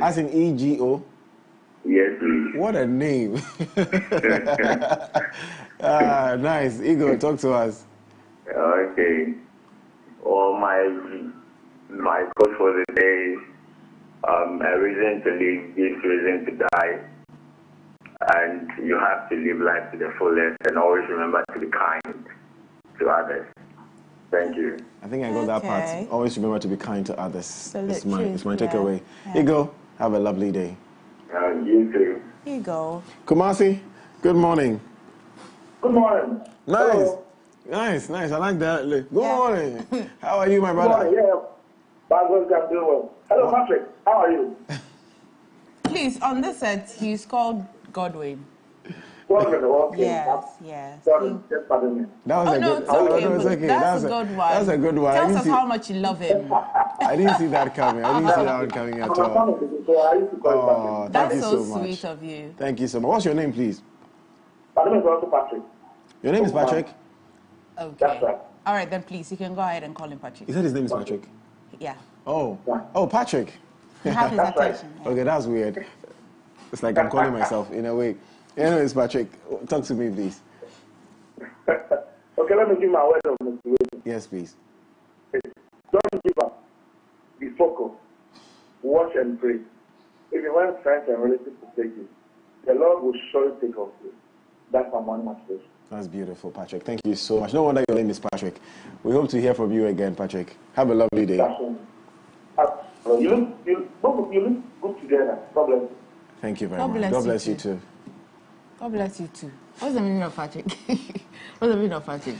As in E-G-O? Yes, please. What a name. Nice. Ego, talk to us. Okay. Well, my cause for the day, a reason to live gives reason to die. And you have to live life to the fullest and always remember to be kind to others. Thank you. I think I got that part. Always remember to be kind to others. It's my takeaway. Yeah. Ego, have a lovely day. You too. Here you go. Kumasi, good morning. Good morning. Nice. Hello. Nice. I like that. Good morning. How are you, my brother? Good morning. Yeah. I'm doing well. Hello, Patrick. How are you? Please, on this set, he's called Godwin. Yes. Godwin, just pardon me. That was a good one. It's okay. That's a good one. That's a good one. Tells us how much you love him. I didn't see that coming. I didn't see that one coming at all. Oh, that's so sweet of you. Thank you so much. What's your name, please? My name is also Patrick. Your name is Patrick? Okay. That's right. All right, then please, you can go ahead and call him Patrick. You said his name is Patrick? Yeah. Oh, Patrick. You have his attention. Right. Okay, that's weird. It's like I'm calling myself in a way. Anyways, Patrick, talk to me, please. Okay, let me give my word of motivation. Yes, please. Don't give up. Be focused. Watch and pray. Even when friends and relatives forsake you, the Lord will surely take care of you. That's my morning motivation. That's beautiful, Patrick. Thank you so much. No wonder your name is Patrick. We hope to hear from you again, Patrick. Have a lovely day. You look good together. God bless you. Thank you very much. God bless you too. God bless you too. What's the meaning of Patrick? What's the meaning of Patrick?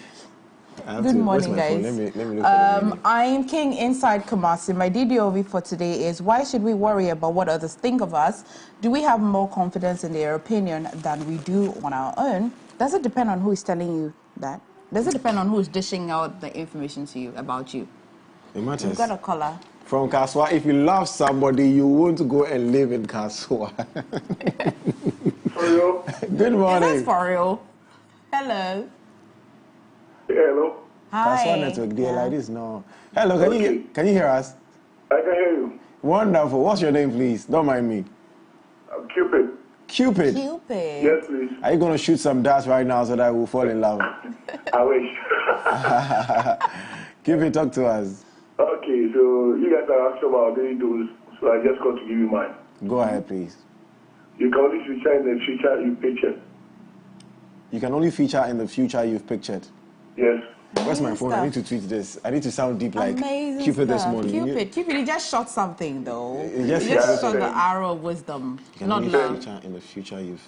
Good morning, guys. Let me look for the I'm King Inside Kumasi. My DDOV for today is, why should we worry about what others think of us? Do we have more confidence in their opinion than we do on our own? Does it depend on who is telling you that? Does it depend on who is dishing out the information to you about you? It matters. You've got a caller. From Kaswa, if you love somebody, you won't go and live in Kaswa. For real? Good morning. Is this for real? Hello. Hello. Hi. Kaswa network deal like this, no. Hello, can you hear us? I can hear you. Wonderful. What's your name, please? Don't mind me. I'm Cupid. Cupid. Yes, please. Are you going to shoot some darts right now so that we'll fall in love? I wish. Cupid, talk to us. Okay, so you guys are asking about doing those, so I just got to give you mine. Go ahead, please. You can only feature in the future you pictured. You can only feature in the future you've pictured. Yes. Where's my phone? I need to tweet this. I need to sound deep like Amazing Cupid stuff. this morning. Cupid, he just shot something though. He just shot the arrow of wisdom, not love. Feature in the future you've...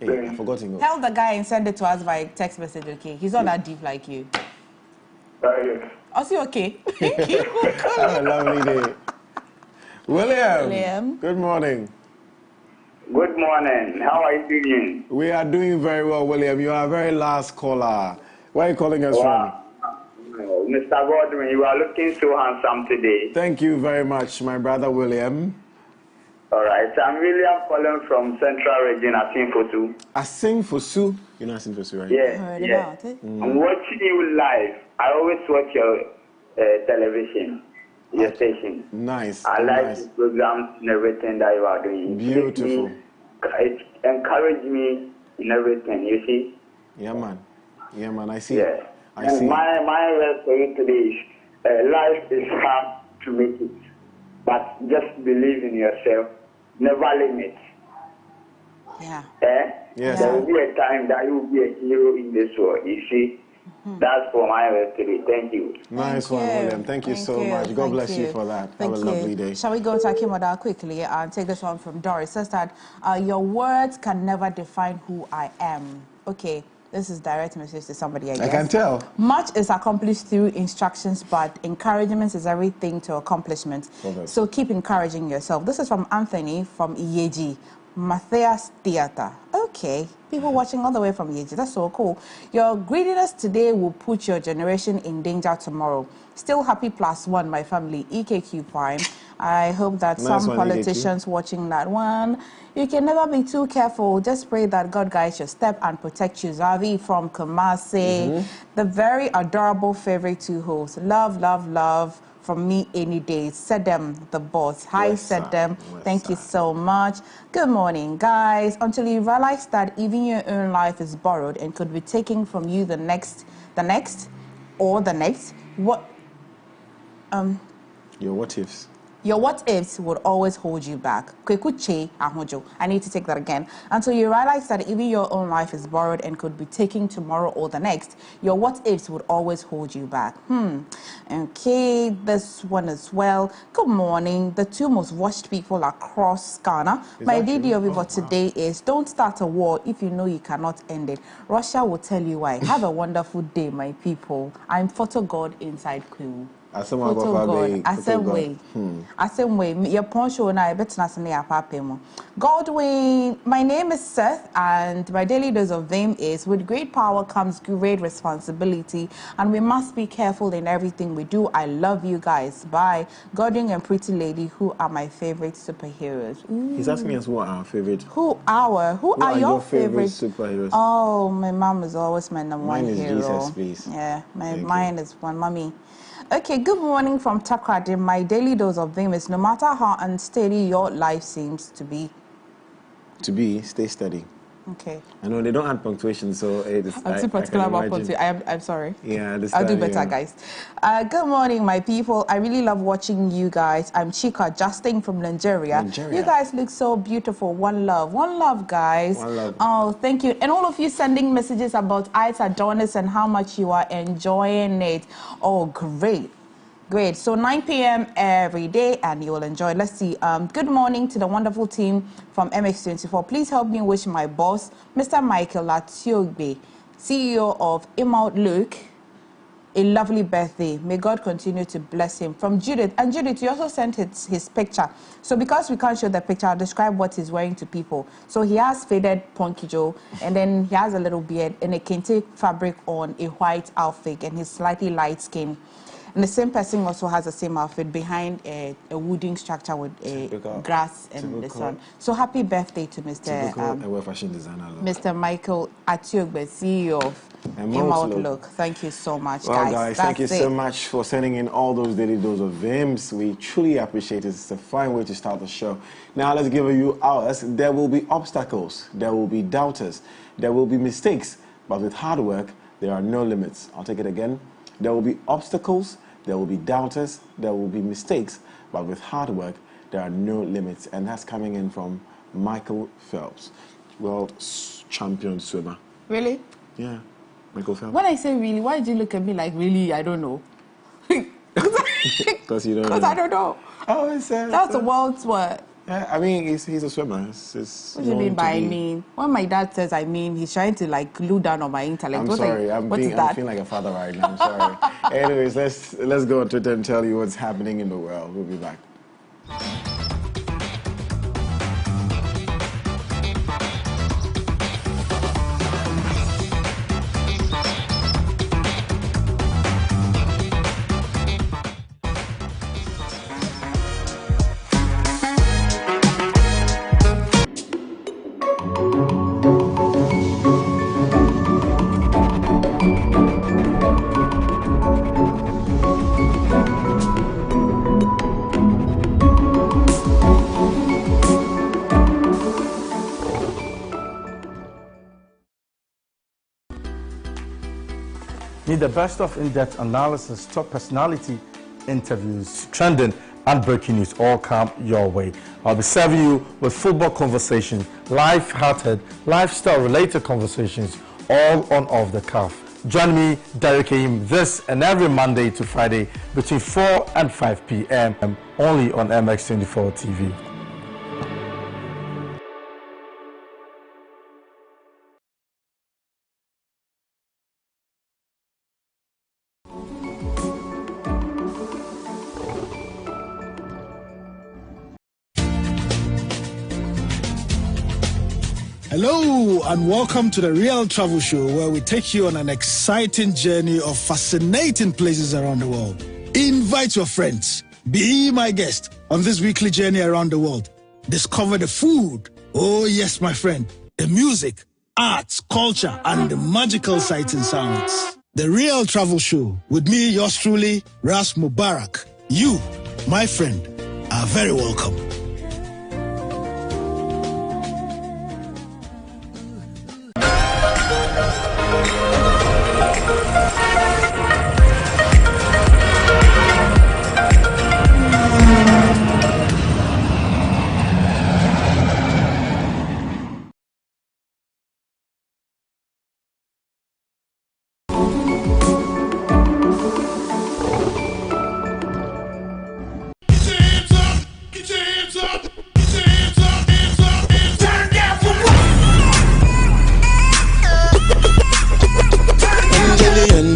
Hey, I've forgotten. Tell the guy and send it to us by text message, okay? He's not that deep like you. Yes. I'll see, okay? Thank you. Have a lovely day. William. Good morning. Good morning. How are you doing? We are doing very well, William. You are our very last caller. Where are you calling us from? Mr. Godwin, you are looking so handsome today. Thank you very much, my brother William. All right. I'm William calling from Central Region, Asinfosu. Asinfosu? You know Asinfosu, right? Yeah. I'm watching you live. I always watch your television, your station. Nice. I like the programs and everything that you are doing. Beautiful. It encourages me in everything, you see? Yeah, man. Yeah, man. I see. Yeah. I see. My word for you today is, life is hard to make it, but just believe in yourself. Never limit. Yeah. Yes. There will be a time that you will be a hero in this world. You see, that's for my word today. Thank you. Nice one, William. Thank you so much. God bless you for that. Have a lovely day. Shall we go to Akimoda quickly and take this one from Doris? It says that your words can never define who I am. Okay. This is direct message to somebody, I guess. I can tell. Much is accomplished through instructions, but encouragement is everything to accomplishment. So keep encouraging yourself. This is from Anthony from Iyeji, Matthias Theatre. Okay, people watching all the way from Iyeji. That's so cool. Your greediness today will put your generation in danger tomorrow. Still happy +1, my family. EKQ Prime. I hope that some politicians watching that one, you can never be too careful. Just pray that God guides your step and protect you. Zavi from Kumasi, the very adorable favorite two hosts. Love, love, love from me any day. Sedem, the boss. Hi, Sedem. Thank you so much. Good morning, guys. Until you realize that even your own life is borrowed and could be taken from you the next, what? Your what ifs. Your what-ifs would always hold you back. I need to take that again. Until you realize that even your own life is borrowed and could be taken tomorrow or the next, your what-ifs would always hold you back. Okay, this one as well. Good morning. The two most watched people across Ghana. My video for today is, don't start a war if you know you cannot end it. Russia will tell you why. Have a wonderful day, my people. I'm Photo God inside Kwewu. Godwin, my name is Seth, and my daily dose of them is, with great power comes great responsibility, and we must be careful in everything we do. I love you guys. Bye. Godwin and Pretty Lady, who are my favorite superheroes. He's asking us who are our favorite. Who are your favorite superheroes? Oh, my mom is always my number one hero. Mine is Jesus, please. Yeah, mine is one mommy. Okay, good morning from Takrady. My daily dose of them is, no matter how unsteady your life seems to be, stay steady. Okay. I know they don't add punctuation, so I'm too particular about punctuation. I'm sorry. Yeah, I'll do better, guys. Good morning, my people. I really love watching you guys. I'm Chika, Justin from Nigeria. You guys look so beautiful. One love, guys. One love. Oh, thank you. And all of you sending messages about Ice Adonis and how much you are enjoying it. Oh, great. Great. So 9 p.m. every day, and you will enjoy. Let's see. Good morning to the wonderful team from MX24. Please help me wish my boss, Mr. Michael Atiogbe, CEO of Outlook, a lovely birthday. May God continue to bless him. From Judith. And Judith, you also sent his picture. So because we can't show the picture, I'll describe what he's wearing to people. So he has faded ponkijo, and then he has a little beard and a kente fabric on, a white outfit, and he's slightly light skinned. And the same person also has the same outfit behind a wooden structure with grass and the sun. So happy birthday to Mr. Michael Atiogbe, CEO of Outlook. Thank you so much, guys. Well, guys, thank you so much for sending in all those daily doses of VIMs. We truly appreciate it. It's a fine way to start the show. Now, let's give you ours. There will be obstacles. There will be doubters. There will be mistakes. But with hard work, there are no limits. I'll take it again. There will be obstacles, there will be doubters, there will be mistakes, but with hard work, there are no limits. And that's coming in from Michael Phelps, world champion swimmer. Really? Yeah, Michael Phelps. When I say really, why did you look at me like really? I don't know. Because you don't know. Because I don't know. Oh, that's a world's what? Yeah, I mean, he's a swimmer. What do you mean by I mean? When my dad says I mean, he's trying to like glue down on my intellect. I'm sorry. I'm feeling like a father right now. I'm sorry. Anyways, let's go on Twitter and tell you what's happening in the world. We'll be back. Need the best of in-depth analysis, top personality interviews, trending and breaking news all come your way. I'll be serving you with football conversations, life-hearted, lifestyle-related conversations, all on Off the Cuff. Join me, Derek Aim, this and every Monday to Friday between 4 and 5 p.m. only on MX24 TV. Hello and welcome to the Real Travel Show, where we take you on an exciting journey of fascinating places around the world. Invite your friends. Be my guest on this weekly journey around the world. Discover the food. Oh yes, my friend. The music, arts, culture, and the magical sights and sounds. The Real Travel Show with me, yours truly, Ras Mubarak. You, my friend, are very welcome.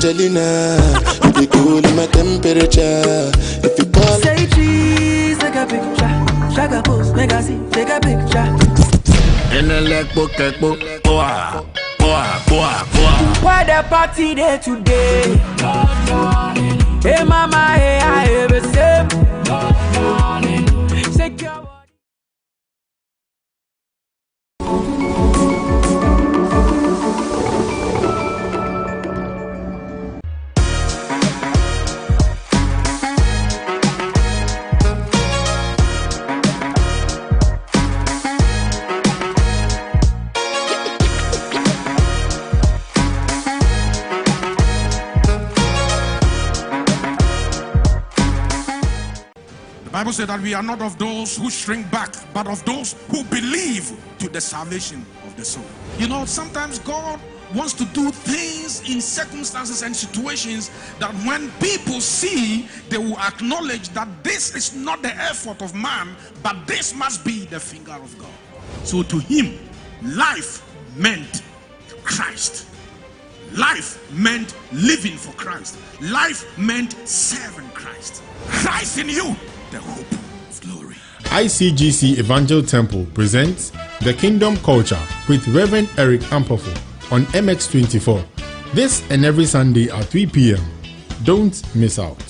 Angelina, you be cool in my temperature. If you call, say cheese, take a picture. Shaka post, make a see, take a picture. in a leg book, boa, boa, boa, boa. Why the party there today? Hey mama, hey I ever say. Shake your body. The Bible said that we are not of those who shrink back, but of those who believe to the salvation of the soul. You know, sometimes God wants to do things in circumstances and situations that when people see, they will acknowledge that this is not the effort of man, but this must be the finger of God. So to him, life meant Christ. Life meant living for Christ. Life meant serving Christ. Christ in you, the hope of glory. ICGC Evangel Temple presents The Kingdom Culture with Reverend Eric Ampofo on MX24. This and every Sunday at 3 p.m. Don't miss out.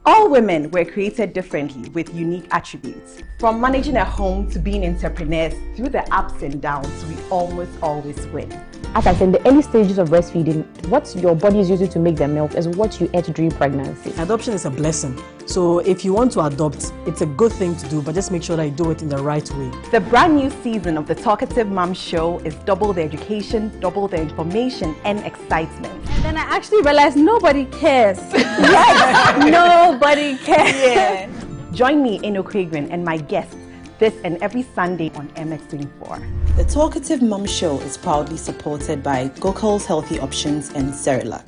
All women were created differently with unique attributes. From managing a home to being entrepreneurs, through the ups and downs, we almost always win. As I said, in the early stages of breastfeeding, what your body is using to make the milk is what you ate during pregnancy. Adoption is a blessing. So if you want to adopt, it's a good thing to do, but just make sure that you do it in the right way. The brand new season of the Talkative Mom Show is double the education, double the information and excitement. Then I actually realized nobody cares. Yes, nobody cares. Yeah. Join me, Eno Kragrin, and my guests this and every Sunday on MX24. The Talkative Mom Show is proudly supported by Gokul's Healthy Options and Cerelac.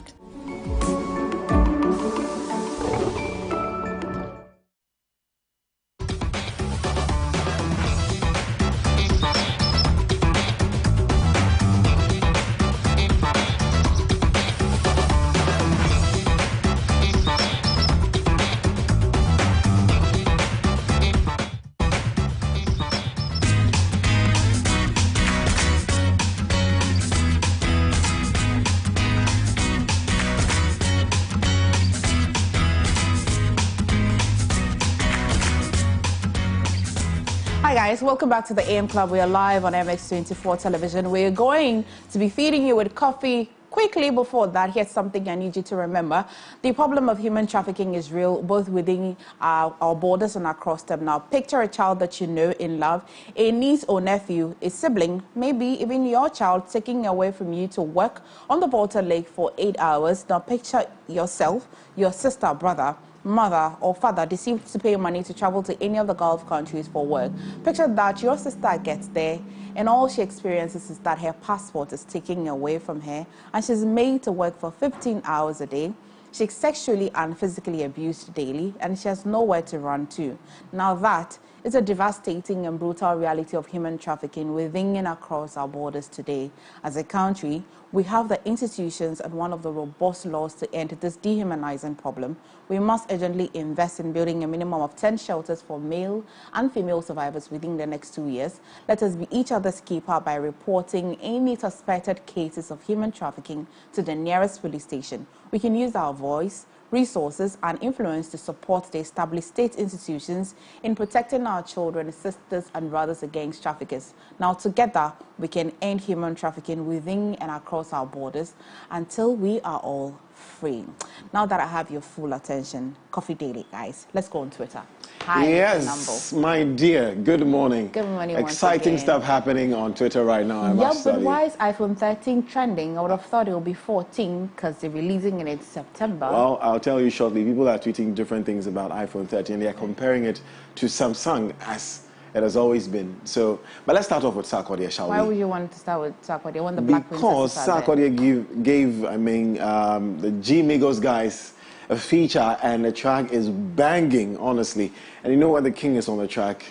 Hi guys, welcome back to the AM Club. We are live on MX24 television. We're going to be feeding you with coffee. Quickly before that, here's something I need you to remember. The problem of human trafficking is real, both within our borders and across them. Now, picture a child that you know in love, a niece or nephew, a sibling, maybe even your child taking away from you to work on the Volta Lake for 8 hours. Now, picture yourself, your sister, brother, mother or father deceived to pay money to travel to any of the Gulf countries for work. Picture that your sister gets there and all she experiences is that her passport is taken away from her and she's made to work for 15 hours a day. She's sexually and physically abused daily and she has nowhere to run to. Now that is a devastating and brutal reality of human trafficking within and across our borders today. As a country, we have the institutions and one of the robust laws to end this dehumanizing problem. We must urgently invest in building a minimum of 10 shelters for male and female survivors within the next 2 years. Let us be each other's keeper by reporting any suspected cases of human trafficking to the nearest police station. We can use our voice, resources, and influence to support the established state institutions in protecting our children, sisters, and brothers against traffickers. Now, together, we can end human trafficking within and across our borders until we are all free. Now that I have your full attention, Coffee Daily, guys, let's go on Twitter. Hi, yes, my dear. Good morning. Good morning. Exciting stuff happening on Twitter right now. I must but why is iPhone 13 trending? I would have thought it would be 14 because they're releasing it in September. Well, I'll tell you shortly. People are tweeting different things about iPhone 13. They are comparing it to Samsung as it has always been. So, but let's start off with Sarkodie, shall we? Why would you want to start with Sarkodie? Want the Black Because Sarkodie gave the G Migos guys a feature, and the track is banging, honestly. And you know what? The king is on the track.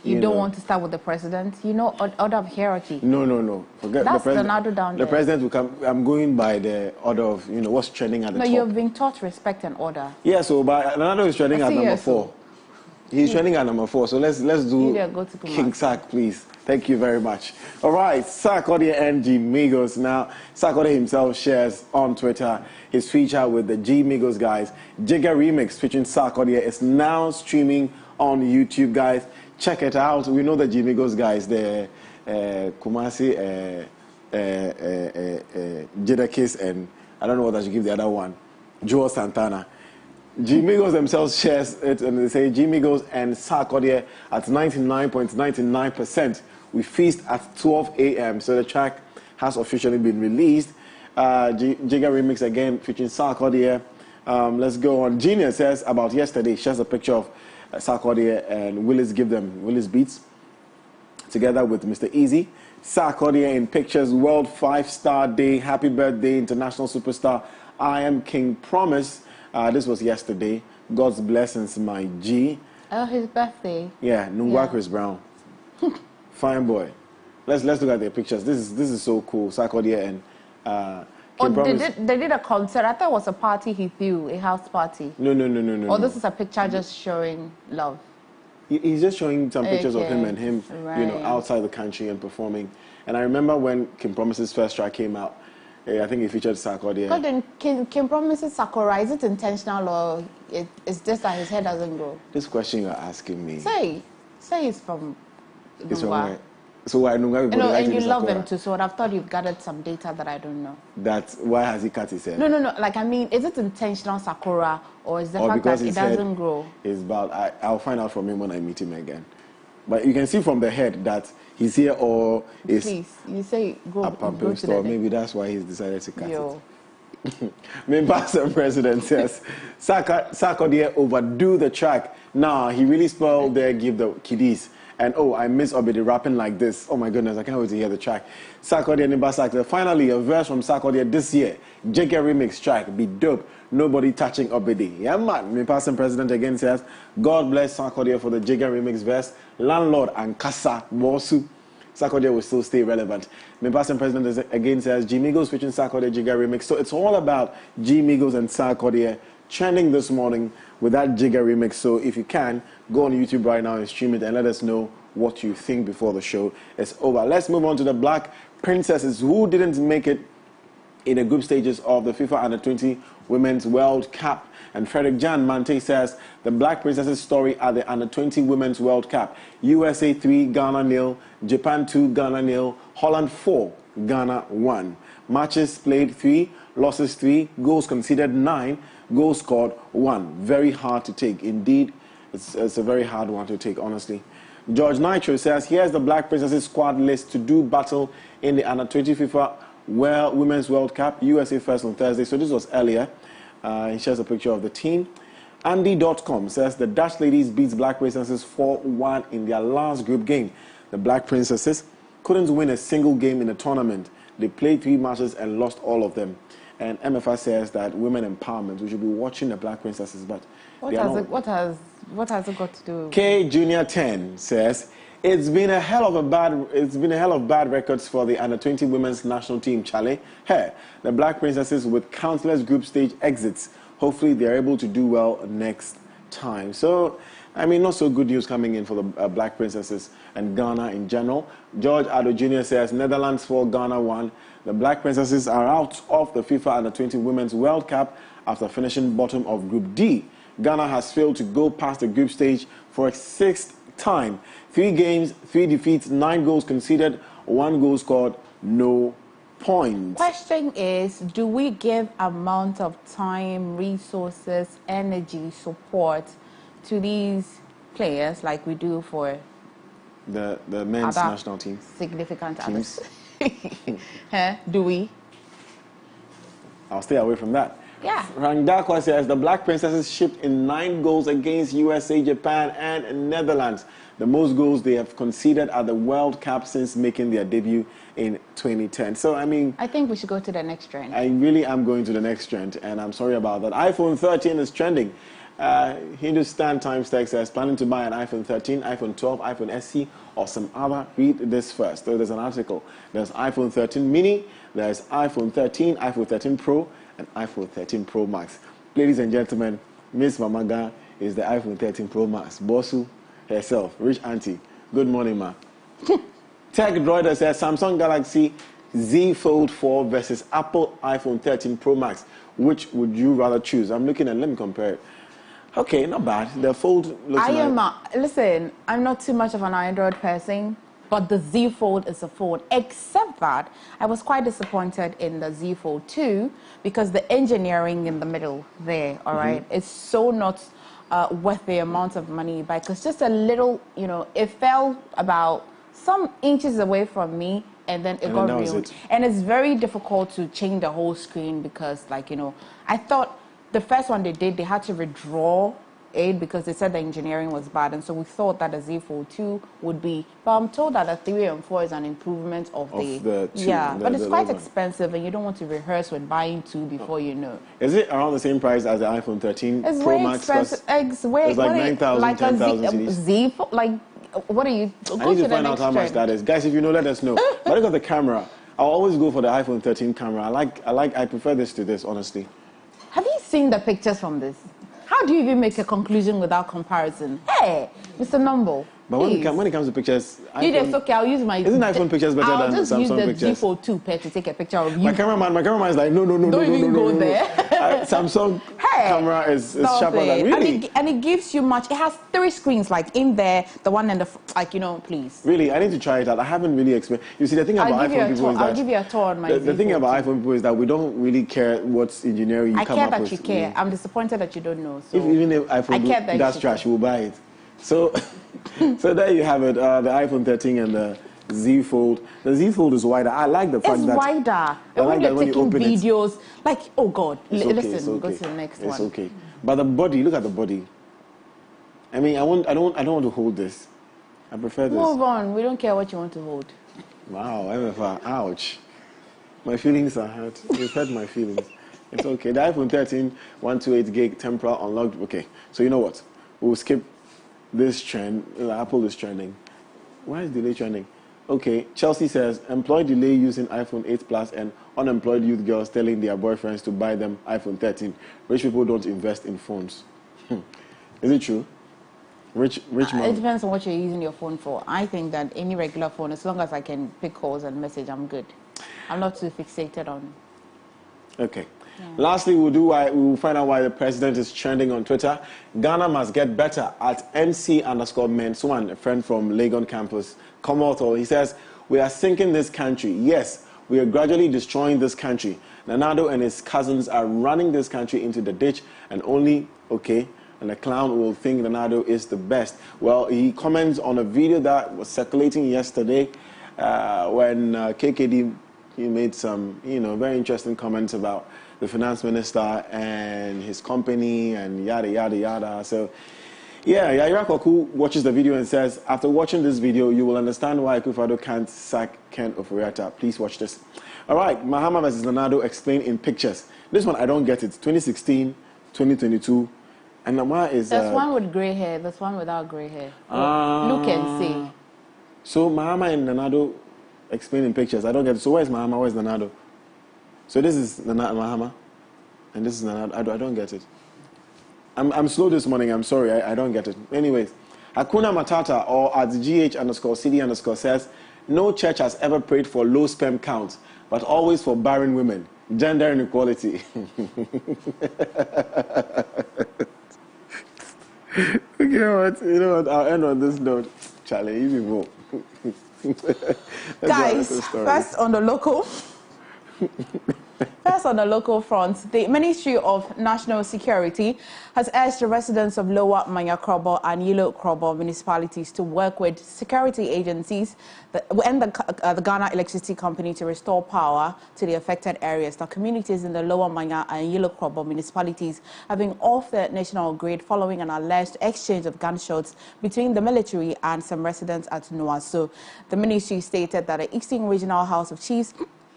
You don't want to start with the president? You know, order of hierarchy. No. Forget That's the president. Leonardo down there. The president will come. I'm going by the order of, what's trending at the top. No, you've been taught respect and order. Yeah, so but Leonardo is trending at number 4. He's trending at number 4. So let's do King Sark, please. Thank you very much. All right, Sarkodie and G Migos. Now, Sarkodie himself shares on Twitter his feature with the G Migos guys. Jigga Remix featuring Sarkodie is now streaming on YouTube, guys. Check it out. We know the G Migos guys, the Kumasi, Jada Kiss, and I don't know what I should give the other one, Joel Santana. G Migos themselves shares it, and they say G Migos and Sarkodie at 99.99%. We feast at 12 a.m. So the track has officially been released. Jigga Remix again featuring Sarkodie. Let's go on. Genius says about yesterday, shares a picture of Sarkodie and Willis Beats together with Mr. Easy. Sarkodie in pictures, World 5-Star Day, Happy Birthday, International Superstar, I Am King Promise. This was yesterday. God's blessings, my G. Oh, his birthday. Yeah, Nungwa Chris Brown. Fine boy. Let's look at their pictures. This is so cool. Sarkodie and they did a concert. I thought it was a party he threw, a house party. No. This is a picture just showing love. He's just showing some pictures of him and him, outside the country and performing. And I remember when Kim Promise's first track came out, I think he featured Sarkodie. But then Kim Promise's Sakura, is it intentional or it's just that his hair doesn't grow? This question you're asking me. Say it's from Nungwa. It's from where? So why Nungwa? And you love him too, so I've thought you've gathered some data that I don't know. Why has he cut his hair? No. Like, I mean, is it intentional Sakura or is the fact that it doesn't grow? It's about, I'll find out from him when I meet him again. But you can see from the head that he's here or is... Please, you say go to store. Maybe that's why he's decided to cut it. Members president says, Sarkodie overdo the track. Nah, he really spoiled their Give the Kiddies. And I miss Obedi rapping like this. Oh my goodness, I can't wait to hear the track. Sarkodie and Nimbasa. Finally, a verse from Sarkodie this year. Jigga Remix track, be dope. Nobody touching Obedi. Yeah, man. Members president again says, God bless Sarkodie for the Jigga Remix verse. Landlord and Kasa Mosu. Sarkodie will still stay relevant. Members president again says, G Migos featuring Sarkodie Jigga Remix. So it's all about G Migos and Sarkodie trending this morning with that Jigga Remix. So if you can, go on YouTube right now and stream it and let us know what you think before the show is over. Let's move on to the Black Princesses who didn't make it in the group stages of the FIFA Under-20 Women's World Cup. And Frederick Jan Mante says the Black Princesses story at the Under-20 Women's World Cup. USA 3, Ghana 0, Japan 2, Ghana 0, Holland 4, Ghana 1. Matches played 3, losses 3, goals conceded 9, goals scored 1. Very hard to take. Indeed, it's a very hard one to take, honestly. George Nitro says, here's the Black Princesses squad list to do battle in the Under-20 FIFA Women's World Cup. USA first on Thursday. So this was earlier. He shares a picture of the team. Andy.com says the Dutch ladies beats Black Princesses 4-1 in their last group game. The Black Princesses couldn't win a single game in the tournament. They played 3 matches and lost all of them. And Emefa says that women empowerment, we should be watching the Black Princesses, but what has it got to do? K Junior 10 says it's been a hell of bad records for the Under-20 women's national team, Charlie. Hey, the Black Princesses with countless group stage exits. Hopefully they're able to do well next time. So, I mean, not so good news coming in for the Black Princesses and Ghana in general. George Addo Jr. says Netherlands 4, Ghana 1. The Black Princesses are out of the FIFA Under-20 Women's World Cup after finishing bottom of Group D. Ghana has failed to go past the group stage for a 6th time. 3 games, 3 defeats, 9 goals conceded, 1 goal scored, no points. Question is, do we give amount of time, resources, energy, support to these players like we do for the men's national team? Significant teams. Do we? I'll stay away from that. Yeah. Rangdakwa says the Black Princesses shipped in 9 goals against USA, Japan, and Netherlands. The most goals they have conceded at the World Cup since making their debut in 2010. So, I mean, I think we should go to the next trend. I really am going to the next trend, and I'm sorry about that. iPhone 13 is trending. Hindustan Times Tech says planning to buy an iPhone 13, iPhone 12, iPhone SE, or some other. Read this first. So there's an article. There's iPhone 13 mini, there's iPhone 13, iPhone 13 Pro, and iPhone 13 Pro Max. Ladies and gentlemen, Miss Mamaga is the iPhone 13 Pro Max. Bosu herself, rich auntie. Good morning, ma. Tech Droider says Samsung Galaxy Z Fold 4 versus Apple iPhone 13 Pro Max. Which would you rather choose? I'm looking at, let me compare it. Okay, not bad. The Fold looks listen, I'm not too much of an Android person, but the Z Fold is a phone. Except that I was quite disappointed in the Z Fold 2 because the engineering in the middle there, all right, is so not worth the amount of money you buy. Because just a little, you know, it fell about some inches away from me, and then it got ruined. And it's very difficult to change the whole screen because, like, you know, I thought the first one they did, they had to redraw it because they said the engineering was bad, and so we thought that the Z Fold 2 would be. But I'm told that the 3 and 4 is an improvement of the 2. Yeah, but it's quite expensive, and you don't want to rehearse with buying 2 before you know. Is it around the same price as the iPhone 13 it's Pro way Max? Expensive. It's like 9,000, 10,000 Z Fold, like, what are you? I need to find out how much that is, guys. If you know, let us know. But look at the camera. I'll always go for the iPhone 13 camera. I prefer this to this, honestly. Have you seen the pictures from this? How do you even make a conclusion without comparison? Hey, Mr. Numble. But when it comes to pictures, it's okay. I'll use my. Isn't iPhone pictures better than Samsung pictures? I'll just use the Z Fold 2 pair to take a picture of you. My cameraman is like, no. Don't even go there. Samsung camera is sharper than really. And it gives you much. It has 3 screens, like in there, the one and the like, you know, please. Really, I need to try it out. I haven't really experienced. You see, the thing about iPhone people is that I'll give you a tour on my. The thing about iPhone people is that we don't really care what's engineering you come up with. I care that you care. I'm disappointed that you don't know. So even if iPhone that's trash, we'll buy it. So, so there you have it. The iPhone 13 and the Z Fold. The Z Fold is wider. I like the fact that it's wider. And when you're taking videos, like, oh God, listen, go to the next one. It's okay. But the body, look at the body. I mean, I don't want to hold this. I prefer this. Move on. We don't care what you want to hold. Wow, Emefa, ouch. My feelings are hurt. You've hurt my feelings. It's okay. The iPhone 13, 128 gig temporal unlocked. Okay, so you know what? We'll skip this trend. Apple is trending. Why is delay trending? Okay, Chelsea says, employed delay using iPhone 8 Plus and unemployed youth girls telling their boyfriends to buy them iPhone 13. Rich people don't invest in phones. Is it true? Rich mom. It depends on what you're using your phone for. I think that any regular phone, as long as I can pick calls and message, I'm good. I'm not too fixated on. Okay. Yeah. Lastly, we'll find out why the president is trending on Twitter. Ghana must get better at NC_Menswan, a friend from Legon campus, Commonwealth. He says, we are sinking this country. Yes, we are gradually destroying this country. Nanado and his cousins are running this country into the ditch, and the clown will think Nanado is the best. Well, he comments on a video that was circulating yesterday when KKD made some, very interesting comments about the finance minister and his company and yada, yada, yada. So, yeah, Yaira Kwaku watches the video and says, after watching this video, you will understand why Akufo-Addo can't sack Ken Ofori-Atta. Please watch this. All right, Mahama versus Nanado explained in pictures. This one, I don't get it. 2016, 2022. And Nama is... There's one with grey hair. There's one without grey hair. Look and see. So Mahama and Nanado explain in pictures. I don't get it. So where's Mahama? Where's Nanado? So this is Mahama, and this is Nanado. I don't get it. I'm slow this morning. I'm sorry. I don't get it. Anyways, Hakuna Matata or at GH_CD_ says, no church has ever prayed for low sperm count, but always for barren women. Gender inequality. You know what? I'll end on this note. Charlie, you people. Guys, first on the local. First, on the local front, the Ministry of National Security has urged the residents of Lower Manya Krobo and Yilo Krobo municipalities to work with security agencies and the Ghana Electricity Company to restore power to the affected areas. The communities in the Lower Manya and Yilo Krobo municipalities have been off the national grid following an alleged exchange of gunshots between the military and some residents at Noaso. The ministry stated that the Eastern Regional House of Chiefs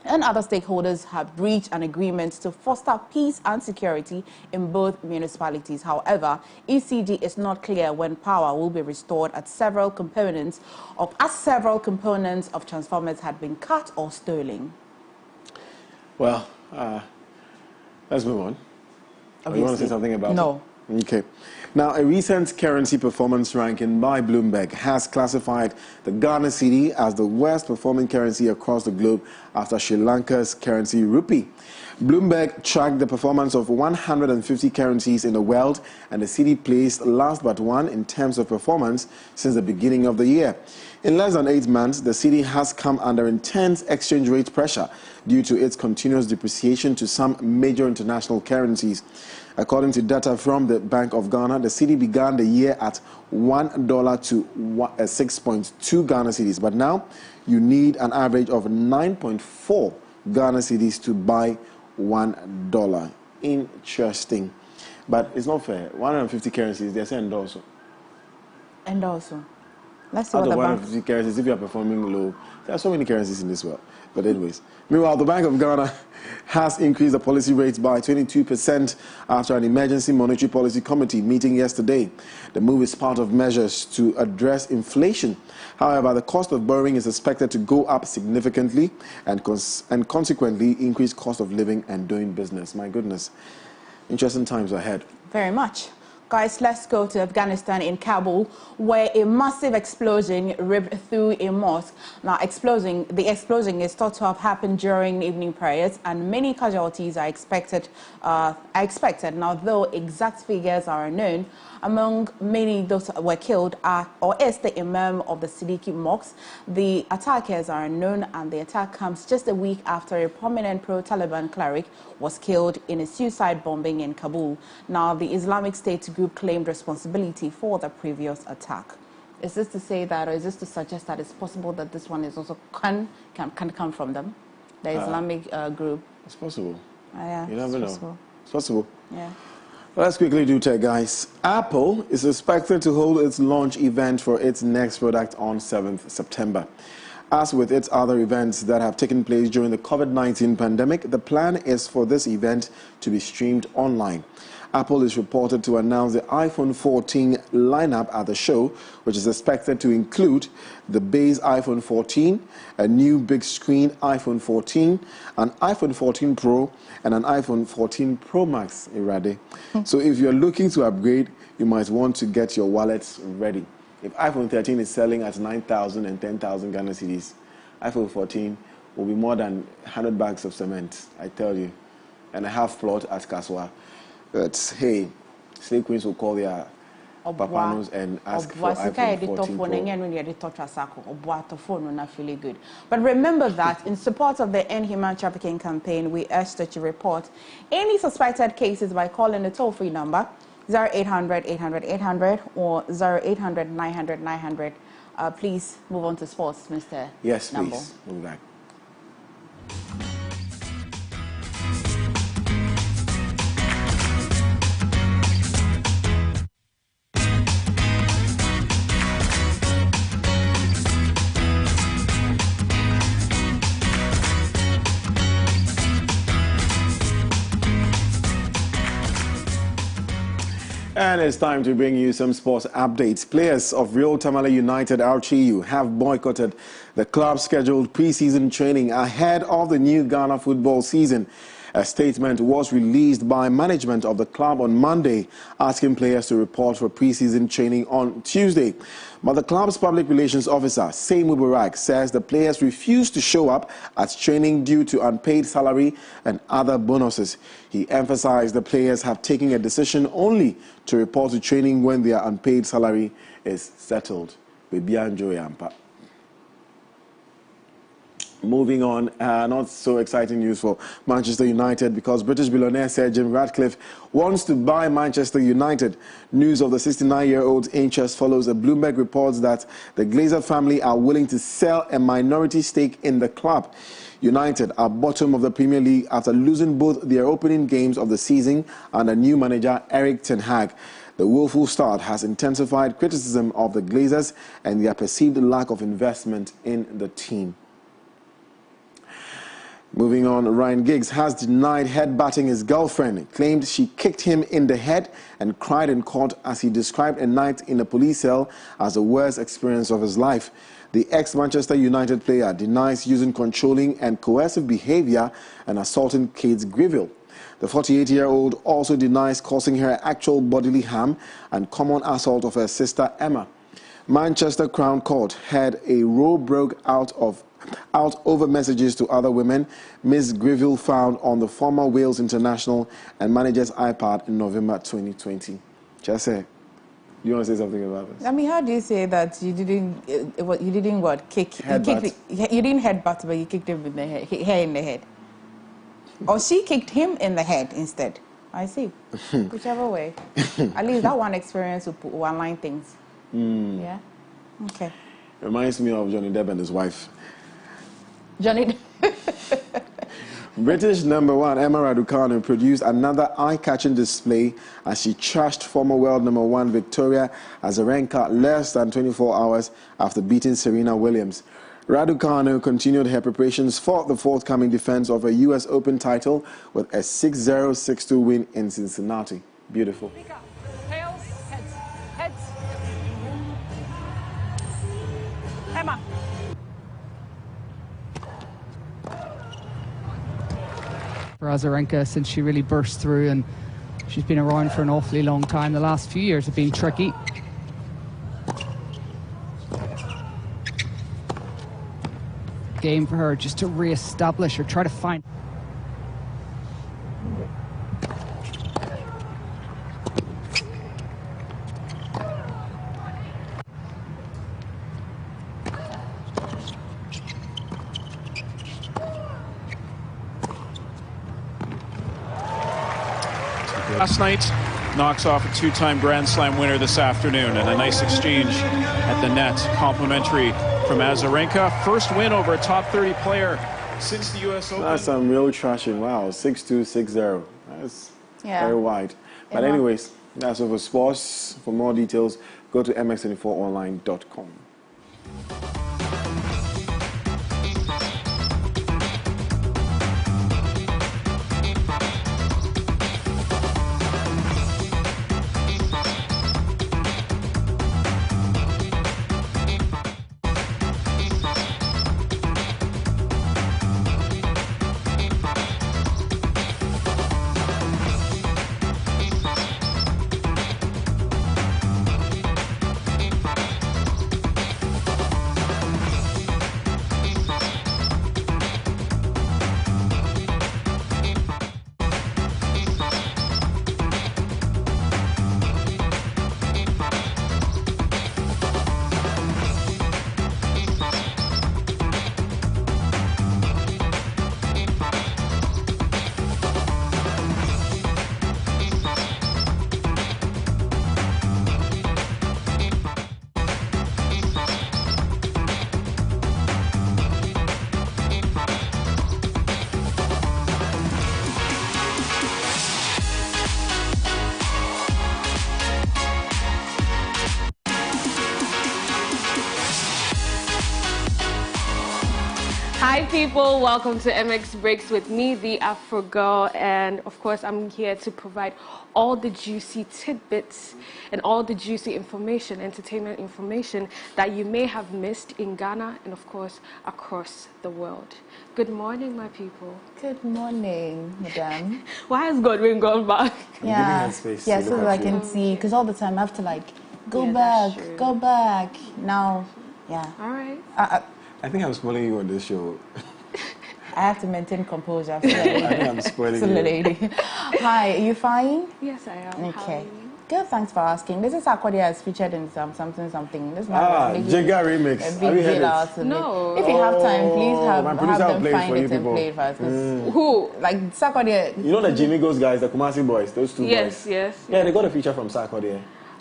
and other stakeholders have reached an agreement to foster peace and security in both municipalities. However, ECG is not clear when power will be restored as several components of transformers had been cut or stolen. Well, let's move on. You want to say something about it? No. Okay. Now, a recent currency performance ranking by Bloomberg has classified the Ghana cedi as the worst performing currency across the globe after Sri Lanka's currency rupee. Bloomberg tracked the performance of 150 currencies in the world, and the cedi placed last but one in terms of performance since the beginning of the year. In less than 8 months, the cedi has come under intense exchange rate pressure due to its continuous depreciation to some major international currencies. According to data from the Bank of Ghana, the cedi began the year at $1 to 6.2 Ghana cedis, but now you need an average of 9.4 Ghana cedis to buy $1. Interesting. But it's not fair. 150 currencies, they're saying also. And also, let's see out what of the 150 currencies, if you are performing low, there are so many currencies in this world. But anyways, meanwhile, the Bank of Ghana has increased the policy rates by 22% after an emergency monetary policy committee meeting yesterday. The move is part of measures to address inflation. However, the cost of borrowing is expected to go up significantly and consequently increase cost of living and doing business. My goodness, interesting times ahead. Very much. Guys, let's go to Afghanistan in Kabul, where a massive explosion ripped through a mosque. Now, the explosion is thought to have happened during evening prayers, and many casualties are expected. Now, though exact figures are unknown, among many those who were killed is the Imam of the Siddiqui Mosque. The attackers are unknown, and the attack comes just a week after a prominent pro-Taliban cleric was killed in a suicide bombing in Kabul. Now, the Islamic State group claimed responsibility for the previous attack. Is this to say that, or is this to suggest that it's possible that this one is also can come from them, the Islamic group? It's possible. Yeah, you never know. Possible. It's possible. Yeah. Let's quickly do tech, guys. Apple is expected to hold its launch event for its next product on 7th September. As with its other events that have taken place during the COVID-19 pandemic, the plan is for this event to be streamed online. Apple is reported to announce the iPhone 14 lineup at the show, which is expected to include the base iPhone 14, a new big screen iPhone 14, an iPhone 14 Pro, and an iPhone 14 Pro Max. So if you're looking to upgrade, you might want to get your wallets ready. If iPhone 13 is selling at 9,000 and 10,000 Ghana cedis, iPhone 14 will be more than 100 bags of cement, I tell you, and a half plot at Kaswa. But hey, slave queens will call their papanos and ask for iPhone 14 Pro. But remember that in support of the End Human Trafficking campaign, we urge that you report any suspected cases by calling the toll-free number 0800 800 800 or 0800 900 900. Please move on to sports, Mr. Yes, Nambo. please. Move back. And it's time to bring you some sports updates. Players of Real Tamale United RTU have boycotted the club's scheduled pre-season training ahead of the new Ghana football season. A statement was released by management of the club on Monday, asking players to report for pre-season training on Tuesday. But the club's public relations officer, Seymour Mubarak, says the players refused to show up at training due to unpaid salary and other bonuses. He emphasized the players have taken a decision only to report to training when their unpaid salary is settled. Moving on, not so exciting news for Manchester United because British billionaire Sir Jim Ratcliffe wants to buy Manchester United. News of the 69-year-old's interest follows a Bloomberg reports that the Glazer family are willing to sell a minority stake in the club. United are bottom of the Premier League after losing both their opening games of the season under new manager Erik ten Hag. The woeful start has intensified criticism of the Glazers and their perceived lack of investment in the team. Moving on, Ryan Giggs has denied headbutting his girlfriend, claimed she kicked him in the head and cried in court as he described a night in a police cell as the worst experience of his life. The ex-Manchester United player denies using controlling and coercive behavior and assaulting Kate Greville. The 48-year-old also denies causing her actual bodily harm and common assault of her sister Emma. Manchester Crown Court had a row broke out over messages to other women Ms. Greville found on the former Wales international and manager's iPad in November 2020. Just say, you want to say something about this? I mean, how do you say that you didn't what kick? You didn't headbutt, but you kicked him in the head, her in the head, or she kicked him in the head instead. I see. Whichever way. At least that one experience will align things. Yeah. Okay. Reminds me of Johnny Depp and his wife. Johnny. British number one Emma Raducanu produced another eye-catching display as she trashed former world number one Victoria Azarenka less than 24 hours after beating Serena Williams. Raducanu continued her preparations for the forthcoming defense of her U.S. Open title with a 6-0, 6-2 win in Cincinnati. Beautiful. Tails, heads, heads. Emma. For Azarenka, since she really burst through, and she's been around for an awfully long time. The last few years have been tricky. Game for her just to re-establish or try to find. Last night knocks off a two-time Grand Slam winner this afternoon, and a nice exchange at the net. Complimentary from Azarenka. First win over a top 30 player since the U.S. Open. That's some real trashing. Wow, 6-2, 6-0. That's very wide. But anyways, that's all for sports. For more details, go to mx24online.com. Hi people, welcome to MX Breaks with me, the Afrogirl, and of course I'm here to provide all the juicy tidbits and all the juicy information, entertainment information that you may have missed in Ghana and of course across the world. Good morning, my people. Good morning, madam. Why has Godwin gone back? Yeah, yeah, so that I can see, because all the time I have to like, go back. Now, yeah. All right. I think I'm spoiling you on this show. I have to maintain composure. I think I'm spoiling you. Lady. Hi, are you fine? Yes, I am. Okay. Good, thanks for asking. This is Akwadia as featured in something. This Jigga remix. A big deal out of No. it. If you have time, please have them play find it it and play it for us. Who? Like Sarkodie. You know the Jimmy Goes guys, the Kumasi boys, those two boys. Yes. Yeah, they got a feature from Sarkodie.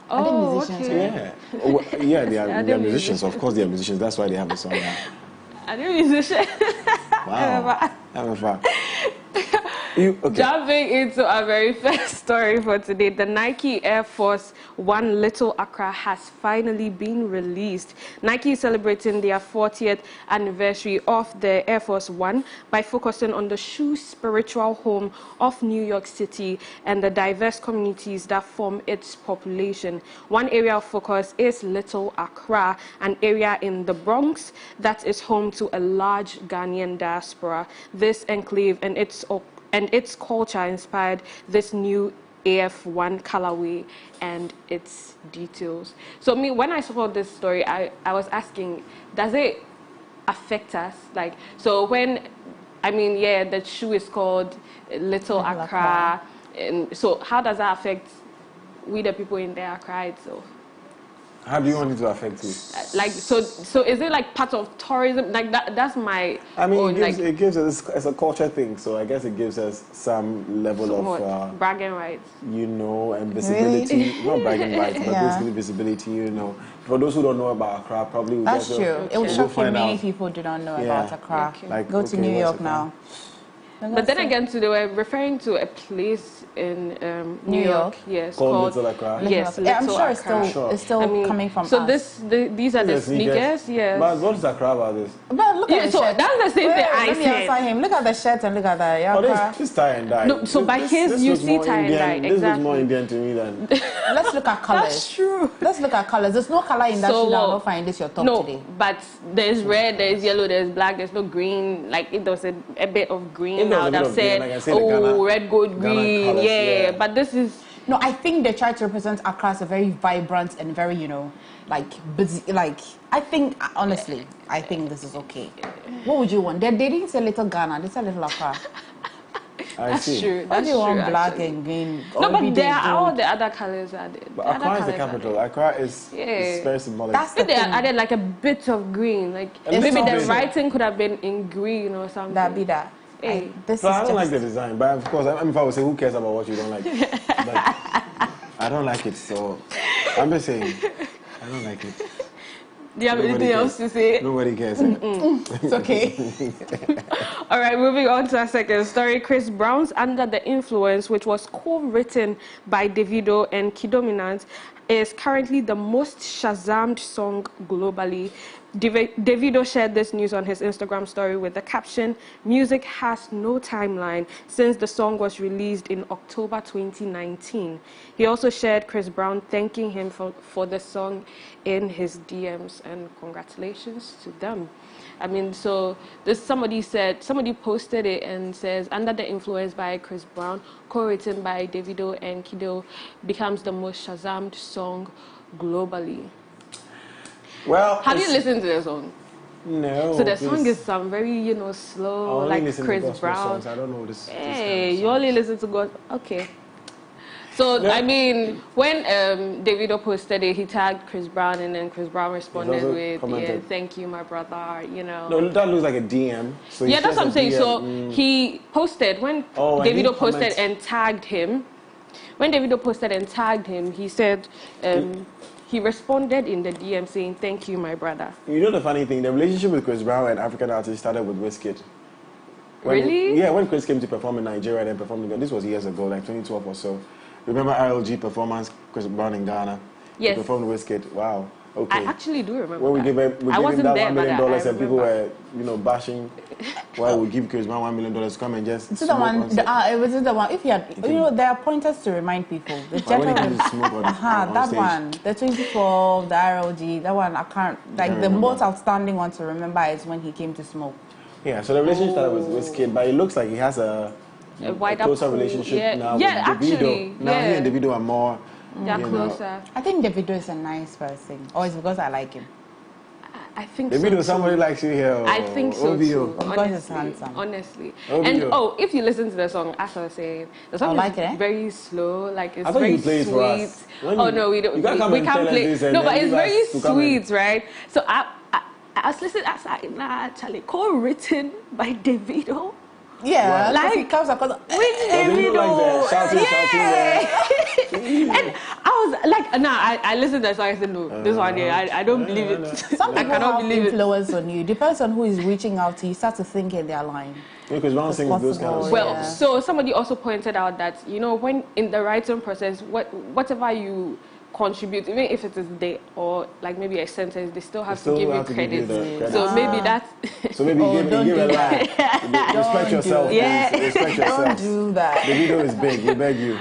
Oh, okay. Yeah. Yeah, they are musicians. Of course, they are musicians. That's why they have the song now. Are they musicians? Wow. Emefa. Okay. Jumping into our very first story for today, the Nike Air Force One Little Accra has finally been released. Nike is celebrating their 40th anniversary of the Air Force One by focusing on the shoe's spiritual home of New York City and the diverse communities that form its population. One area of focus is Little Accra, an area in the Bronx that is home to a large Ghanaian diaspora. This enclave and its culture inspired this new AF1 colorway and its details. So when I saw this story, I was asking, does it affect us? Like, so when, the shoe is called Little Accra, and so how does that affect we the people in the Accra itself? How do you want it to affect you? Like, so is it like part of tourism? Like that's my. It gives us, it's a culture thing, so I guess it gives us some level of bragging rights. And visibility. Really? Not bragging rights, but basically visibility. For those who don't know about Accra, probably that's true. It will shock you. Many people do not know about Accra. Like, go to New York now. But then again, they were referring to a place in New York. Yes, called Little Accra. Yes, I'm sure it's still coming from so us. These are the sneakers. Yes. But what is Accra about this? But look at the shirt. That's the same thing I said. Let me him. Look at the shirt and look at that. This tie and dye. No, so by his, you see tie and dye. This looks more Indian to me than. Let's look at colors. That's true. Let's look at colors. There's no color in that shoe that will find this your top today. No, but there's red, there's yellow, there's black, there's no green. Like if there was a bit of green, I would have said, red, gold, green. Colors, yeah, but this is. No, I think they try to represent Accra as a very vibrant and very, busy. I think, honestly, I think this is okay. What would you want? They didn't say Little Ghana, they said Little Accra. That's true. Why do you want black and green? No, but there are all the other colors are there. But Accra is the capital. Accra is very symbolic. That's the thing. They added like a bit of green. Like maybe the writing could have been in green or something. That'd be that. Hey. I don't like the design, but of course, if I would say, who cares about what you don't like? But I don't like it, so I'm just saying, I don't like it. Do you have anything else to say? Nobody cares. It's okay. All right, moving on to our second story. Chris Brown's Under the Influence, which was co-written by Davido and Kidominant, is currently the most Shazammed song globally. Davido shared this news on his Instagram story with the caption, "Music has no timeline," since the song was released in October 2019. He also shared Chris Brown thanking him for the song in his DMs, and congratulations to them. So somebody posted it and says, "Under the Influence" by Chris Brown, co-written by Davido and Kido, becomes the most Shazammed song globally. Well, have you listened to the song? No. So the song is some very, slow, like Chris Brown. Songs. I don't know this. Hey, you only listen to God. Okay. So when Davido posted it, he tagged Chris Brown, and then Chris Brown responded with, "Thank you, my brother." No, that looks like a DM. So that's what I'm saying. So he posted when Davido posted and tagged him. When Davido posted and tagged him, he said. He responded in the DM saying, "Thank you, my brother." You know the funny thing, the relationship with Chris Brown and African artists started with Wizkid. Really? When Chris came to perform in Nigeria and then performed in Ghana, this was years ago, like 2012 or so. Remember ILG performance, Chris Brown in Ghana? Yes. He performed Wizkid. Wow. Okay. I actually do remember when we that. give him, I wasn't that there, $1 million but and people were, bashing. Why we give Chris $1 million to come and just? It was the one. It was the one. If you had, there are pointers to remind people. The that one, the 2012, the RLG, that one I can't. Like the most outstanding one to remember is when he came to smoke. Yeah. So the relationship started with Kid, but it looks like he has a closer relationship now. Yeah, with Davido. actually. Now he and Davido are more. They're closer. I think Davido is a nice person, or it's because I like him. I think Davido, so somebody likes you here. I think so too. Because he's handsome. Honestly. OVO. And if you listen to the song, as I was saying, the song is very slow, like it's very sweet. Oh no, we don't. We can't play. No, but it's very sweet, right? So I was listening. I was like, nah, Charlie, co-written by Davido. Yeah, like it comes across with Davido. And I was like, I listened to the song. I said, no, this one here, I don't believe it. Some people cannot believe influence on you. Depends on who is reaching out to you. Start to think in their line. Because one thing those kind of well, so somebody also pointed out that when in the writing process, whatever you contribute, even if it is day or like maybe a sentence, they still have to give you credit. So maybe that's. So maybe give a lie. Respect yourself. Yeah. Respect yourself. Don't do that. The video is big. We beg you.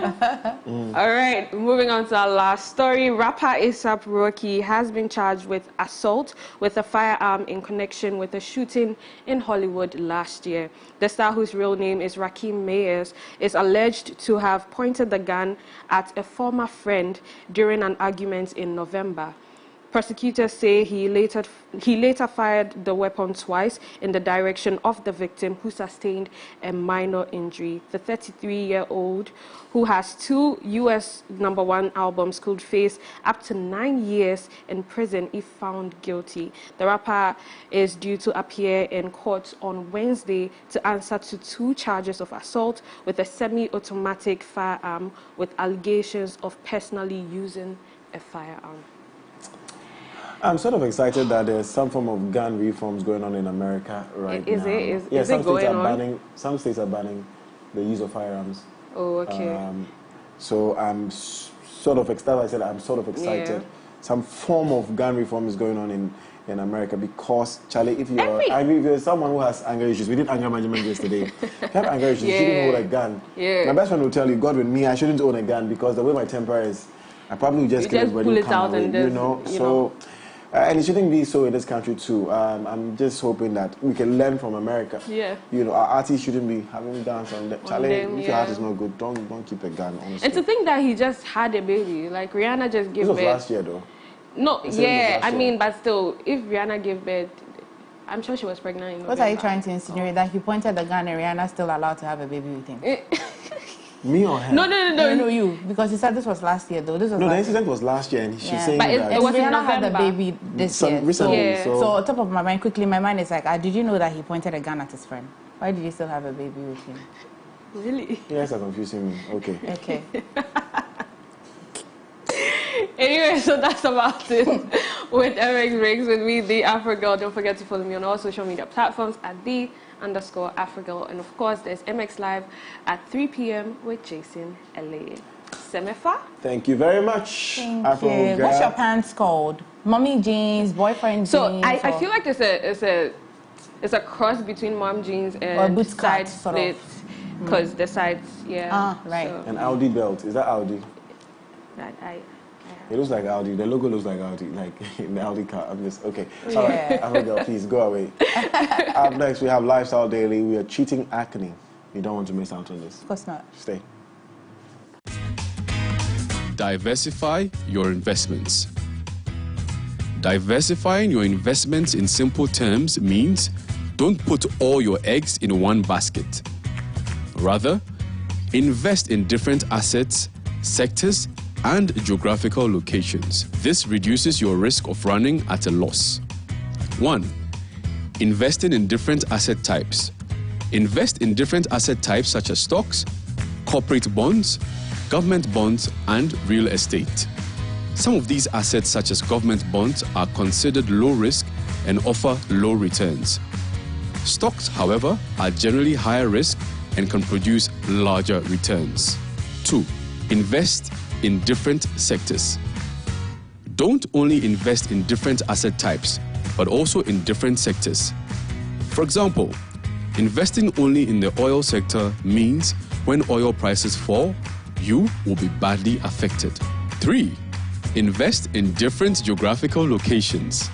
All right. Moving on to our last story. Rapper A$AP Rocky has been charged with assault with a firearm in connection with a shooting in Hollywood last year. The star, whose real name is Rakim Mayers, is alleged to have pointed the gun at a former friend during an argument in November. Prosecutors say he later fired the weapon twice in the direction of the victim, who sustained a minor injury. The 33-year-old, who has 2 US #1 albums, could face up to 9 years in prison if found guilty. The rapper is due to appear in court on Wednesday to answer to 2 charges of assault with a semi-automatic firearm with allegations of personally using a firearm. I'm sort of excited that there's some form of gun reforms going on in America right now. Is it going on? Some states are banning the use of firearms. Oh, okay. So I'm sort of excited. Yeah. Some form of gun reform is going on in America because, Charlie, if you're someone who has anger issues, we did anger management yesterday. If you have anger issues, you shouldn't hold a gun. Yeah. My best friend will tell you, Godwin, I shouldn't own a gun because the way my temper is, I probably would just kill everybody pull who it come out away, and then, you know. And it shouldn't be so in this country too. I'm just hoping that we can learn from America. Yeah. Our artists shouldn't be having guns on them. Charlie, if your heart is not good, don't keep a gun, honestly. And to think that he just had a baby, like Rihanna just gave birth. This was last year though. No, yeah, I mean, but still, if Rihanna gave birth, I'm sure she was pregnant in November. What are you trying to insinuate? That he pointed the gun and Rihanna's still allowed to have a baby with him? Me or her? No, you. Because he said this was last year, though. This was the incident was last year, and she's saying but that. It was in Rihanna November. had the baby this year. Recently, so on top of my mind, quickly, my mind is like, did you know that he pointed a gun at his friend? Why did you still have a baby with him? Really? You guys are confusing me. Okay. Anyway, so that's about it with MX Breaks with me, The Afrogirl. Don't forget to follow me on all social media platforms at _Afrogirl. And of course, there's MX Live at 3 p.m. with Jason L.A. Emefa. Thank you very much. Thank you. What's your pants called? Mommy jeans, boyfriend jeans? So I feel like it's a cross between mom jeans and boot side sort split, because the sides, right. So. An Audi belt. Is that Audi? It looks like Audi. The logo looks like Audi, like in the Audi car. I'm just okay. Yeah. All right, Afrogirl, please go away. Up next, we have Lifestyle Daily. We are treating acne. You don't want to miss out on this. Of course not. Stay. Diversify your investments. Diversifying your investments in simple terms means don't put all your eggs in one basket. Rather, invest in different assets, sectors, and geographical locations. This reduces your risk of running at a loss. 1. Investing in different asset types. Invest in different asset types such as stocks, corporate bonds, government bonds, and real estate. Some of these assets, such as government bonds, are considered low risk and offer low returns. Stocks, however, are generally higher risk and can produce larger returns. 2. Invest in different sectors. Don't only invest in different asset types, but also in different sectors. For example, investing only in the oil sector means when oil prices fall, you will be badly affected. 3. Invest in different geographical locations.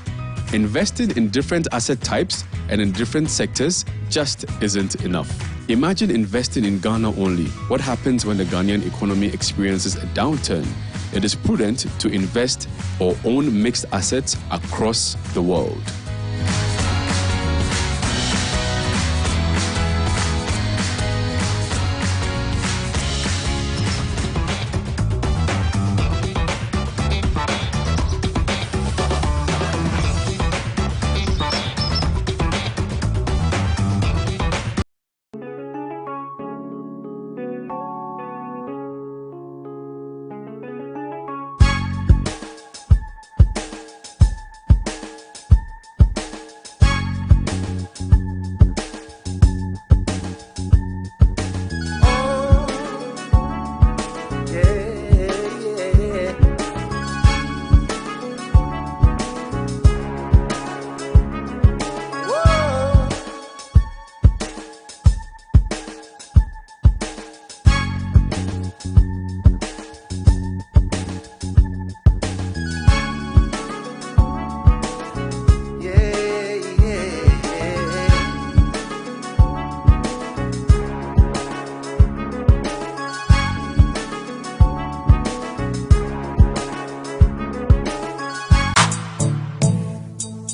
Investing in different asset types and in different sectors just isn't enough. Imagine investing in Ghana only. What happens when the Ghanaian economy experiences a downturn? It is prudent to invest or own mixed assets across the world.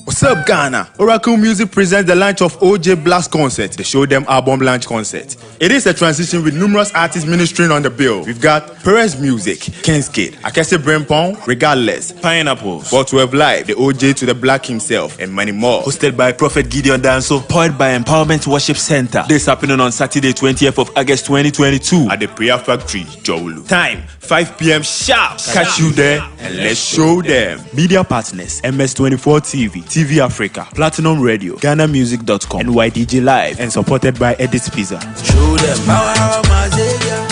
What's up, Ghana? Oracle Music presents the launch of OJ Blast Concert, the Show Them album launch concert. It is a transition with numerous artists ministering on the bill. We've got Perez Music, King's Kid, Akese Brempong, Regardless, Pineapple, 412 Live, the OJ to the Black himself, and many more. Hosted by Prophet Gideon Danso, powered by Empowerment Worship Center. This happening on Saturday, 20th of August 2022 at the Prayer Factory, Jowulu. Time 5 p.m. sharp. Catch you there and let's show them. Media partners: MS24 TV, TV Africa, Platinum Radio, GhanaMusic.com, and YDJ Live, and supported by Edith Pizza. Show them power of my Savior.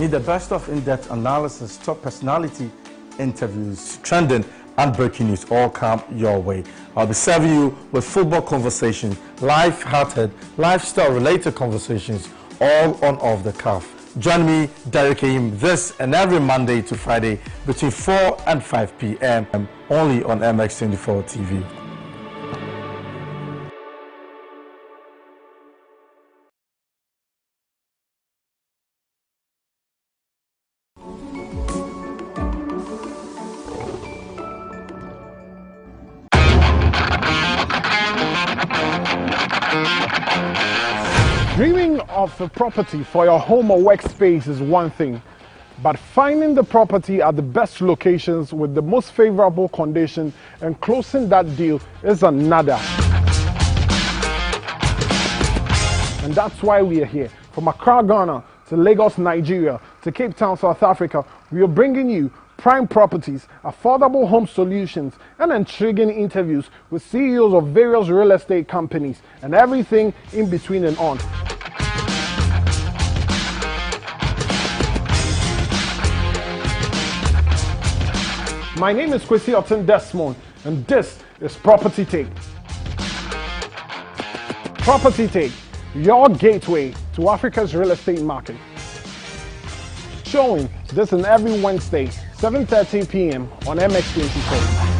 Need the best of in-depth analysis, top personality interviews, trending and breaking news all come your way. I'll be serving you with football conversations, life-hearted, lifestyle-related conversations, all on Off the Cuff. Join me, Derek Aim, this and every Monday to Friday between 4 and 5 p.m. only on MX24 TV. Dreaming of a property for your home or workspace is one thing, but finding the property at the best locations with the most favorable condition and closing that deal is another. And that's why we are here. From Accra, Ghana, to Lagos, Nigeria, to Cape Town, South Africa, we are bringing you prime properties, affordable home solutions, and intriguing interviews with CEOs of various real estate companies and everything in between and on. My name is Kwesi Otten Desmond, and this is Property Take. Property Take, your gateway to Africa's real estate market. Showing this on every Wednesday, 7:30 p.m. on MX24.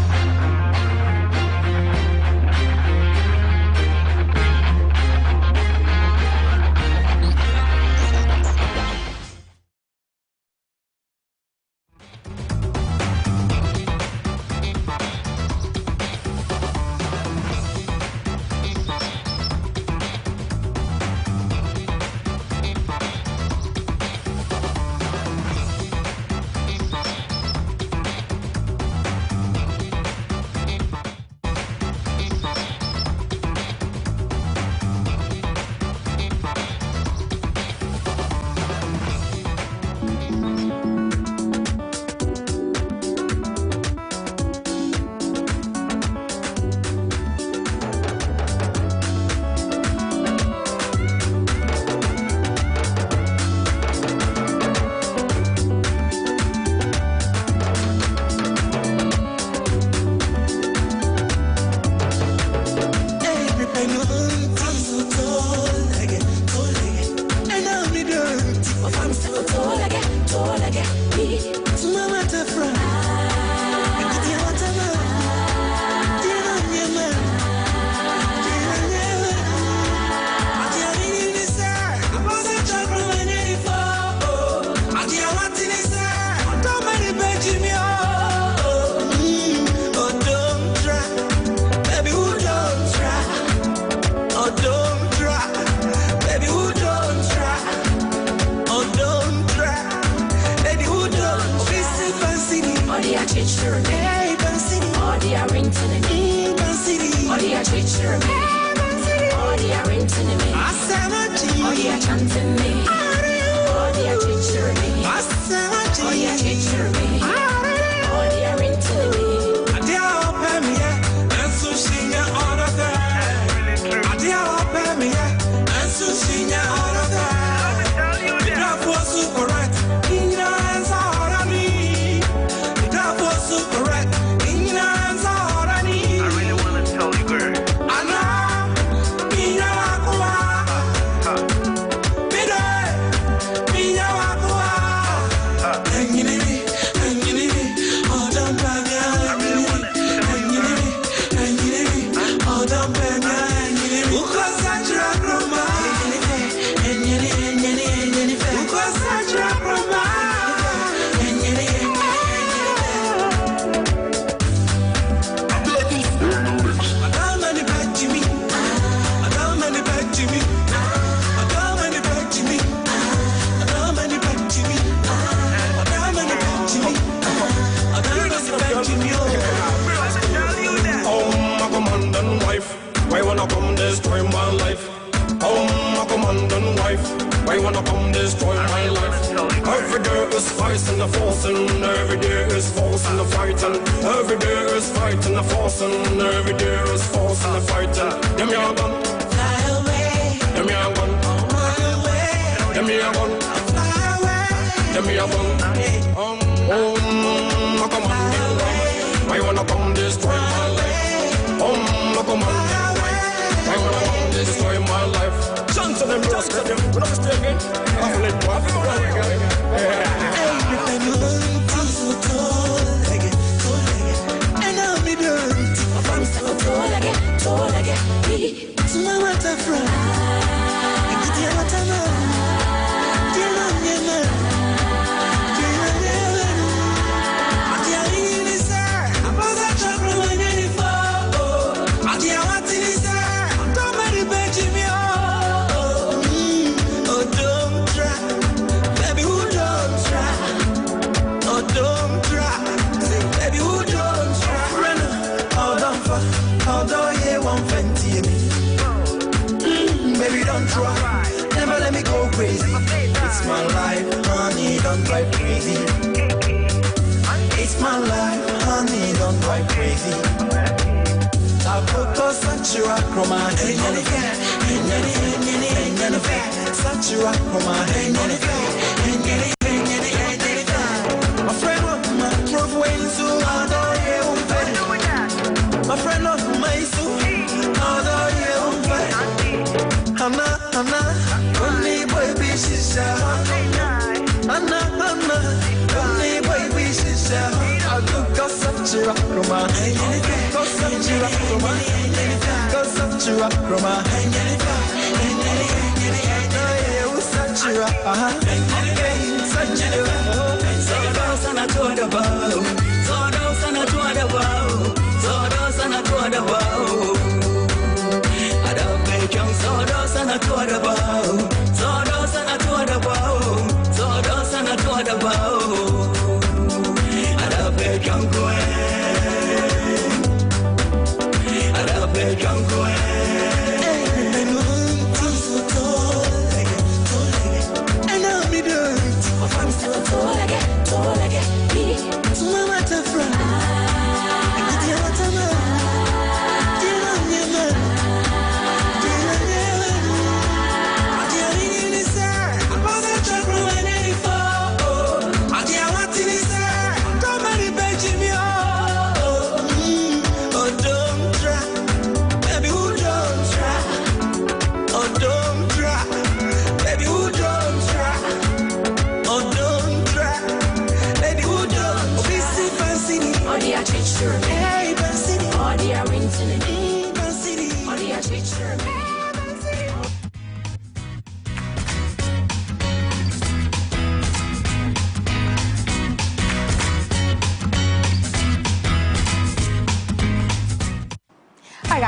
And I'll be done.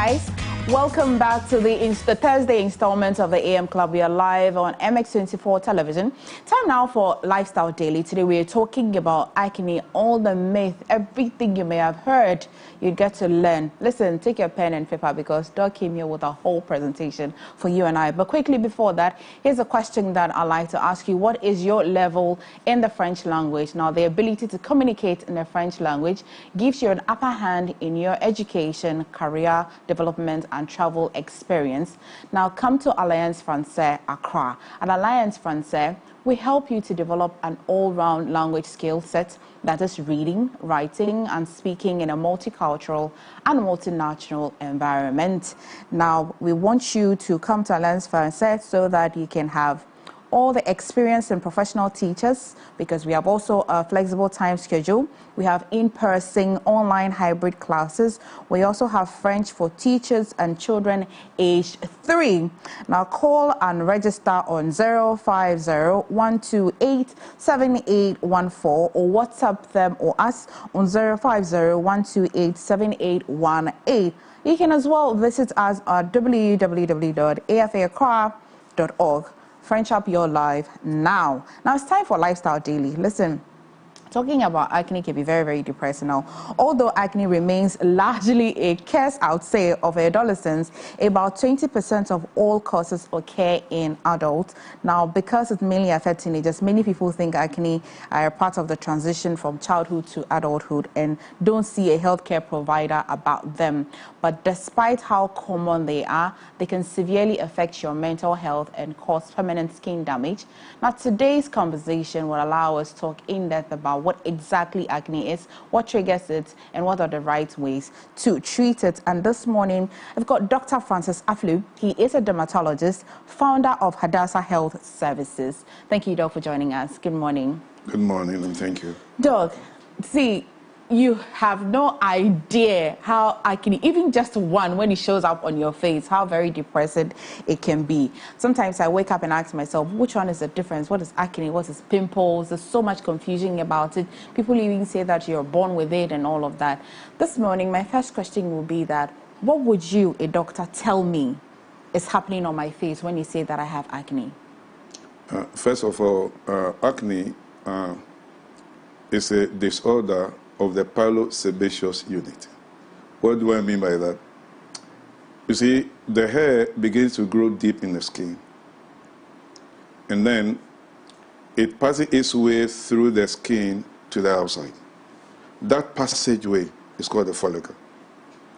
guys, welcome back to the Thursday installment of the AM Club. We are live on MX24 television. Time now for Lifestyle Daily. Today we are talking about acne, all the myth, everything you may have heard. You get to learn. Listen, take your pen and paper because Doug came here with a whole presentation for you and I. But quickly before that, here's a question that I'd like to ask you. What is your level in the French language? Now, the ability to communicate in the French language gives you an upper hand in your education, career development, and travel experience. Now, come to Alliance Française Accra. At Alliance Française, we help you to develop an all-round language skill set that is reading, writing, and speaking in a multicultural and multinational environment. Now, we want you to come to Alliance Française so that you can have all the experienced and professional teachers, because we have also a flexible time schedule. We have in-person, online, hybrid classes. We also have French for teachers and children aged 3. Now call and register on 050-128-7814 or WhatsApp them or us on 050-128-7818. You can as well visit us at www.afaccra.org. French up your life now. Now it's time for Lifestyle Daily. Listen, talking about acne can be very, very depressing now. Although acne remains largely a curse, I would say, of adolescents, about 20% of all causes occur in adults. Now, because it mainly affects teenagers, many people think acne are a part of the transition from childhood to adulthood and don't see a healthcare provider about them. But despite how common they are, they can severely affect your mental health and cause permanent skin damage. Now, today's conversation will allow us to talk in depth about what exactly acne is, what triggers it, and what are the right ways to treat it. And this morning, I've got Dr. Francis Aflu. He is a dermatologist, founder of Hadassah Health Services. Thank you, Doc, for joining us. Good morning. Good morning, and thank you. Doc, see, you have no idea how acne, even just one, when it shows up on your face, how very depressing it can be. Sometimes I wake up and ask myself, which one is the difference? What is acne? What is pimples? There's so much confusion about it. People even say that you're born with it and all of that. This morning, my first question will be that, what would you, a doctor, tell me is happening on my face when you say that I have acne? First of all, acne is a disorder of the pilosebaceous unit. What do I mean by that? You see, the hair begins to grow deep in the skin, and then it passes its way through the skin to the outside. That passageway is called the follicle.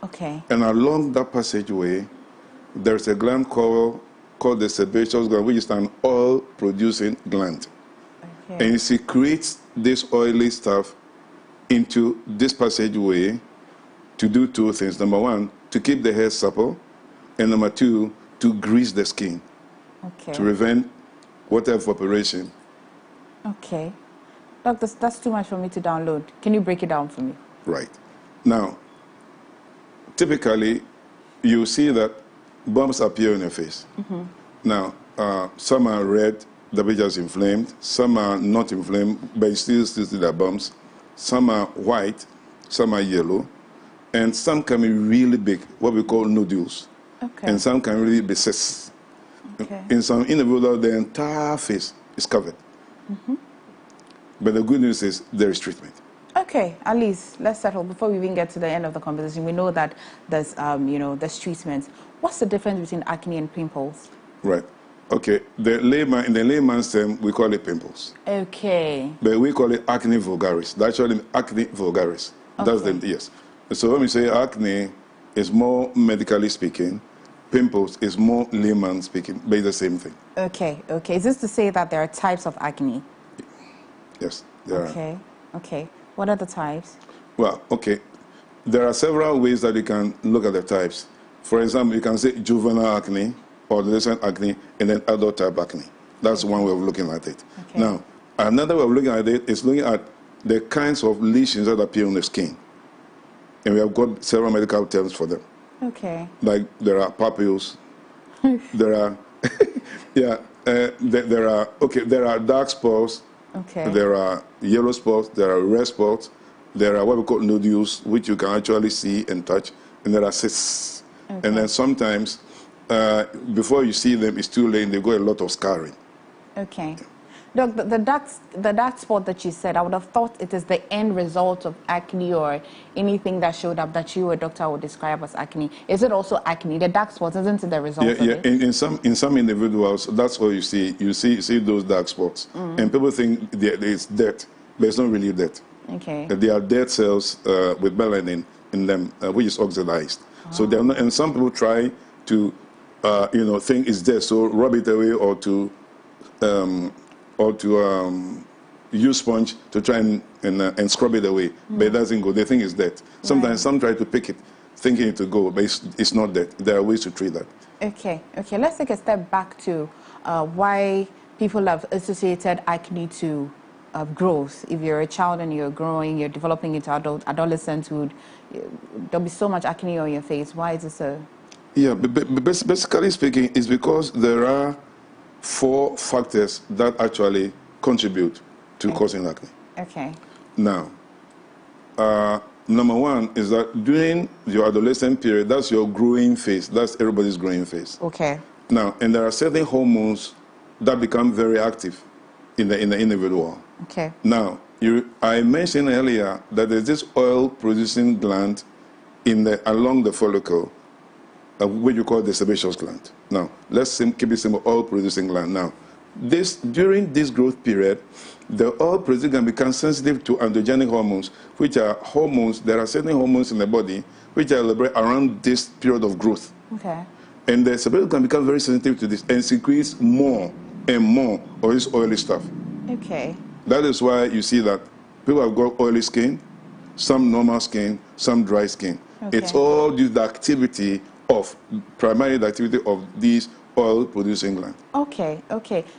Okay. And along that passageway, there's a gland called the sebaceous gland, which is an oil-producing gland. Okay. And it secretes this oily stuff into this passageway to do two things. Number one, to keep the hair supple, and number two, to grease the skin. Okay. To prevent water evaporation. Okay. Doc, that's too much for me to download. Can you break it down for me? Right. Now, typically, you see that bumps appear on your face. Mm-hmm. Now, some are red, the which is inflamed. Some are not inflamed, but you still see the bumps. Some are white, some are yellow, and some can be really big, what we call nodules. Okay. And some can really be cysts. Okay. In some individuals, the entire face is covered. Mm-hmm. But the good news is there is treatment. Okay, at least let's settle before we even get to the end of the conversation. We know that there's, there's treatment. What's the difference between acne and pimples? Right. Okay, in the layman's term, we call it pimples. Okay. But we call it acne vulgaris. That's actually acne vulgaris. Okay. That's the, yes. So when we say acne, it's more medically speaking. Pimples is more layman speaking, but it's the same thing. Okay, okay. Is this to say that there are types of acne? Yes, there are. Okay. What are the types? Well, okay. There are several ways that you can look at the types. For example, you can say juvenile acne, adolescent acne, and then adult type acne. That's one way of looking at it. Okay. Now, another way of looking at it is looking at the kinds of lesions that appear on the skin. And we have got several medical terms for them. Okay. Like there are papules, there are, there are dark spots, there are yellow spots, there are red spots, there are what we call nodules, which you can actually see and touch, and there are cysts. And then sometimes, before you see them, it's too late. They've got a lot of scarring. Okay. Doc, the dark spot that you said, I would have thought it is the end result of acne or anything that showed up that you, a doctor, would describe as acne. Is it also acne? The dark spots, isn't it the result of it? In some individuals, that's what you see. You see those dark spots. And people think it's dirt, but it's not really dirt. Okay. They are dead cells with melanin in them, which is oxidized. So they're not, and some people try to, think it's there, so rub it away or to use sponge to try and scrub it away, but it doesn't go. They think it's dead. Sometimes some try to pick it, thinking it will go, but it's not dead. There are ways to treat that. Okay. Let's take a step back to why people have associated acne to growth. If you're a child and you're growing, you're developing into adolescenthood, there'll be so much acne on your face. Why is it so? Yeah, basically speaking, it's because there are 4 factors that actually contribute to causing acne. Okay. Now, number 1 is that during your adolescent period, that's your growing phase. That's everybody's growing phase. Okay. Now, and there are certain hormones that become very active in the individual. Okay. Now, I mentioned earlier that there's this oil-producing gland along the follicle, which you call the sebaceous gland. Now, let's keep it simple, oil-producing gland. Now, during this growth period, the oil-producing gland becomes sensitive to androgenic hormones, which are hormones. There are certain hormones in the body which are liberated around this period of growth. Okay. And the sebaceous gland becomes very sensitive to this and secretes more and more of this oily stuff. Okay. That is why you see that people have got oily skin, some normal skin, some dry skin. Okay. It's all due to the primarily the activity of these oil-producing glands. Okay.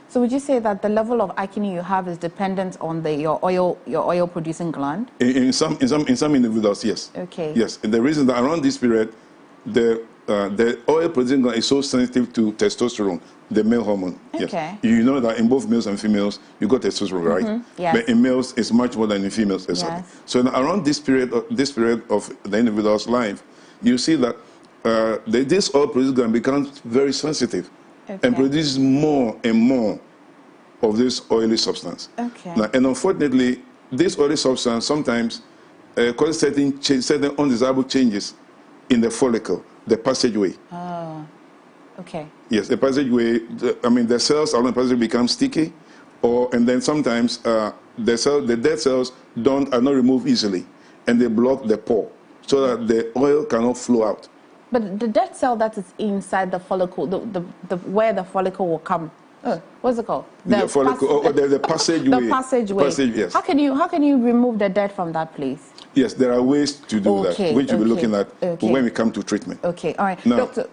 So would you say that the level of acne you have is dependent on your oil-producing gland? In some individuals, yes. Okay. Yes, and the reason that around this period, the oil-producing gland is so sensitive to testosterone, the male hormone. Okay. Yes. You know that in both males and females, you got testosterone, right? Yes. But in males, it's much more than in females. Yes. So around this period of the individual's life, you see that this oil-producing gland becomes very sensitive and produces more and more of this oily substance. Okay. Now, and unfortunately, this oily substance sometimes causes certain undesirable changes in the follicle, the passageway. Oh, okay. Yes, the passageway, the cells along the passageway become sticky, and then sometimes the dead cells are not removed easily, and they block the pore so that the oil cannot flow out. But the dead cell that is inside the follicle, where the follicle will come, what's it called? The follicle, the passageway. The passageway. Yes. How can you remove the dead from that place? Yes, there are ways to do that, which we'll be looking at when we come to treatment. Okay, all right. Now, Doctor,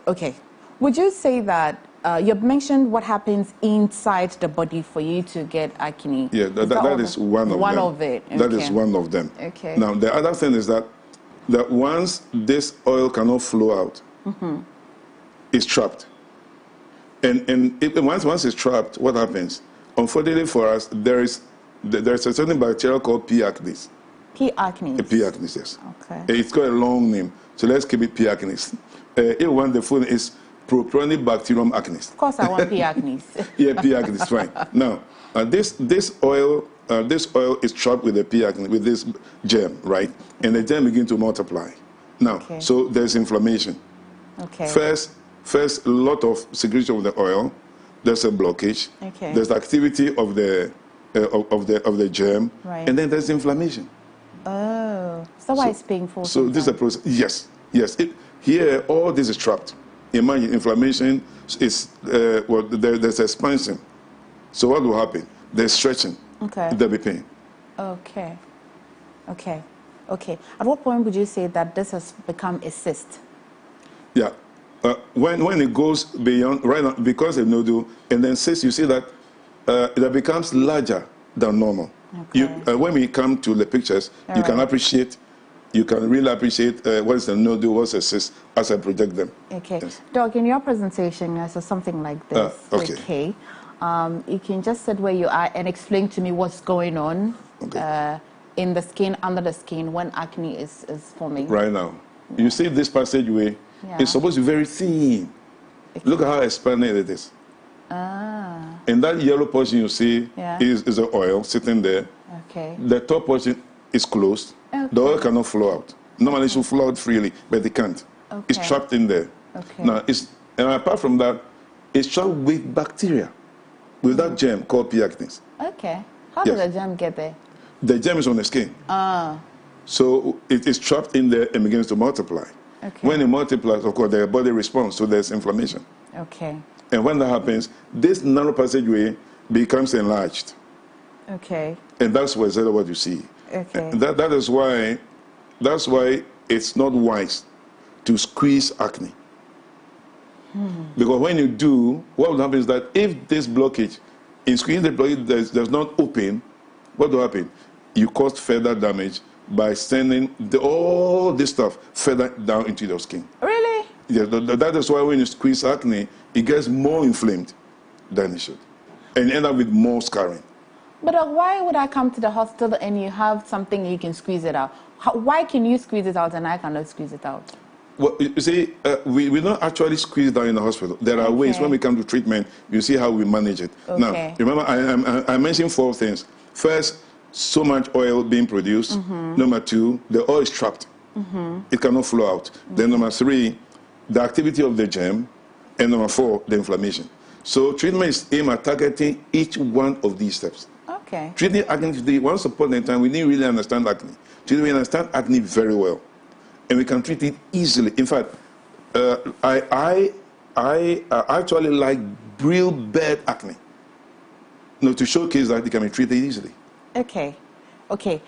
would you say that you've mentioned what happens inside the body for you to get acne? Yeah, that is one of them. One of it. Okay. That is one of them. Okay. Now, the other thing is that once this oil cannot flow out, it's trapped. And once it's trapped, what happens? Unfortunately for us, there's a certain bacteria called P. acnes. P. acnes? P. acnes, yes. Okay. It's got a long name, so let's keep it P. acnes. If one, the full is Propionibacterium acnes. Of course, I want P. acnes. Yeah, P. acnes, fine. Now, this oil is trapped with the P. acnes, with this germ, right? And the germ begins to multiply. Now, so there's inflammation. Okay. First, a lot of secretion of the oil. There's a blockage. Okay. There's the activity of the germ, right. And then there's inflammation. Oh, so why it's painful? So this is a process. Yes. Here, all this is trapped. Imagine inflammation is there's expansion. So what will happen? There's stretching. Okay. There'll be pain. Okay. At what point would you say that this has become a cyst? Yeah. When it goes beyond, right now, because of nodule, and then cyst, you see that it becomes larger than normal. Okay. When we come to the pictures, you can really appreciate what is the nodule, what's a cyst, as I project them. Okay. Yes. Doc, in your presentation, I saw something like this. Okay. You can just sit where you are and explain to me what's going on in the skin, under the skin, when acne is forming. Right now. You see this passageway, It's supposed to be very thin. Look at how expanded it is. And that yellow portion you see is the oil sitting there. Okay. The top portion is closed. The oil cannot flow out. Normally it should flow out freely, but it can't. It's trapped in there. Okay. Now, and apart from that, it's trapped with bacteria, with that germ called P. acnes. Okay. How does the germ get there? The germ is on the skin. So it is trapped in there and begins to multiply. Okay. When it multiplies, of course, the body responds, so there's inflammation. Okay. And when that happens, this narrow passageway becomes enlarged. Okay. And that's exactly what you see. Okay. And that's why it's not wise to squeeze acne. Because when you do, what will happen is that if this blockage, in squeezing the blockage does not open, what will happen? You cause further damage by sending all this stuff further down into your skin. Really? Yeah, that is why when you squeeze acne, it gets more inflamed than it should. And you end up with more scarring. But why would I come to the hospital and you have something you can squeeze it out? Why can you squeeze it out and I cannot squeeze it out? Well, you see, we don't actually squeeze down in the hospital. There are ways when we come to treatment, you see how we manage it. Now, remember, I mentioned 4 things. First, so much oil being produced. Number 2, the oil is trapped. It cannot flow out. Then number 3, the activity of the germ. And number 4, the inflammation. So treatment is aimed at targeting each one of these steps. Okay. Treating acne today, once upon a time, we didn't really understand acne. Today we understand acne very well. And we can treat it easily. In fact, I actually like real bad acne. To showcase that it can be treated easily. Okay. Okay.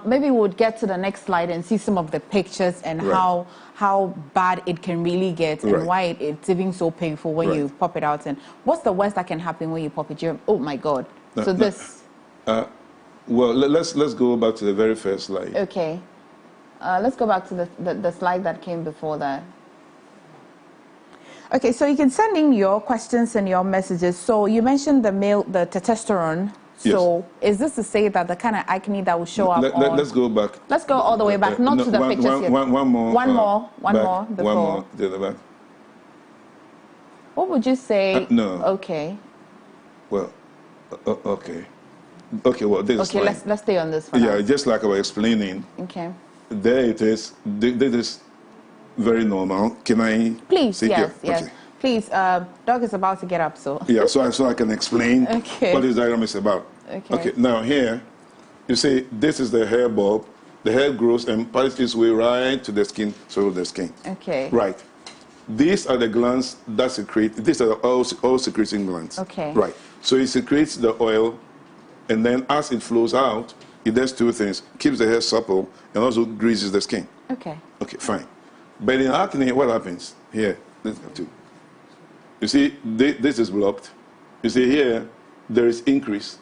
Maybe we'll get to the next slide and see some of the pictures and how bad it can really get and why it's even so painful when you pop it out. And what's the worst that can happen when you pop it? Oh my God. Well, let's go back to the very first slide. Okay. Let's go back to the slide that came before that. Okay, so you can send in your questions and your messages. So you mentioned the testosterone. So is this to say that the kind of acne that will show up? Let's go back. Let's go all the way back, not to the pictures yet. One more. One more. Before. One more to the back. What would you say? No. Okay. Well, okay. Okay, well, this is fine. Let's stay on this for now. Yeah, just like I was explaining. Okay. There it is. This is very normal. Can I? Please, see? Yes. Okay. Please, dog is about to get up, so. Yeah, so I can explain what this diagram is about. Okay. Now here, you see, this is the hair bulb. The hair grows and passes its way right to the skin, so the skin. Okay. Right. These are the glands that secrete. These are the oil secreting glands. Okay. Right. So it secretes the oil, and then as it flows out, it does 2 things: keeps the hair supple and also greases the skin. Okay. Okay, fine. But in acne, what happens? Here, let's go to. You see, this is blocked. You see here, there is increase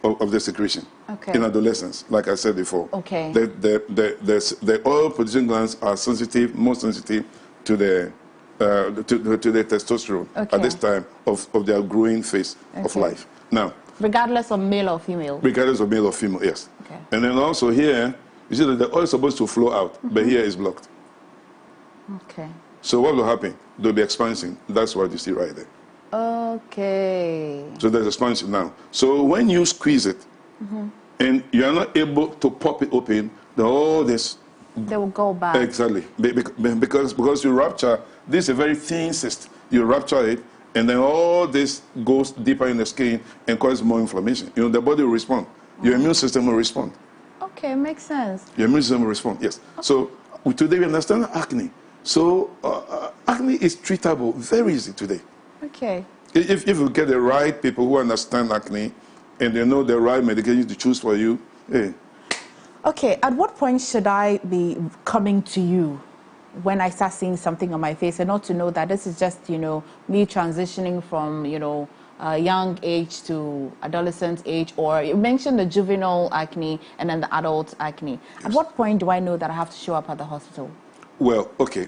of the secretion in adolescence, like I said before. Okay. The oil-producing glands are sensitive, more sensitive to the testosterone at this time of their growing phase of life. Now, regardless of male or female. Regardless of male or female, yes. Okay. And then also here, you see that the oil is supposed to flow out, but here is blocked. Okay. So what will happen? There'll be expansion. That's what you see right there. Okay. So there's expansion now. So when you squeeze it, and you are not able to pop it open, all this... They will go back. Exactly. Because you rupture, this is a very thin cyst. You rupture it, and then all this goes deeper in the skin and causes more inflammation. The body will respond. Your immune system will respond. Okay, makes sense. Your immune system will respond, yes. So today we understand acne. So acne is treatable very easy today. Okay. If you get the right people who understand acne and they know the right medication to choose for you, hey. Okay, at what point should I be coming to you when I start seeing something on my face and not to know that this is just, me transitioning from, young age to adolescent age, or you mentioned the juvenile acne and then the adult acne. Yes. At what point do I know that I have to show up at the hospital? Well, okay.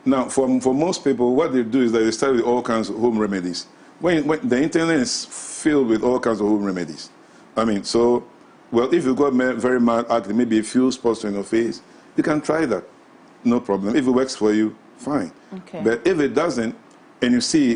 Now, for most people, what they do is that they start with all kinds of home remedies. When the internet is filled with all kinds of home remedies. Well, if you've got very mild acne, maybe a few spots on your face, you can try that. No problem. If it works for you, fine. Okay. But if it doesn't, and you see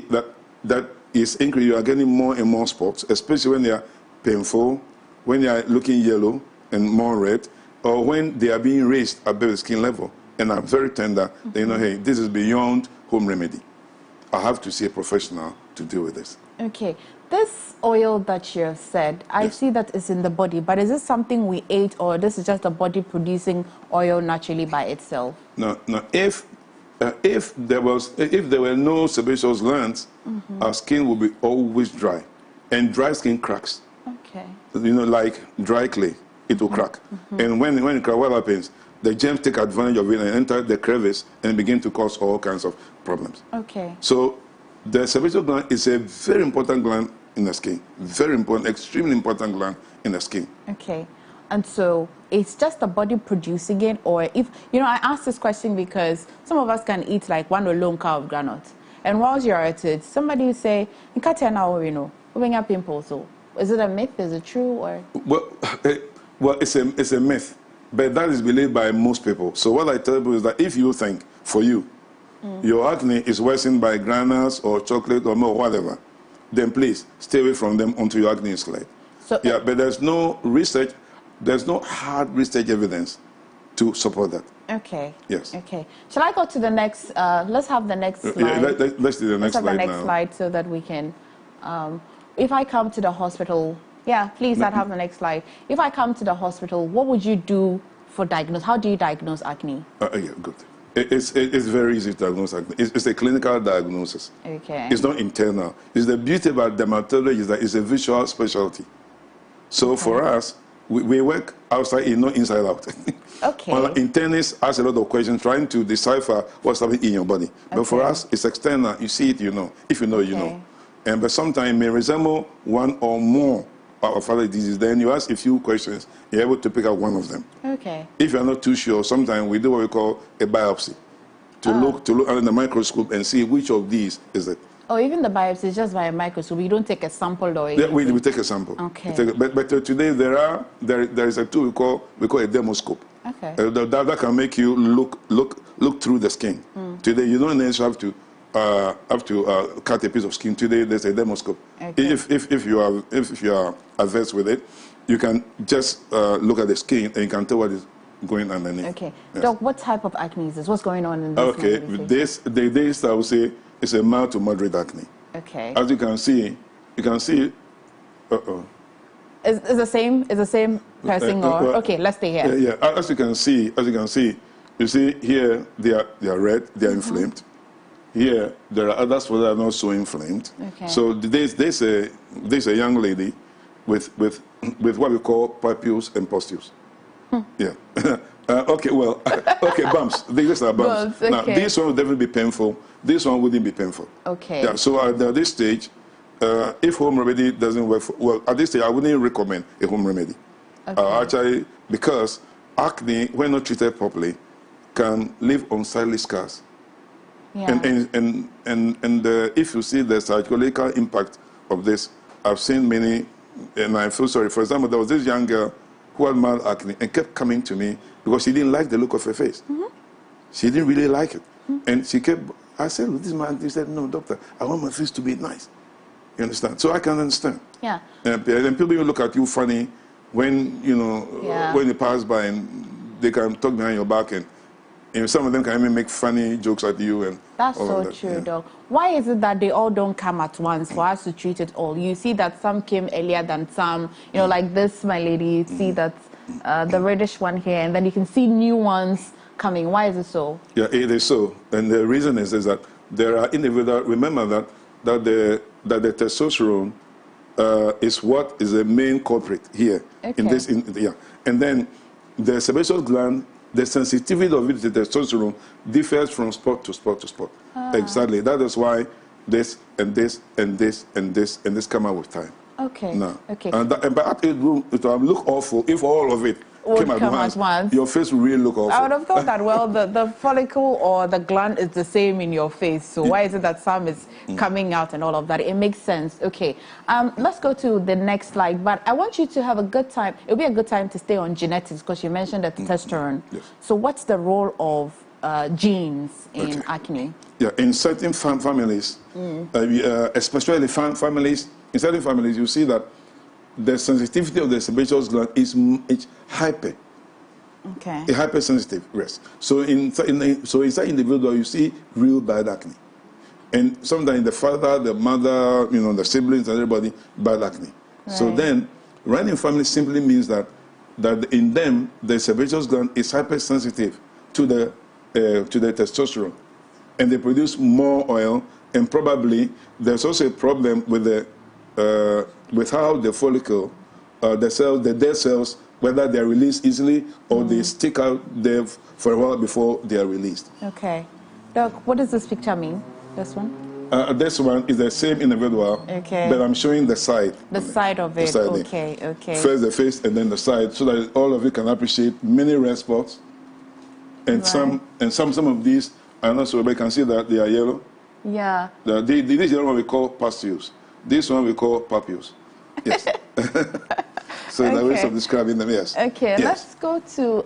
that is increasing, you are getting more and more spots, especially when they are painful, when they are looking yellow and more red, or when they are being raised above the skin level and are very tender, then you know, hey, this is beyond home remedy. I have to see a professional to deal with this. Okay. This oil that you have said, I see that it's in the body, but is this something we ate, or this is just the body producing oil naturally by itself? No. If there were no sebaceous glands, our skin would be always dry, and dry skin cracks. Okay. You know, like dry clay, it will crack. And when it cracks, what happens? The germs take advantage of it and enter the crevice and begin to cause all kinds of problems. Okay. So the sebaceous gland is a very important gland in the skin. Very important, extremely important gland in the skin. Okay. And so it's just the body producing it, or if, you know, I asked this question because some of us can eat like one alone cow of granite. And whilst you're at it, somebody will say, you know, when you have pimples. So is it a myth? Is it true? Or? Well, it's a myth, but that is believed by most people. So what I tell people is that if you think, for you, your acne is worsened by granules or chocolate or more, whatever, then please stay away from them until your acne is cleared. So, yeah, but there's no research, there's no hard research evidence to support that. Okay. Yes. Okay. Shall I go to the next? Let's have the next slide. Yeah, let's do the next slide now. Let's have the next slide so that we can. If I come to the hospital, yeah, please, I'd have the next slide. If I come to the hospital, what would you do for diagnosis? How do you diagnose acne? Yeah, good. It's very easy to diagnose acne. It's a clinical diagnosis. Okay. It's not internal. It's the beauty about dermatology is that it's a visual specialty. So for us, we work outside in, not inside out. Okay. Well, internists ask a lot of questions trying to decipher what's happening in your body. But for us, it's external. You see it, you know. If you know, you know. But sometimes it may resemble one or more of other diseases. Then you ask a few questions, you're able to pick out one of them. Okay. If you're not too sure, sometimes we do what we call a biopsy to look under the microscope and see which of these is it. Oh, even the biopsy is just by a microscope. You don't take a sample or anything. Yeah, we take a sample. Okay. But today there is a tool we call a demoscope. Okay. That can make you look through the skin. Today you don't necessarily have to cut a piece of skin. Today there's a demoscope. Okay. If you are averse with it, you can just look at the skin and you can tell what is going underneath. Okay. Yes. Doc, what type of acne is this? What's going on in this? Okay. This I would say is a mild to moderate acne. Okay. As you can see. Is the same person or okay? Let's stay here. Yeah. As you can see, you see here they are red, they are inflamed. Here there are others that are not so inflamed. Okay. So there's a young lady with what we call papules and pustules. Yeah. Okay, bumps. These are bumps. Okay. Now, this one would definitely be painful. This one wouldn't be painful. Okay. Yeah, so at this stage, if home remedy doesn't work, at this stage, I wouldn't recommend a home remedy. Okay. Actually, because acne, when not treated properly, can leave unsightly scars. Yeah. And if you see the psychological impact of this, I've seen many, and I feel sorry. For example, there was this young girl who had mild acne and kept coming to me because she didn't like the look of her face. She didn't really like it. And she kept, I said, this man, he said, no, doctor, I want my face to be nice. You understand? So I can understand. Yeah. And people even look at you funny when, when you pass by and they can talk behind your back and some of them can even make funny jokes at you. And that's so true, Doc. Why is it that they all don't come at once for us to treat it all? You see that some came earlier than some, like this, my lady, you see that the reddish one here, and then you can see new ones coming. Why is it so? Yeah, it is so. And the reason is that there are individuals, remember that the testosterone is what is the main culprit here. Okay. And then the sebaceous gland, the sensitivity of it to testosterone differs from spot to spot to spot. Exactly. That is why this and this and this and this and this come out with time. Okay. No. Okay. But it will look awful if all of it came at once. Your face will really look awful. I would have thought that, well, the follicle or the gland is the same in your face. So why is it that some is coming out and all of that? It makes sense. Okay. Let's go to the next slide. But I want you to have a good time. It'll be a good time to stay on genetics because you mentioned the testosterone. Yes. So what's the role of genes in acne? Yeah, in certain families, especially families, in certain families, you see that the sensitivity of the sebaceous gland is hyper. Okay. A hypersensitive, yes. So inside individual, you see real bad acne. And sometimes the father, the mother, the siblings, and everybody, bad acne. Right. So then, running family simply means that in them, the sebaceous gland is hypersensitive to the testosterone. And they produce more oil, and probably there's also a problem with with how the follicle, the dead cells, whether they're released easily or they stick out there for a while before they are released. Okay. Doc, what does this picture mean? This one? This one is the same individual, okay, but I'm showing the side. The side of it, okay, okay. First the face and then the side, so that all of you can appreciate many red spots. And right. some of these are not so, but you can see that they are yellow. Yeah. This is one we call pustules. This one we call papules. Yes. So okay. The ways of describing them, yes. Okay, yes. Let's go to,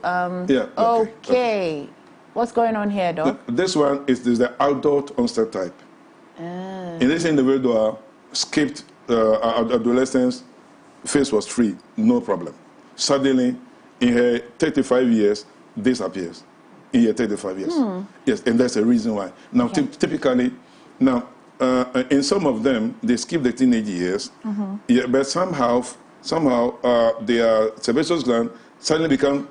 okay. What's going on here, Doc? This one is the adult onset type. In this individual, skipped adolescence, face was free, no problem. Suddenly, in her 35 years, this appears. In her 35 years. Yes, and that's the reason why. Now, okay. Typically, now, in some of them, they skip the teenage years, yeah, but somehow their sebaceous gland suddenly begin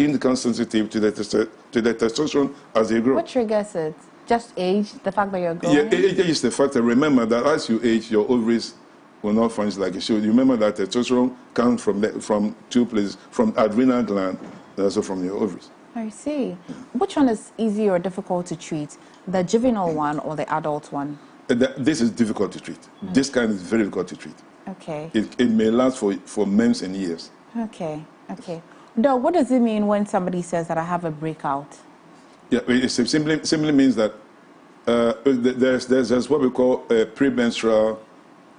to become sensitive to the testosterone as they grow. What triggers it? Just age, the fact that you're growing? Yeah, age is the factor. Remember that as you age, your ovaries will not function like it should. You remember that testosterone comes from two places, from adrenal gland, and also from your ovaries. I see. Which one is easy or difficult to treat? The juvenile one or the adult one? This is difficult to treat. This kind is very difficult to treat. Okay. It may last for months and years. Okay, okay. Doc, what does it mean when somebody says that I have a breakout? Yeah, it simply means that there's what we call premenstrual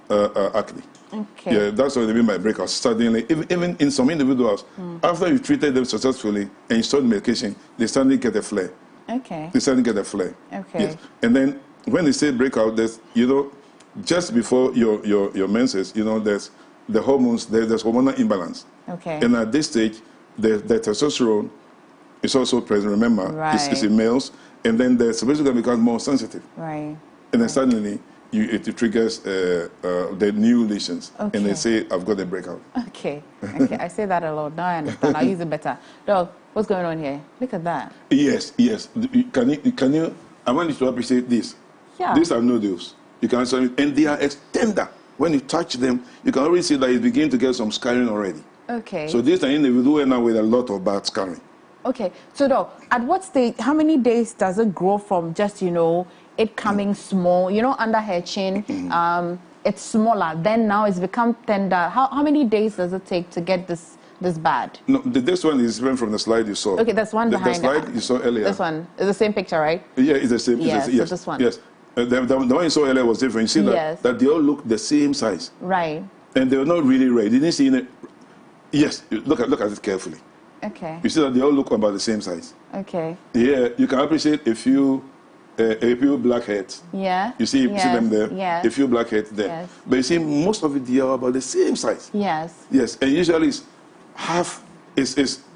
acne. Okay. Yeah, that's what they mean by breakout. Suddenly, even in some individuals, after you treated them successfully and you start medication, they suddenly get a flare. Okay. They suddenly get a flare. Okay. Yes. And then when they say breakout, there's, just before your menses, there's the hormones, there's hormonal imbalance. Okay. And at this stage, the testosterone is also present, remember, it's in males, and then the sebaceous gland becomes more sensitive. Right. And then suddenly, it triggers the new lesions, and they say, I've got a breakout. Okay, okay, I say that a lot, now I understand, I'll use it better. Doc, what's going on here? Look at that. Yes, yes. Can you, I want you to appreciate this. Yeah. These are nodules. You can see, and they are tender. When you touch them, you can already see that it begins to get some scarring already. Okay. So these are individuals now with a lot of bad scarring. Okay. So, Doc, at what stage, how many days does it grow from just, it coming small, under her chin, it's smaller, then now it's become tender. How many days does it take to get this bad? No, this one is different from the slide you saw. Okay, that's one behind. The slide you saw earlier. This one is the same picture, right? Yeah, it's the same. Yes, yes, this one. Yes. The one you saw earlier was different. You see that they all look the same size. Right. And they were not really red. You didn't see it. Yes, look at it carefully. Okay. You see that they all look about the same size. Okay. Yeah, you can appreciate a few blackheads. Yeah. You see them there. Yes. A few blackheads there. Yes. But you see, most of it they are about the same size. Yes. Yes, and usually it's half.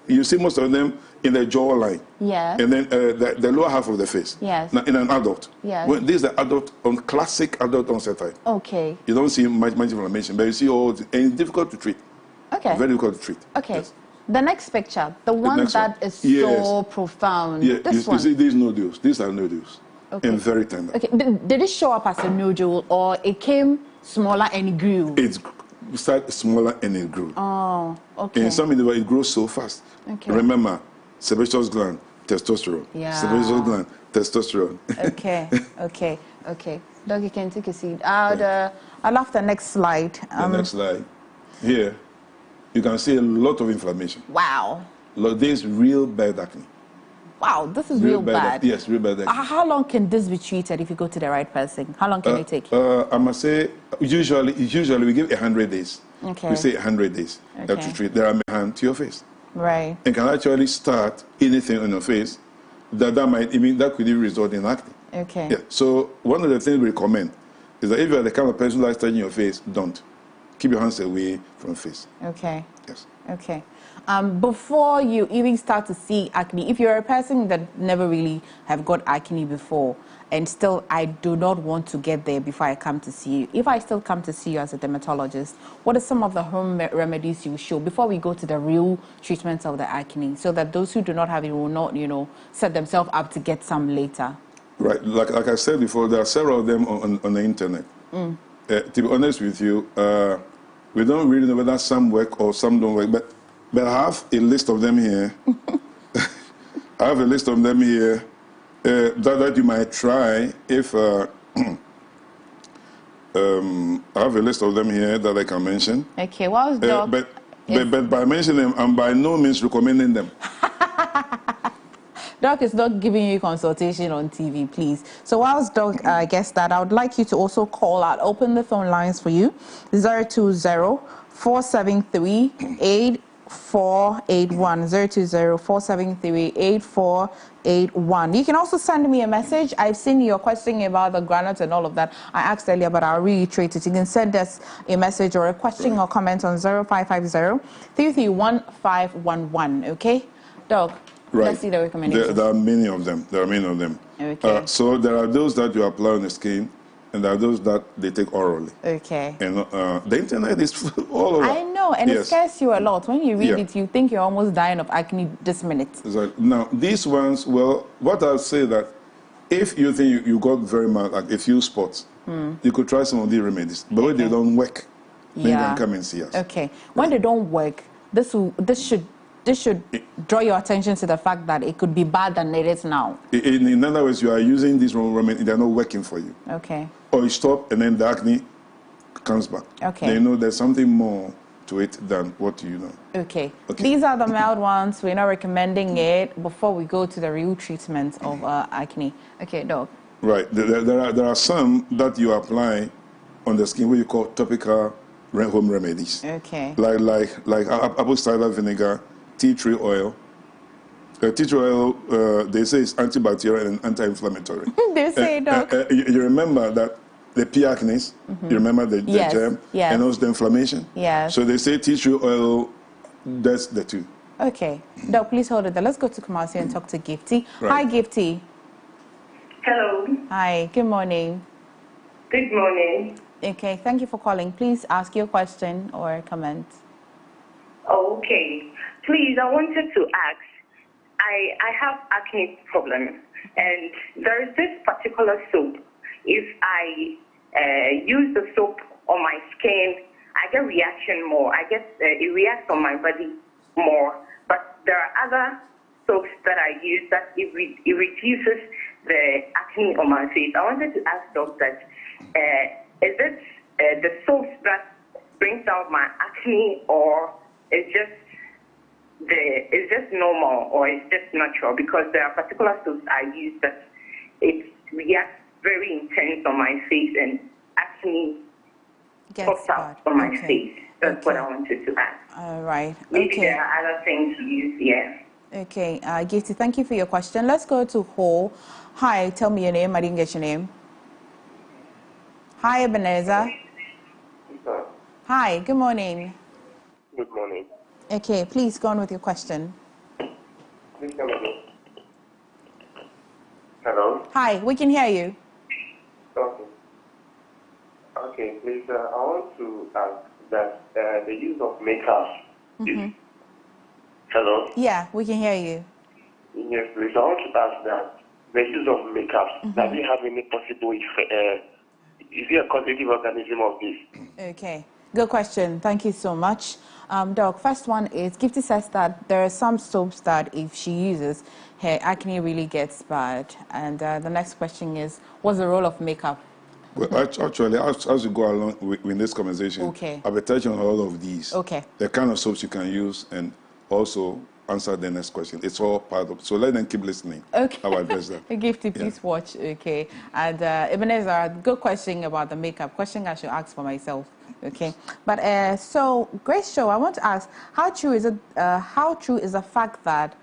You see most of them in the jawline. Yes. And then the lower half of the face. Yes. Now, in an adult. Yes. When this is the classic adult onset type. Okay. You don't see much inflammation, but you see and it's difficult to treat. Okay. Very difficult to treat. Okay. Yes. The next picture, the one that is so profound. Yeah, this one. You see these nodules. These are nodules. Okay. And very tender. Okay. Did it show up as a nodule or it came smaller and it grew? It started smaller and it grew. Oh, okay. And some individuals, it grows so fast. Okay. Remember, sebaceous gland, testosterone. Yeah. Sebaceous gland, testosterone. Okay, okay, okay. Doc, you can take a seat. I love the next slide. The next slide. Here, you can see a lot of inflammation. Wow. This is real bad acne. Wow, this is real bad. Yes, real bad acne. How long can this be treated if you go to the right person? How long can it take? I must say, usually we give 100 days. Okay. We say 100 days to treat. There are hand to your face. Right. And can actually start anything on your face that could even result in acne. Okay. Yeah. So one of the things we recommend is that if you are the kind of person who likes touching your face, don't. Keep your hands away from face. Okay. Yes. Okay. Before you even start to see acne, if you're a person that never really have got acne before, and still I do not want to get there before I come to see you, if I still come to see you as a dermatologist, what are some of the home remedies you show before we go to the real treatment of the acne, so that those who do not have it will not, set themselves up to get some later? Right. Like I said before, there are several of them on the internet. To be honest with you, we don't really know whether some work or some don't work, but I have a list of them here. I have a list of them here that you might try if... I have a list of them here that I can mention. Okay, well, Doc... But by mentioning them, I'm by no means recommending them. Doc is not giving you consultation on TV, please. So whilst Doc gets that, I would like you to also call out, open the phone lines for you, 020-473-8481, 020-473-8481. You can also send me a message. I've seen your question about the granite and all of that. I asked earlier, but I'll reiterate it. You can send us a message or a question or comment on 0550-331-511, okay? Doc? Right. Let's see the recommendations. There are many of them. Okay. So there are those that you apply on the skin, and there are those that they take orally. Okay. And the internet is all over. I know, and it scares you a lot. When you read it, you think you're almost dying of acne this minute. Exactly. Now, these ones, well, what I'll say that if you think you got very mild, like a few spots, you could try some of these remedies. But when they don't work, then you can come and see us. Okay. When they don't work, this should draw your attention to the fact that it could be bad than it is now. In other words, you are using these remedies, they're not working for you. Okay. Or you stop and then the acne comes back. Okay. Then you know there's something more to it than what you know. Okay. These are the mild ones. We're not recommending it before we go to the real treatment of acne. Okay, Doc. Right. There are some that you apply on the skin, what you call topical home remedies. Okay. Like apple cider vinegar, tea tree oil. Tea tree oil, they say it's antibacterial and anti-inflammatory. They say, Doc. You remember that the P. acnes, you remember the germ, and also the inflammation? Yes. So they say tea tree oil, that's the two. Okay. Doc, please hold it there. Let's go to Kumasi and talk to Gifty. Right. Hi, Gifty. Hello. Hi, good morning. Good morning. Okay, thank you for calling. Please ask your question or comment. Okay. Please, I wanted to ask, I have acne problem, and there is this particular soap. If I use the soap on my skin, I get reaction more. It reacts on my body more. But there are other soaps that I use that it reduces the acne on my face. I wanted to ask Doc that, is it the soaps that brings out my acne, or is just normal, or it's just natural? Because there are particular soaps I use that it reacts very intense on my face, and acne pops out on my face. That's what I wanted to ask. All right. Maybe there are other things to use, Okay, Gifty, thank you for your question. Let's go to Ho. Hi, tell me your name. I didn't get your name. Hi, Ebenezer. Hi, good morning. Good morning. Okay, please go on with your question. Please come again. Hello? Hi, we can hear you. Okay, please, I want to ask that the use of makeup is... Hello? Yeah, we can hear you. Yes, please, I want to ask that the use of makeup, does it have any possible effect? Is it a causative organism of this? Okay, good question. Thank you so much. Doc, first one is, Gifty says that there are some soaps that if she uses, her acne really gets bad. And the next question is, what's the role of makeup? Well, actually, as we go along with this conversation, I'll be touching on all of these. Okay. The kind of soaps you can use, and also answer the next question. It's all part of, so let them keep listening. Okay. I will address that. Gifty, please watch. Okay. And Ebenezer, good question about the makeup. Question I should ask for myself. Okay. But so, Grace Show, I want to ask, how true is the fact that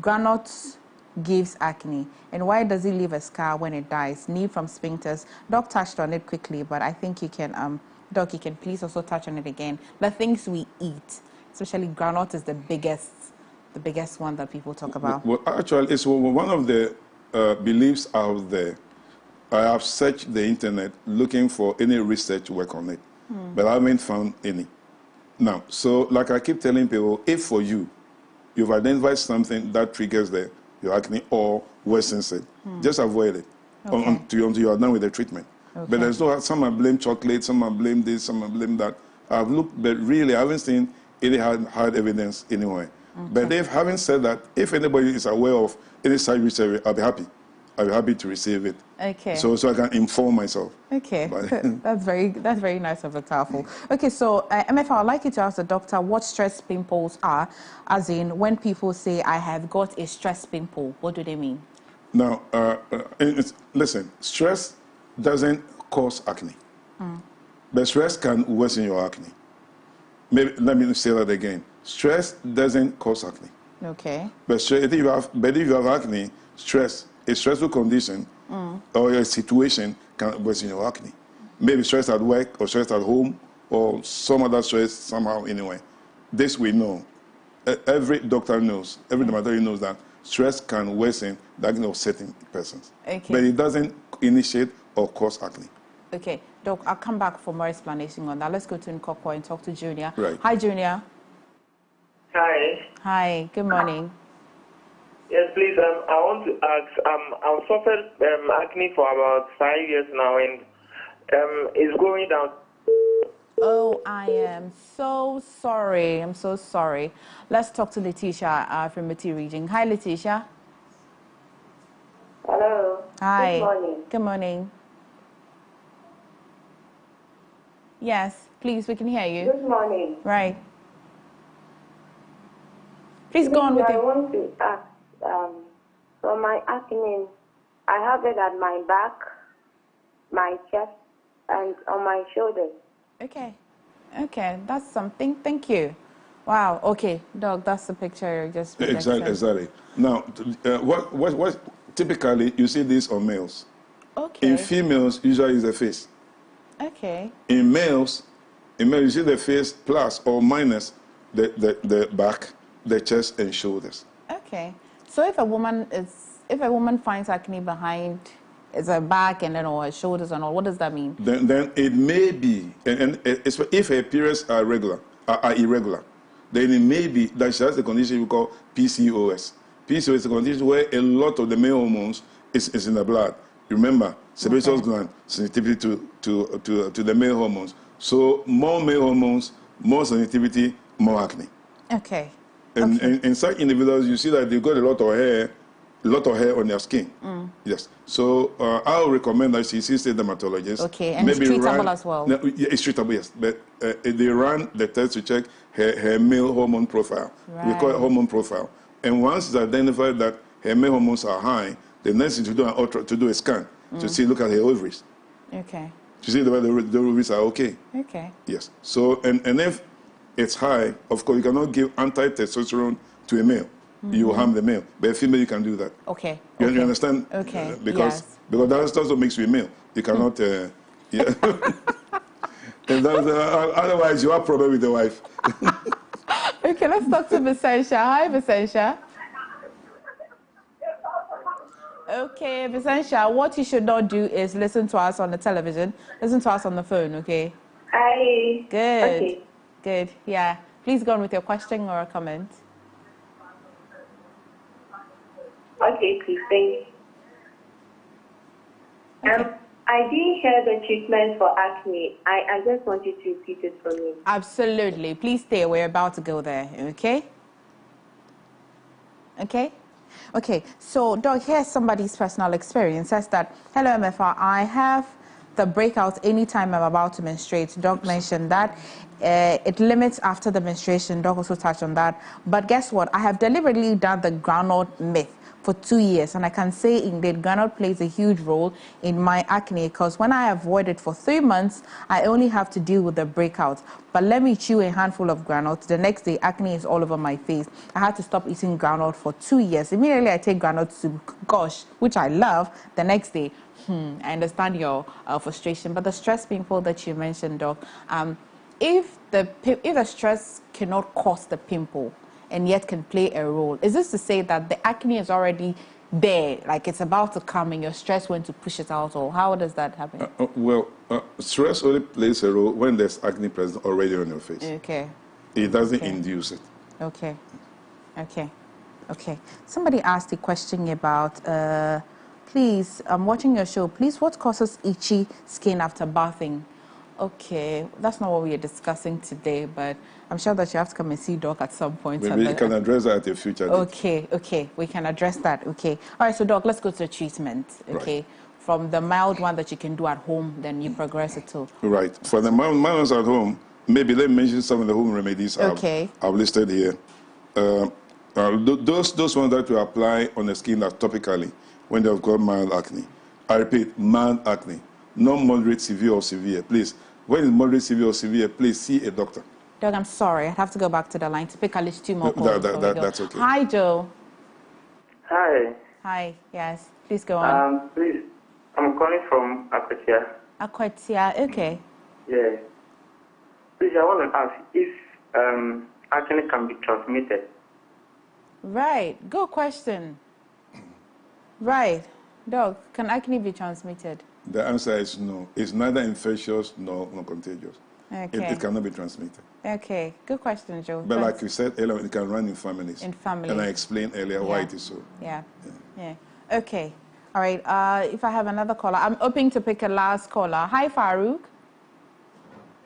granules gives acne? And why does it leave a scar when it dies? Need from sphincters. Doc touched on it quickly, but I think you can, Doc, you can please also touch on it again. The things we eat, especially groundnut, is the biggest one that people talk about. Well, actually, it's one of the beliefs out there. I have searched the internet looking for any research work on it, but I haven't found any. Now, so like I keep telling people, if for you, you've identified something that triggers your acne or worsens it, just avoid it until you are done with the treatment. Okay. But there's no, some have blamed chocolate, some have blamed this, some have blamed that. I've looked, but really I haven't seen any hard evidence anywhere. Okay. But having said that, if anybody is aware of any side research, I'll be happy. I'll be happy to receive it. Okay. So I can inform myself. Okay. That's very nice of the powerful. Okay, so Emefa, I'd like you to ask the doctor what stress pimples are, as in when people say, I have got a stress pimple, what do they mean? Now, listen, stress doesn't cause acne. But stress can worsen your acne. Maybe, let me say that again. Stress doesn't cause acne. Okay. But if you have acne, a stressful condition or a situation can worsen your acne. Maybe stress at work or stress at home or some other stress somehow anyway. This we know. Every doctor knows, every dermatologist knows that stress can worsen the acne of certain persons. Okay. But it doesn't initiate or cause acne. Okay. Doc, I'll come back for more explanation on that. Let's go to Nkokwa and talk to Junior. Right. Hi, Junior. Hi. Hi. Good morning. Yes, please. I want to ask. I've suffered acne for about 5 years now, and it's going down. Oh, I am so sorry. I'm so sorry. Let's talk to Letitia from Mati region. Hi, Letitia. Hello. Hi. Good morning. Good morning. Yes, please, we can hear you. Good morning. Right. Please go on with I want to ask, for my acne, I have it at my back, my chest, and on my shoulders. Okay. Okay, that's something. Thank you. Wow. Okay, Doc, that's the picture you just projected. Exactly. Now, what typically you see this on males. Okay. In females, usually is the face. Okay. In males, you see the face plus or minus the back, the chest, and shoulders. Okay. So if a woman finds acne behind her back and then or her shoulders and all, what does that mean? Then it may be, and if her periods are irregular, then it may be that she has a condition we call PCOS. PCOS is a condition where a lot of the male hormones is in the blood. Remember, sebaceous gland sensitivity to the male hormones. So more male hormones, more sensitivity, more acne. Okay. And in such individuals, you see that they've got a lot of hair on their skin. Yes. So I would recommend that she sees a dermatologist. Okay, and maybe it's treatable as well. No, yeah, it's treatable, yes. But they run the test to check her male hormone profile. Right. We call it hormone profile. And once it's identified that her male hormones are high, the next thing to do a scan to see, look at her ovaries. Okay. To see whether the ovaries are okay. Okay. Yes. So, and if it's high, of course, you cannot give anti-testosterone to a male. You harm the male. But a female, you can do that. Okay. You understand? Okay. Because that's what makes you a male. You cannot, yeah. And otherwise, you have a problem with the wife. Okay, let's talk to Visensha. Hi, Visensha. Okay, Visensha, what you should not do is listen to us on the television. Listen to us on the phone, okay? Hi. Good. Okay. Good, yeah. Please go on with your question or a comment. Okay, please, thank you. Okay. I didn't hear the treatment for acne. I just want you to repeat it for me. Absolutely. Please stay. We're about to go there, okay? Okay? Okay, so Doc, here's somebody's personal experience. Says that, hello, Emefa, I have the breakout anytime I'm about to menstruate. Doc mentioned that. It limits after the menstruation. Doc also touched on that. But guess what? I have deliberately done the groundnut myth for 2 years, and I can say indeed groundnut plays a huge role in my acne, because when I avoid it for 3 months, I only have to deal with the breakouts. But let me chew a handful of groundnuts. The next day, acne is all over my face. I had to stop eating groundnut for 2 years. Immediately, I take groundnut soup, gosh, which I love. The next day, I understand your frustration, but the stress pimple that you mentioned, Doc, if the stress cannot cause the pimple and yet can play a role, is this to say that the acne is already there, like it's about to come and your stress went to push it out, or how does that happen? Stress only plays a role when there's acne present already on your face. Okay. It doesn't induce it. Okay. Somebody asked a question about, please, I'm watching your show. Please, what causes itchy skin after bathing? Okay, that's not what we are discussing today, but I'm sure that you have to come and see Doc at some point. Maybe you can address that at a future date. Okay, we can address that. Okay. All right, so Doc, let's go to the treatment. Okay. Right. From the mild one that you can do at home, then you progress it to. Right. For the mild ones at home, maybe let me mention some of the home remedies I've listed here. Those ones that you apply on the skin that topically when they've got mild acne. I repeat, mild acne. Not moderate, severe, or severe. Please, when it's moderate, severe, or severe, please see a doctor. Doc, I'm sorry. I have to go back to the line to pick at least 2 more calls. That's okay. Hi, Joe. Hi. Hi, yes. Please go on. Please, I'm calling from Akwatia. Akwatia, okay. Yeah. Please, I want to ask if acne can be transmitted. Right. Good question. Right. Doc, can acne be transmitted? The answer is no. It's neither infectious nor contagious. Okay. It cannot be transmitted. Okay. Good question, Joe. But like you said earlier, it can run in families. In families. And I explained earlier why it is so. Yeah. Okay. All right. If I have another caller, I'm hoping to pick a last caller. Hi, Farouk.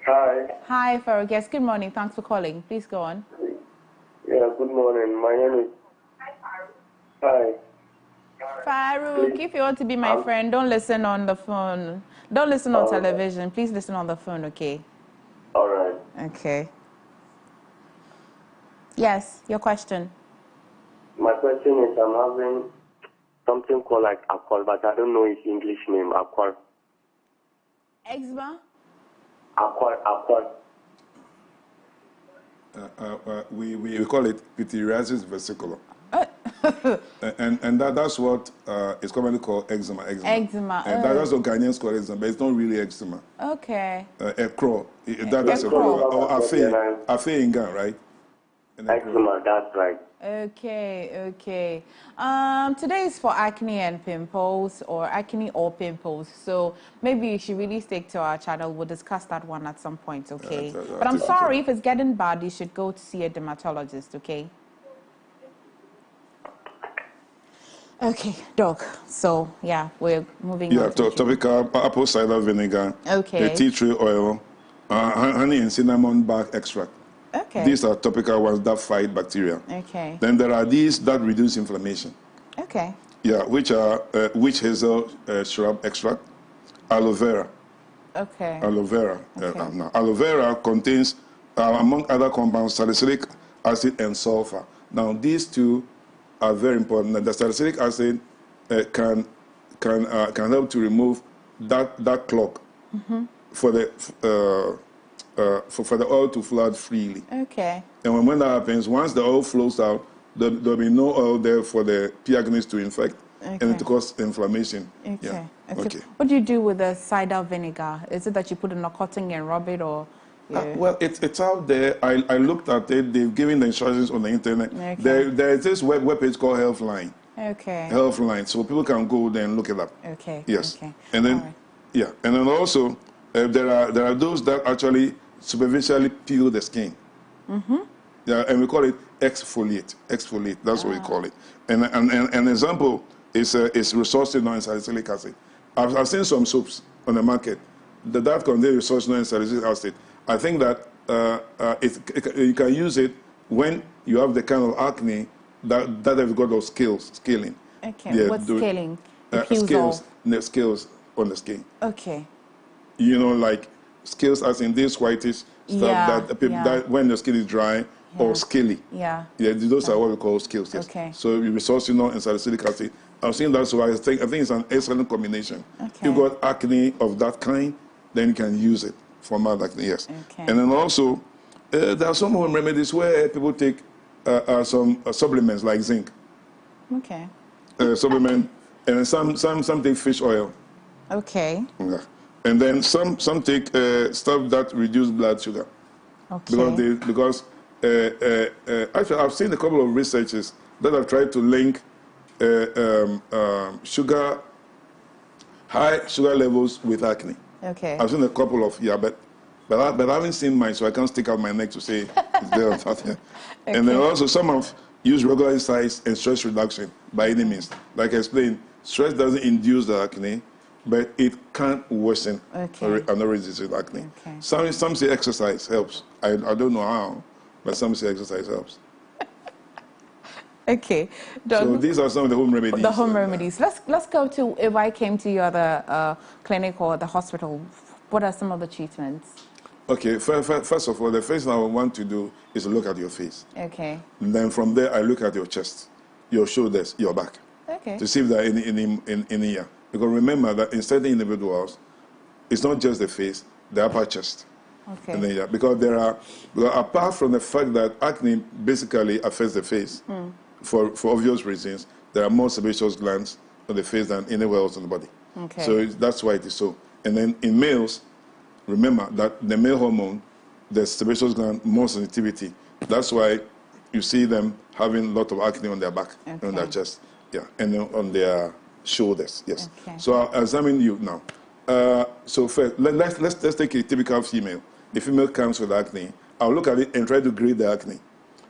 Hi. Hi, Farouk. Yes, good morning. Thanks for calling. Please go on. Yeah, good morning. My name is... Hi. Farouk, if you want to be my friend, don't listen on the phone. Don't listen on television. Please listen on the phone, okay? All right. Okay. Yes, your question. My question is, I'm having something called like alcohol, but I don't know its English name. Alcohol. Eczema? Alcohol. We call it pityriasis versicolor. And that's what is commonly called eczema. Eczema. And that's what Ghanaians call eczema, but it's not really eczema. Okay. Ecro. That's a crow. Or Afe in Ghana, right? Eczema, that's right. Okay. Today is for acne and pimples, or acne or pimples. So maybe you should really stick to our channel. We'll discuss that one at some point, okay? But I'm sorry, if it's getting bad, you should go to see a dermatologist, okay? Okay, Doc. So, yeah, we're moving on. Topical apple cider vinegar, okay, the tea tree oil, honey and cinnamon bark extract. Okay. These are topical ones that fight bacteria. Okay. Then there are these that reduce inflammation. Okay. Yeah, which are witch hazel shrub extract, aloe vera. Okay. Aloe vera. Now, aloe vera contains, among other compounds, salicylic acid and sulfur. Now, these two are very important. The salicylic acid can help to remove that clog for the oil to flow freely. Okay. And when that happens, once the oil flows out, there'll be no oil there for the P. agnes to infect, and it causes inflammation. Okay. Yeah. Okay. What do you do with the cider vinegar? Is it that you put in a cotton and rub it, or? Well, it's out there. I looked at it. They've given the instructions on the internet. Okay. There is this webpage called Healthline. Okay. Healthline, so people can go there and look it up. Okay. Yes. Okay. And then, and then also there are those that actually superficially peel the skin. Yeah, and we call it exfoliate. Exfoliate. That's what we call it. And an example is resorcinol and salicylic acid. I've seen some soaps on the market that contain resorcinol and salicylic acid. I think that you can use it when you have the kind of acne that have got those scaling. Okay. Yeah, what's scaling? Scales on the skin. Okay. You know, like scales as in this whitish stuff that when the skin is dry or scaly. Yeah. Yeah, those are what we call scales. Yes. Okay. So you resourcinol and salicylic acid. I'm saying that's why I think it's an excellent combination. Okay. You've got acne of that kind, then you can use it for mild acne. Yes. Okay. And then also there are some home remedies where people take some supplements like zinc. Okay. Supplement, and some take fish oil. Okay. Yeah. And then some take stuff that reduce blood sugar. Okay. Because actually I've seen a couple of researchers that have tried to link high sugar levels with acne. Okay. I've seen a couple of but I haven't seen mine, so I can't stick out my neck to say it's there or not. Okay. And then also some have used regular exercise and stress reduction by any means. Like I explained, stress doesn't induce the acne, but it can worsen another resistant acne. Okay. Some say exercise helps. I don't know how, but some say exercise helps. Okay. So these are some of the home remedies. The home remedies. Let's go to, if I came to you at the clinic or the hospital, what are some of the treatments? Okay, first of all, the first thing I want to do is look at your face. Okay. And then from there, I look at your chest, your shoulders, your back. Okay. To see if there are any here. Because remember that in certain individuals, it's not just the face, the upper chest. Okay. And then, because apart from the fact that acne basically affects the face, for obvious reasons, there are more sebaceous glands on the face than anywhere else on the body. Okay. So that's why it is so. And then in males, remember that the male hormone, the sebaceous gland, more sensitivity. That's why you see them having a lot of acne on their back, on their chest, and then on their shoulders. Yes. Okay. So I'll examine you now. So first, let's take a typical female. The female comes with acne. I'll look at it and try to grade the acne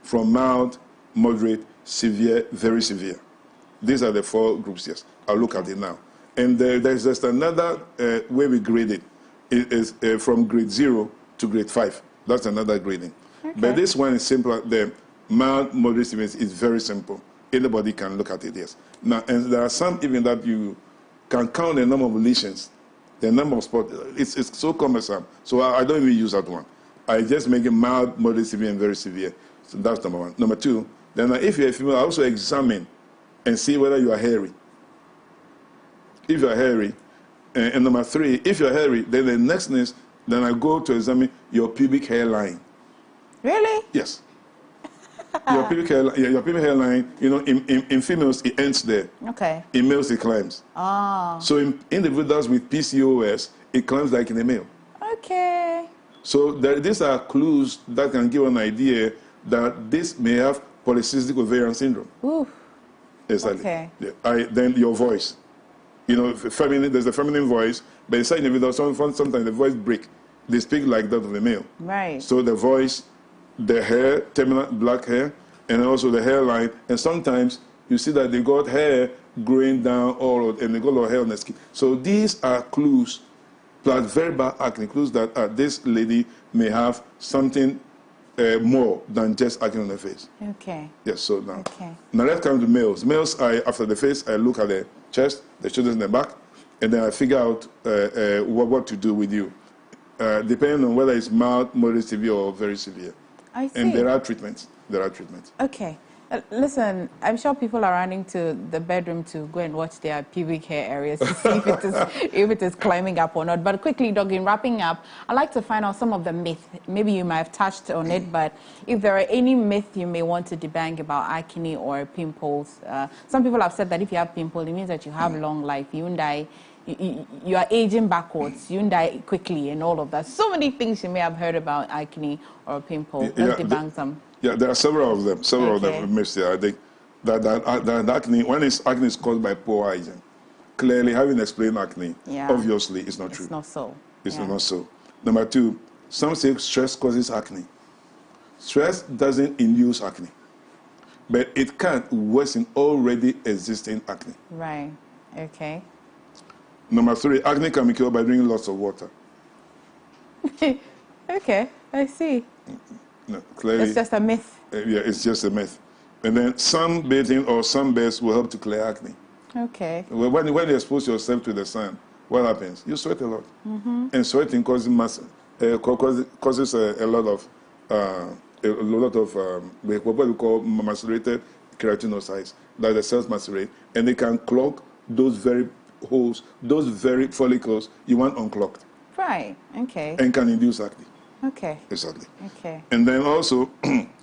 from mild, moderate, severe, very severe. These are the 4 groups. Yes. I'll look at it now. And there's just another way we grade it. It is from grade 0 to grade 5. That's another grading. Okay. But this one is simpler. The mild, moderate, severe is very simple. Anybody can look at it, yes. Now, and there are some even that you can count the number of lesions, the number of spots. It's so cumbersome. So I don't even use that one. I just make it mild, moderate, severe, and very severe. So that's number 1. Number 2, then if you're a female, I also examine and see whether you are hairy. If you are hairy, and number 3, if you're hairy, then the next is, then I go to examine your pubic hairline. Really? Yes. Your pubic hairline, in females, it ends there. Okay. In males, it climbs. Ah. So in individuals with PCOS, it climbs like in a male. Okay. So these are clues that can give an idea that this may have polycystic ovarian syndrome. Ooh. Exactly. Okay. Yeah. Then your voice. There's a feminine voice, but inside individuals, sometimes the voice break. They speak like that of a male. Right. So the voice, the hair, terminal black hair, and also the hairline, and sometimes you see that they got hair growing down and they got a lot of hair on the skin. So these are clues, plus very bad acne, clues that this lady may have something more than just acne on the face. Okay. Yes, so now. Okay. Now let's come to males. Males, after the face, I look at the chest, the shoulders, and the back, and then I figure out what to do with you, depending on whether it's mild, moderate, severe, or very severe. I see. And there are treatments. Okay. Listen, I'm sure people are running to the bedroom to go and watch their pubic hair areas to see if it is climbing up or not. But quickly, Doug, in wrapping up, I'd like to find out some of the myths. Maybe you might have touched on it, but if there are any myths you may want to debunk about acne or pimples. Some people have said that if you have pimples, it means that you have long life. You won't die. You are aging backwards. You won't die quickly and all of that. So many things you may have heard about acne or pimples. Let's debunk them. Yeah, there are several of them. Several of them myths there. I think that acne, acne is caused by poor hygiene. Clearly, having explained acne, obviously, it's not true. It's not so. It's not so. Number 2, some say stress causes acne. Stress doesn't induce acne, but it can worsen already existing acne. Right. Okay. Number 3, acne can be cured by drinking lots of water. Okay, I see. No, clearly, it's just a myth. It's just a myth. And then some bathing or some baths will help to clear acne. Okay. When you expose yourself to the sun, what happens? You sweat a lot. Mm-hmm. And sweating causes causes a lot of what we call macerated keratinocytes, that the cells macerate, and they can clog those very holes, those very follicles you want unclogged. Right. Okay. And can induce acne. Okay. Exactly. Okay. And then also,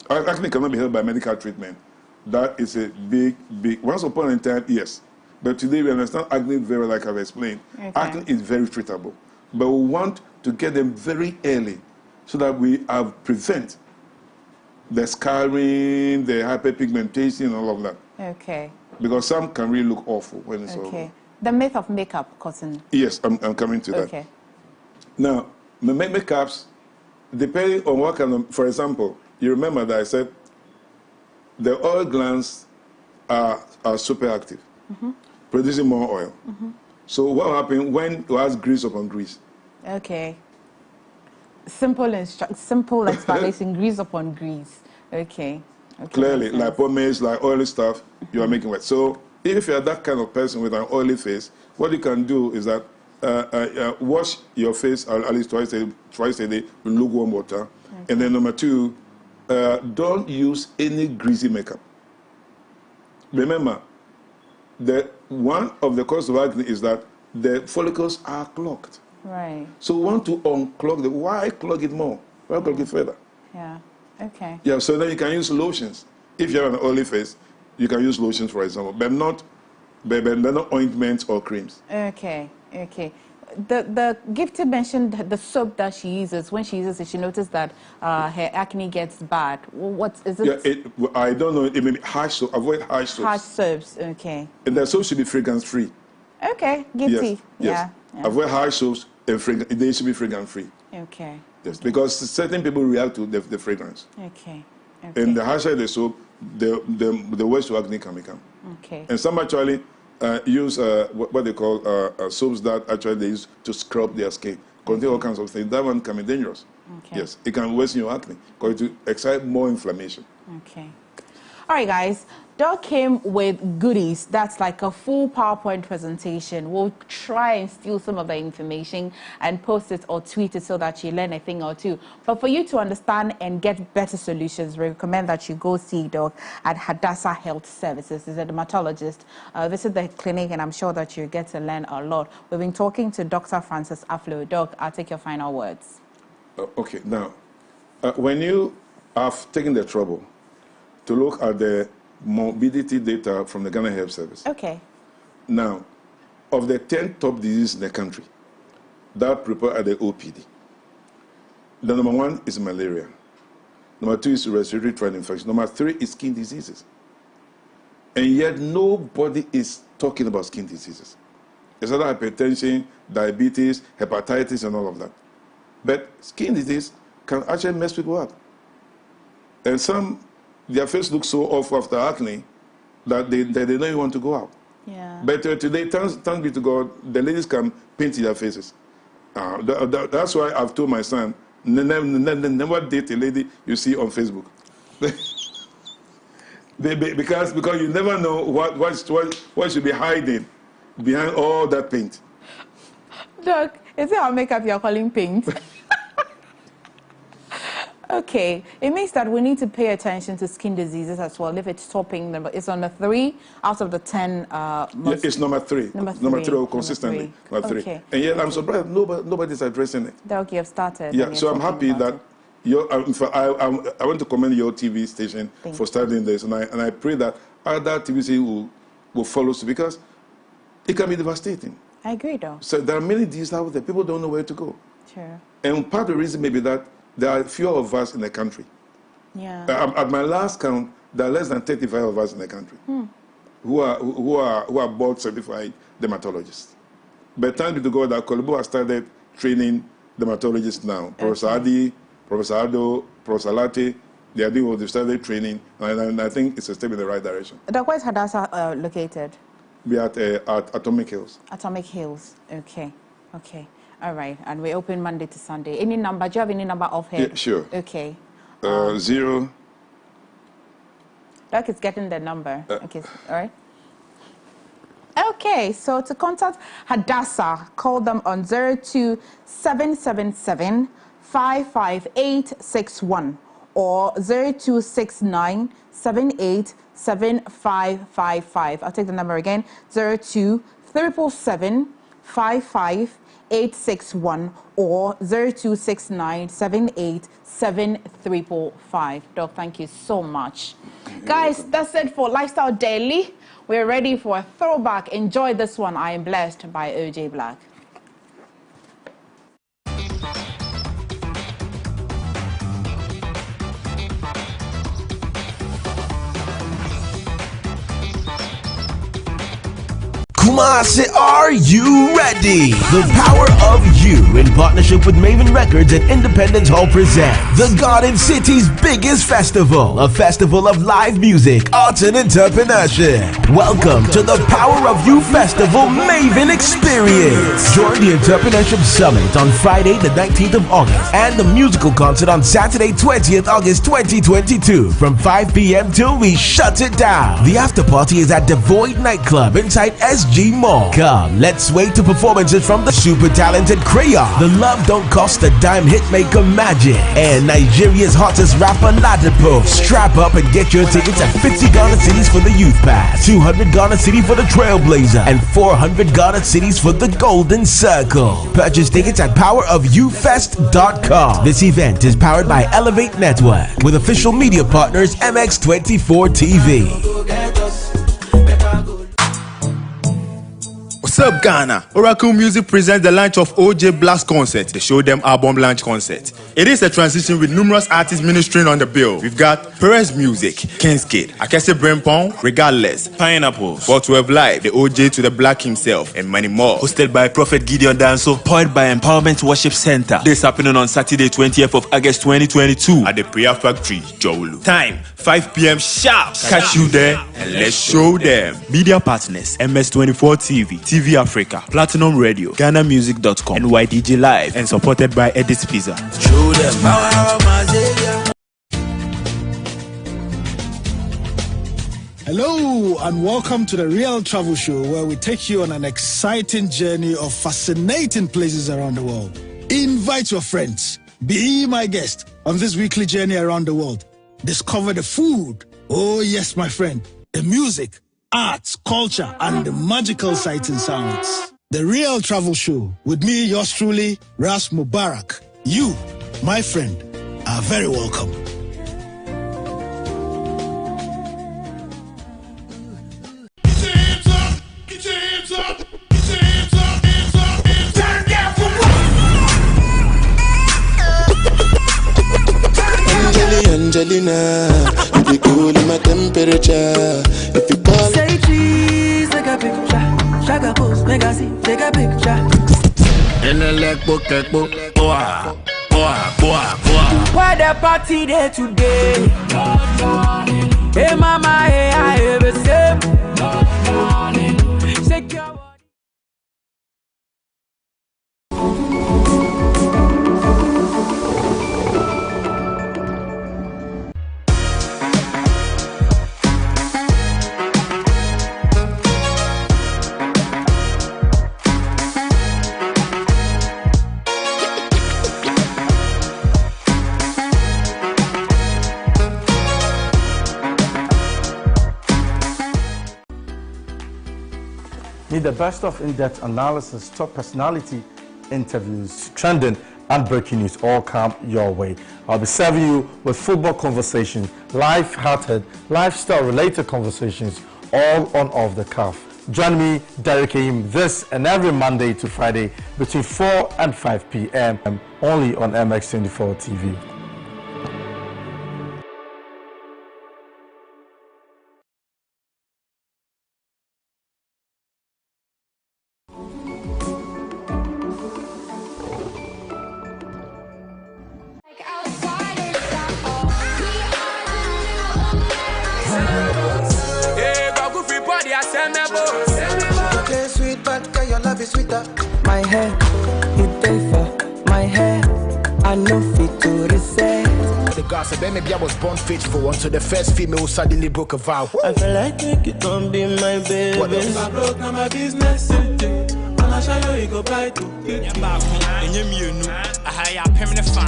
acne cannot be helped by medical treatment. That is a big. Once upon a time, yes. But today we understand acne very well, like I've explained. Okay. Acne is very treatable. But we want to get them very early so that we prevent the scarring, the hyperpigmentation, and all of that. Okay. Because some can really look awful when it's over. Okay. The myth of makeup, Cotton. Yes, I'm coming to that. Okay. Now, makeups, depending on what kind of, for example, you remember that I said the oil glands are super active, producing more oil. So what happens when you have grease upon grease? Okay. Simple explanation, grease upon grease. Okay. Clearly, like pomades, like oily stuff, you are making wet. So if you're that kind of person with an oily face, what you can do is that wash your face at least twice a day with lukewarm water. Okay. And then number two, don't use any greasy makeup. Remember, one of the causes of acne is that the follicles are clogged. Right. So we want to unclog them. Why clog it more? Why clog it further? Yeah. Okay. Yeah, so then you can use lotions. If you have an oily face, you can use lotions, for example, but not ointments or creams. Okay. Okay. The gifted mentioned the soap that she uses. When she uses it, she noticed that her acne gets bad. What is it? Yeah, I don't know. It may be harsh soap. Avoid harsh soaps. Harsh soaps. Okay. And the soap should be fragrance-free. Okay. Gifty. Yes. Yeah. Avoid harsh soaps. They should be fragrance-free. Okay. Yes, because certain people react to the fragrance. Okay. And the harsher the soap, the worse your acne can become. Okay. And some actually use what they call soaps that actually they use to scrub their skin, contain all kinds of things. That one can be dangerous. Okay. Yes, it can worsen your acne because it will excite more inflammation. Okay. All right, guys. Doc came with goodies. That's like a full PowerPoint presentation. We'll try and steal some of the information and post it or tweet it so that you learn a thing or two. But for you to understand and get better solutions, we recommend that you go see Doc at Hadassah Health Services. He's a dermatologist. Visit the clinic, and I'm sure that you get to learn a lot. We've been talking to Dr. Francis Aflo. Doc, I'll take your final words. Okay. Now, when you have taken the trouble to look at the morbidity data from the Ghana Health Service. Okay. Now, of the 10 top diseases in the country that prepare at the OPD, the number 1 is malaria. Number 2 is respiratory tract infection. Number 3 is skin diseases. And yet nobody is talking about skin diseases. It's other hypertension, diabetes, hepatitis, and all of that. But skin disease can actually mess people up. And some, their face looks so off after acne that they don't even want to go out. Yeah. But today, thanks be to God, the ladies can paint their faces. That's why I've told my son, never date a lady you see on Facebook. because you never know what should be hiding behind all that paint. Doc, is it our makeup you're calling paint? Okay, it means that we need to pay attention to skin diseases as well. If it's topping, it's number 3 out of the 10. It's number 3. Number 3 consistently. Number 3. Okay. And yet I'm surprised nobody's addressing it. Doc, you have started. Yeah, so I'm happy that I want to commend your TV station for starting this, and I pray that other TV stations will follow suit, because it can be devastating. I agree, though. So there are many diseases out there. People don't know where to go. Sure. And part of the reason may be that there are fewer of us in the country. Yeah. At my last count, there are less than 35 of us in the country who are board certified dermatologists. But thanks be to God that Kolebo has started training dermatologists now. Okay. Professor Adi, Professor Ado, Professor Latte, they are doing what they started training, and I think it's a step in the right direction. Doc, where is Hadassah located? We are at Atomic Hills. Atomic Hills. Okay. Okay. All right, and we open Monday to Sunday. Any number? Do you have any number off here? Yeah, sure. Okay. 0. Doc is getting the number. Okay, all right. Okay, so to contact Hadassah, call them on 02777 55861 or 0269 787555. I'll take the number again, 0277 55861 or 0269 787555. Doc, thank you so much. Guys, that's it for Lifestyle Daily. We're ready for a throwback. Enjoy this one. I Am Blessed by OJ Black. Kumasi, are you ready? The Power of You, in partnership with Maven Records and Independence Hall, present the Garden City's biggest festival, a festival of live music, arts, and entrepreneurship. Welcome to the Power of You Festival Maven Experience. Join the Entrepreneurship Summit on Friday, the 19th of August, and the musical concert on Saturday, 20th August 2022, from 5 p.m. till we shut it down. The after party is at the Void Nightclub inside SG Mall. Come, let's wait to performances from the super talented Crayon, the Love Don't Cost a Dime hitmaker Magic, and Nigeria's hottest rapper Ladipo. Strap up and get your tickets at 50 Ghana Cedis for the Youth Pass, 200 Ghana Cedi for the Trailblazer, and 400 Ghana Cedis for the Golden Circle. Purchase tickets at powerofyoufest.com. This event is powered by Elevate Network with official media partners MX24 TV. What's up, Ghana? Oracle Music presents the launch of OJ Black's concert, the Show Them album launch concert. It is a transition with numerous artists ministering on the bill. We've got Perez Music, Kinskid, Akese Brempong, Regardless, Pineapple, 412 Live, the OJ to the Black himself, and many more. Hosted by Prophet Gideon Danso, powered by Empowerment Worship Center. This happening on Saturday, 20th of August 2022 at the Prayer Factory, Jowulu. Time, 5 p.m. sharp. Catch you there and let's show them. Media partners, MS24 TV, TV Africa, Platinum Radio, GhanaMusic.com, and YDJ Live, and supported by Edith Pizza. Show them power of my Savior. Hello and welcome to the Real Travel Show, where we take you on an exciting journey of fascinating places around the world. Invite your friends. Be my guest on this weekly journey around the world. Discover the food. Oh yes, my friend. The music, arts, culture, and the magical sights and sounds. The Real Travel Show with me, yours truly, Ras Mubarak. You, my friend, are very welcome. Angelina, you be cool in my temperature. If you call, say cheese, take a picture. Shaka pose, make a see, take a picture. in the leg book, boah. Why the party there today? Hey mama, hey I have a sip. Shake your body. Need the best of in-depth analysis, top personality interviews, trending and breaking news all come your way. I'll be serving you with football conversations, life-hearted, lifestyle-related conversations, all on Off the Cuff. Join me, Derek Aim, this and every Monday to Friday between 4 and 5 p.m. only on MX24 TV. My hair, you pay for my hair. I know fit to reset. The gossip, maybe I was born faithful until the first female suddenly broke a vow. I feel like you can be my baby. What else? I broke now my business. I shall you go buy to. I yeah, permanent fan.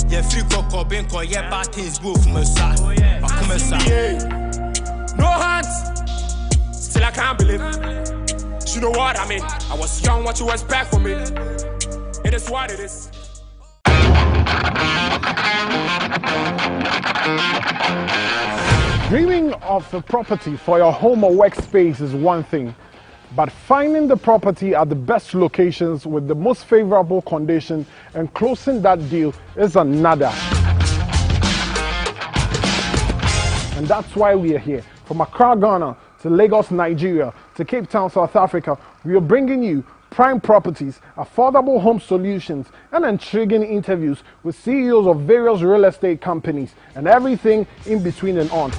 Yeah, free cocoa, bingo, yeah, bad things, boo from a side. No hands, still I can't believe. You know what I mean? I was young, what you expect from me? It is what it is. Dreaming of a property for your home or workspace is one thing, but finding the property at the best locations with the most favorable condition and closing that deal is another. And that's why we are here. From Accra, Ghana, to Lagos, Nigeria, to Cape Town, South Africa, we are bringing you prime properties, affordable home solutions, and intriguing interviews with CEOs of various real estate companies and everything in between and on.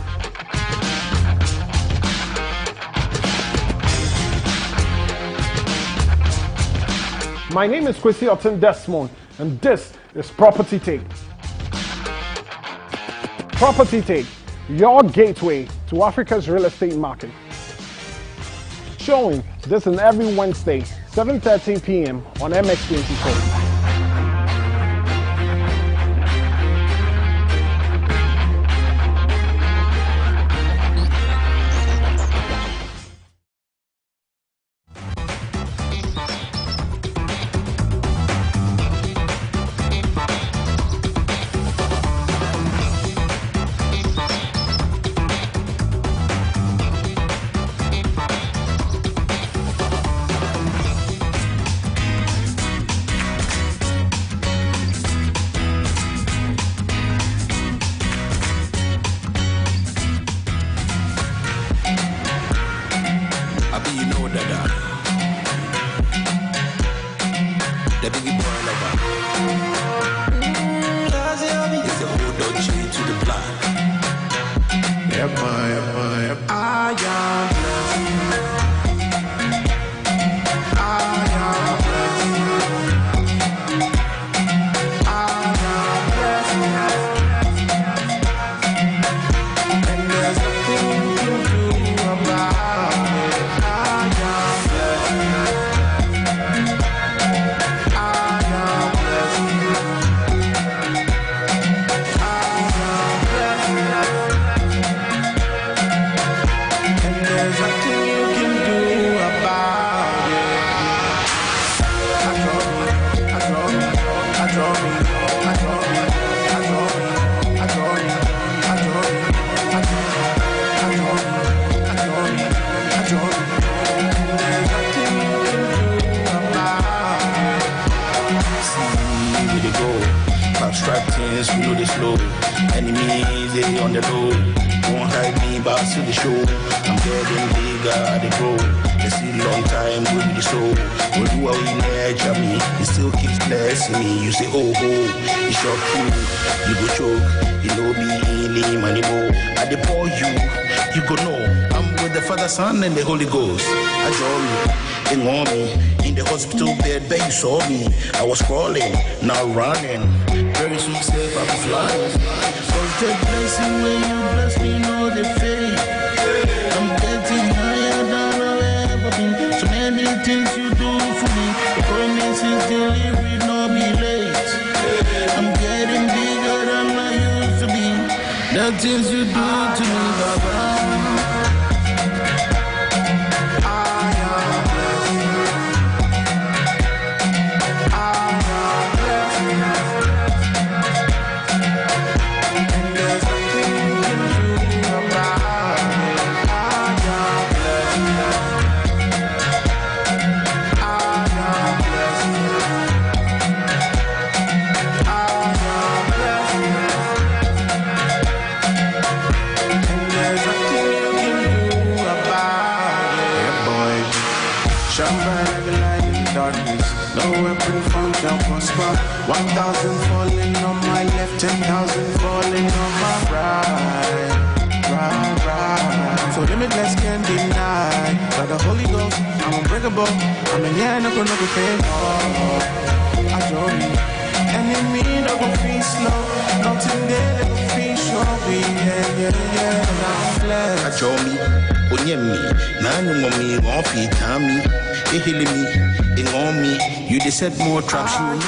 My name is Kwesi Otten Desmond, and this is Property Take. Property Take, your gateway to Africa's real estate market. Showing this on every Wednesday, 7:13 p.m. on MX24. Son and the Holy Ghost. I draw me, in on me, in the hospital bed, babe, you saw me. I was crawling, now running. Very soon, safe, I'll be flying. Cause the blessing when you bless me, know the faith. I'm getting higher than I've ever been. So many things you do for me. The promise is delivery, no be late. I'm getting bigger than I used to be. The things you do to me, Baba. No weapon found shall prosper. 1,000 falling on my left, 10,000 falling on my right. So limitless can't deny. By the Holy Ghost, I'm unbreakable. I'm in here, no gonna be fair. I told you, enemy no go feel slow. Nothing there, they go feel sure. Yeah. I'm blessed. I told me, Onyemi, Nanu mommy, won't feed Tammy. They healing me, they on me. You they set more traps, you know me.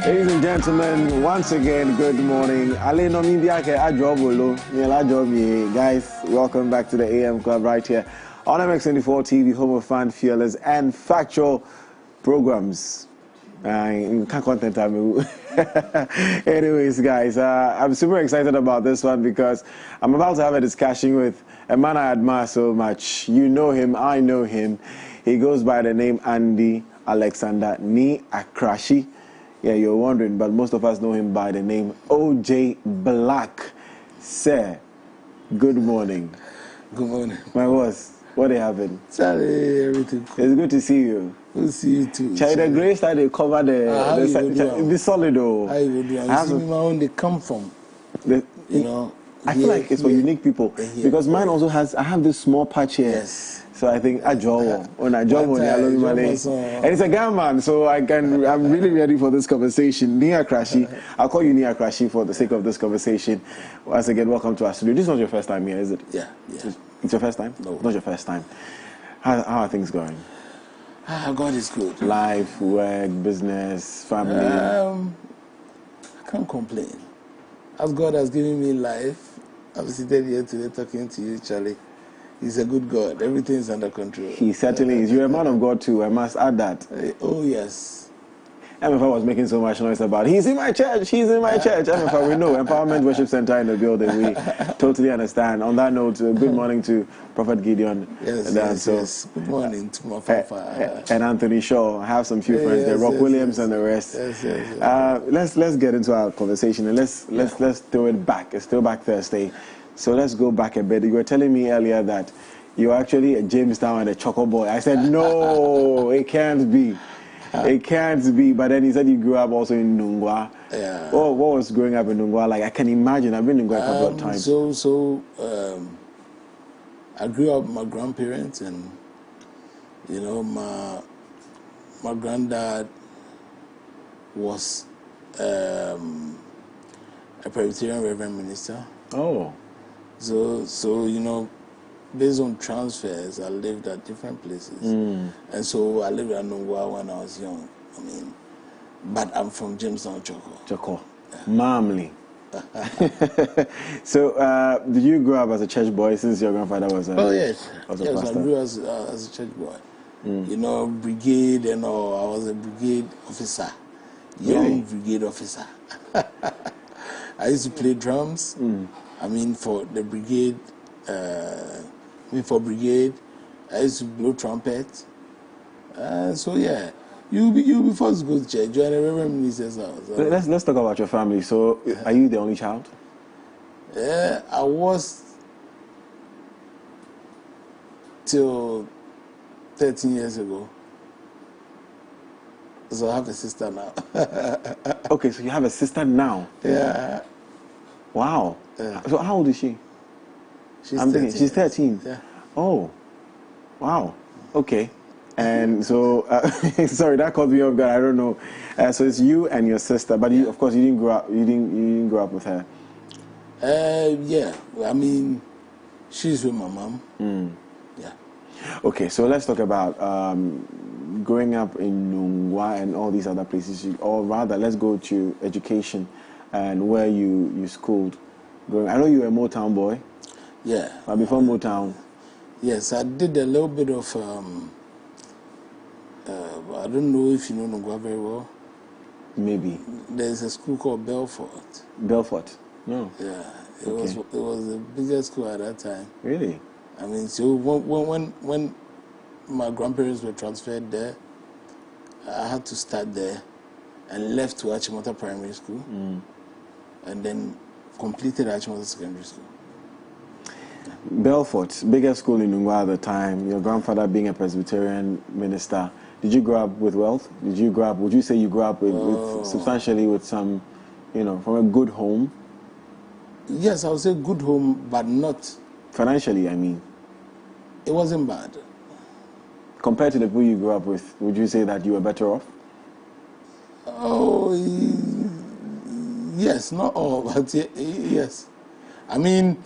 Ladies and gentlemen, once again, good morning. Guys, welcome back to the AM Club right here on MX24 TV, home of fan, fearless, and factual programs. Content. Anyways, guys, I'm super excited about this one because I'm about to have a discussion with a man I admire so much. You know him, I know him. He goes by the name Andy Alexander Ni Akrashi. Yeah, you're wondering, but most of us know him by the name OJ Black. Sir, good morning. Good morning. My boss, what are you having? Sorry, everything cool. It's good to see you. Good to see you too. Chai, the grey style they cover the solid though. How you do? I see my own they come from. You know. I feel like it's for unique people because mine also has. I have this small patch here. Yes. So I think Ajowo and it's a guy man, so I'm really ready for this conversation. Nia Krashi, I'll call you Nia Krashi for the sake of this conversation. Once again, welcome to our studio. This is not your first time here, is it? Yeah. It's your first time? No. Not your first time. How are things going? God is good. Life, work, business, family. I can't complain. As God has given me life, I'm seated here today talking to you, Charlie. He's a good God. Everything is under control. He certainly is. You're a man of God too. I must add that. Oh, yes. Emefa was making so much noise about, he's in my church, he's in my church. Emefa, we know. Empowerment Worship Center in the building. We totally understand. On that note, good morning to Prophet Gideon. Yes. Good morning to my papa. And Anthony Shaw. I have some few friends there. Rock Williams and the rest. Let's get into our conversation and let's throw it back. It's Throwback Thursday. So let's go back a bit. You were telling me earlier that you're actually a Jamestown and a Choco boy. I said, no, it can't be. It can't be. But then he said you grew up also in Nungwa. Yeah. What was growing up in Nungwa like? I can imagine. I've been in Nungwa a couple of times. I grew up with my grandparents and, you know, my granddad was a Presbyterian Reverend Minister. Oh. So you know, based on transfers, I lived at different places. And so I lived at Nungwa when I was young. I mean, but I'm from Jamestown, Choco. Yeah. Mamli. So, did you grow up as a church boy since your grandfather was a yes, pastor? I grew as a church boy. You know, brigade and all. I was a brigade officer, young brigade officer. I used to play drums. I mean, for the brigade, brigade, I used to blow trumpet. So yeah, you be first go to church, join a Reverend Minister's house. Let's talk about your family. So, are you the only child? I was till 13 years ago. So I have a sister now. Okay, so you have a sister now? Yeah. Wow. So how old is she? She's 13. She's 13. Yeah. Oh, wow. Okay. And so, sorry, that caught me off guard. I don't know. So it's you and your sister, but you, of course, you didn't grow up. You didn't grow up with her. Yeah. I mean, she's with my mom. Yeah. Okay, so let's talk about growing up in Nungwa and all these other places. Or rather, let's go to education and where you schooled. I know you were a Motown boy. Yeah. But before Motown. Yes, I did a little bit of. I don't know if you know Nungwa very well. Maybe. There's a school called Belfort. Belfort? No. Yeah. It was the biggest school at that time. Really? I mean, so when my grandparents were transferred there, I had to start there and left to Achimota Primary School and then completed Achimota Secondary School. Belfort, biggest school in Nungwa at the time, your grandfather being a Presbyterian minister. Did you grow up with wealth? Would you say you grew up with substantially with some, from a good home? Yes, I would say good home, but not... Financially, I mean. It wasn't bad. Compared to the people you grew up with, would you say that you were better off? Oh, yes, not all, but yes. I mean,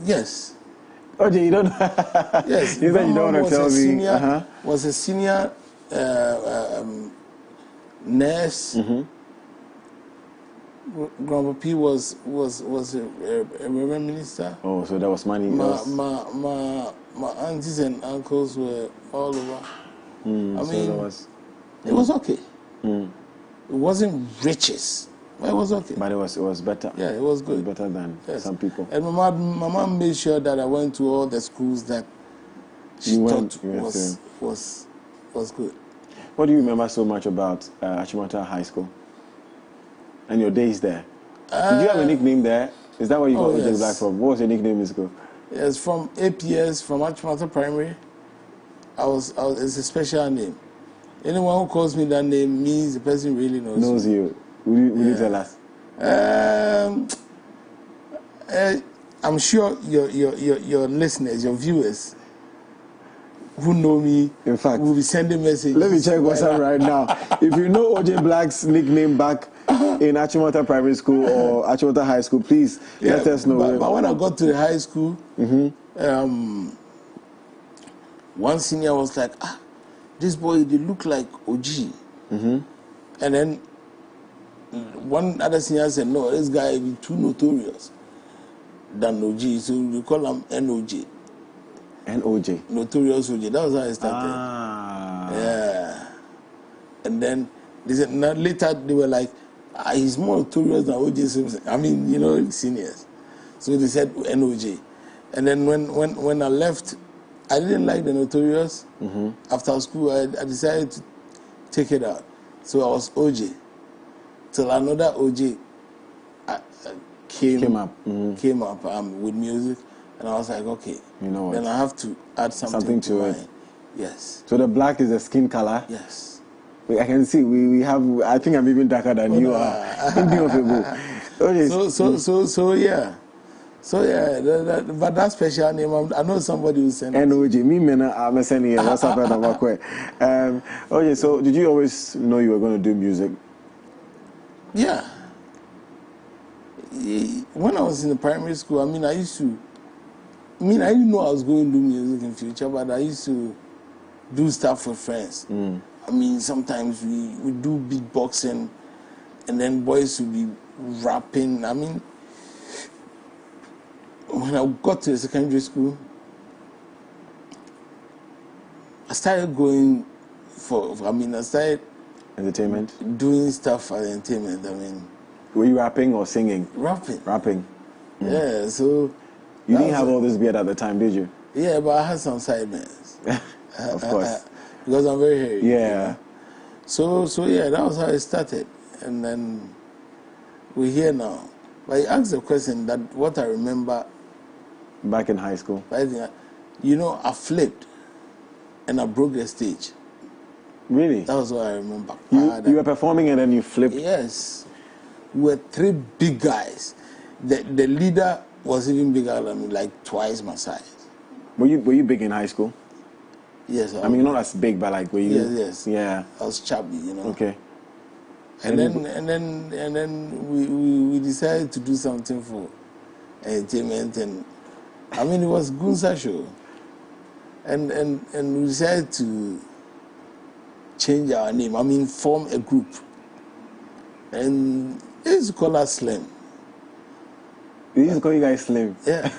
yes. Okay, you don't... Yes. You said you don't want to tell me. Was a senior nurse Grandpa P was a reverend minister. Oh, so there was money. My aunties and uncles were all over. I mean, it was okay. It wasn't riches, but it was okay. But it was better. Yeah, it was good. Better than some people. And my mom made sure that I went to all the schools that she thought was good. What do you remember so much about Achimota High School and your days there? Did you have a nickname there? Is that where you got OJ Black from? What was your nickname in school? Yes, from APS, from Achimota Primary. It's a special name. Anyone who calls me that name means the person really knows you. Will you tell us? I'm sure your listeners, your viewers who know me, in fact, will be sending messages. Let me check what's up right now. If you know OJ Black's nickname back in Achimota Primary School or Achimota High School, please let us know. But when I got to the high school, one senior was like, this boy, they look like OG. And then one other senior said, no, this guy is too notorious than OG, so we call him NOJ. NOJ? Notorious OJ. That was how I started. Yeah. And then they said, later they were like, he's more notorious than OJ Simpson. I mean, seniors. So they said NOJ. And then when I left, I didn't like the notorious. After school, I decided to take it out. So I was OJ. Till another OJ came up with music. And I was like, okay, then I have to add something to it. Yes. So the black is the skin color? Yes. I can see we have, I think I'm even darker than you are. Okay. So yeah. So yeah, but that special name, I know somebody will send it. NOJ, I'm sending it. What's up? Okay, so did you always know you were going to do music? Yeah. When I was in the primary school, I didn't know I was going to do music in future, but I used to do stuff with friends. I mean, sometimes we do beatboxing, and then boys would be rapping. I mean, when I got to the secondary school, I started going I started entertainment, doing stuff for entertainment. I mean, were you rapping or singing? Rapping. Yeah, so. You didn't have all this beard at the time, did you? Yeah, but I had some sideburns. Of course. Because I'm very hairy. Yeah. So yeah, that was how it started. And then we're here now. But you asked the question that what I remember. Back in high school? I flipped and I broke the stage. Really? That was what I remember. You were performing and then you flipped? Yes. We were three big guys. The leader was even bigger than me, like twice my size. Were you big in high school? Yes. I mean, not as big, but like were you? Yes. Yeah. I was chubby, Okay. And then we decided to do something for entertainment, and I mean it was Gunsa show, and we decided to change our name. I mean, form a group, and they used to call us Slim. They used to call you guys Slim. Yeah.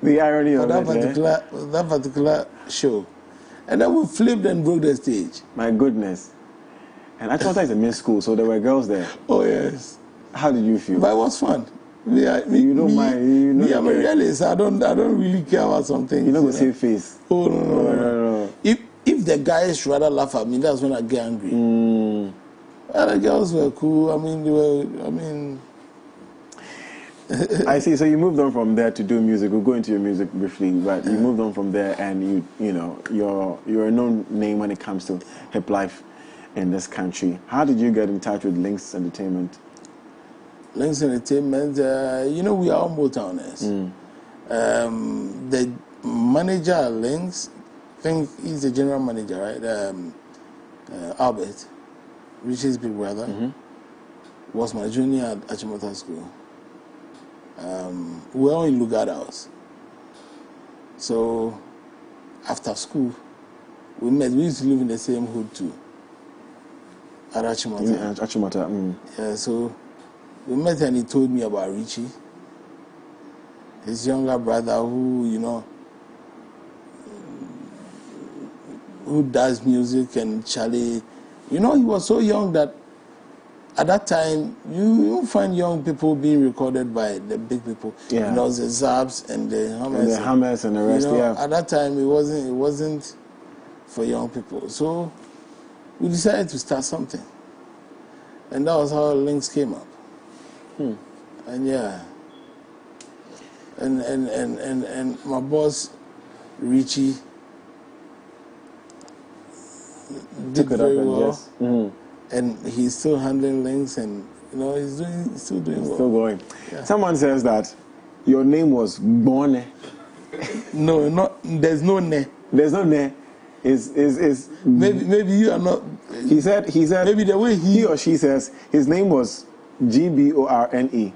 The irony of that particular show. And then we flipped and broke the stage. My goodness. And Achimota is a men's school, so there were girls there. Oh, yes. How did you feel? But it was fun. I'm a realist. I don't really care about something. You know the same face. Oh, no. If the guys rather laugh at me, that's when I get angry. The girls were cool. I see. So you moved on from there to do music. We'll go into your music briefly, but you moved on from there, and you're a known name when it comes to hip life in this country. How did you get in touch with Links Entertainment? Links Entertainment, we are all Motowners. The manager at Links, I think he's the general manager, right? Albert, Richie's big brother, was my junior at Achimota School. We were all in Lugard House. So after school, we met. We used to live in the same hood too. At Achimota. Achimota. Yeah, so we met and he told me about Richie, his younger brother who, you know, who does music, and Charlie, you know, he was so young that at that time you find young people being recorded by the big people. Yeah. You know, the Zabs and the Hammers. And the Hammers and the rest, you know, yeah. At that time it wasn't for young people. So we decided to start something. And that was how Links came up. And yeah. And my boss, Richie, did very well. And he's still handling Links, and you know, he's still doing well. Still going. Yeah. Someone says that your name was Bone. No, there's no ne. There's no ne. Is maybe you are not. He said maybe the way he or she says his name was Gborne.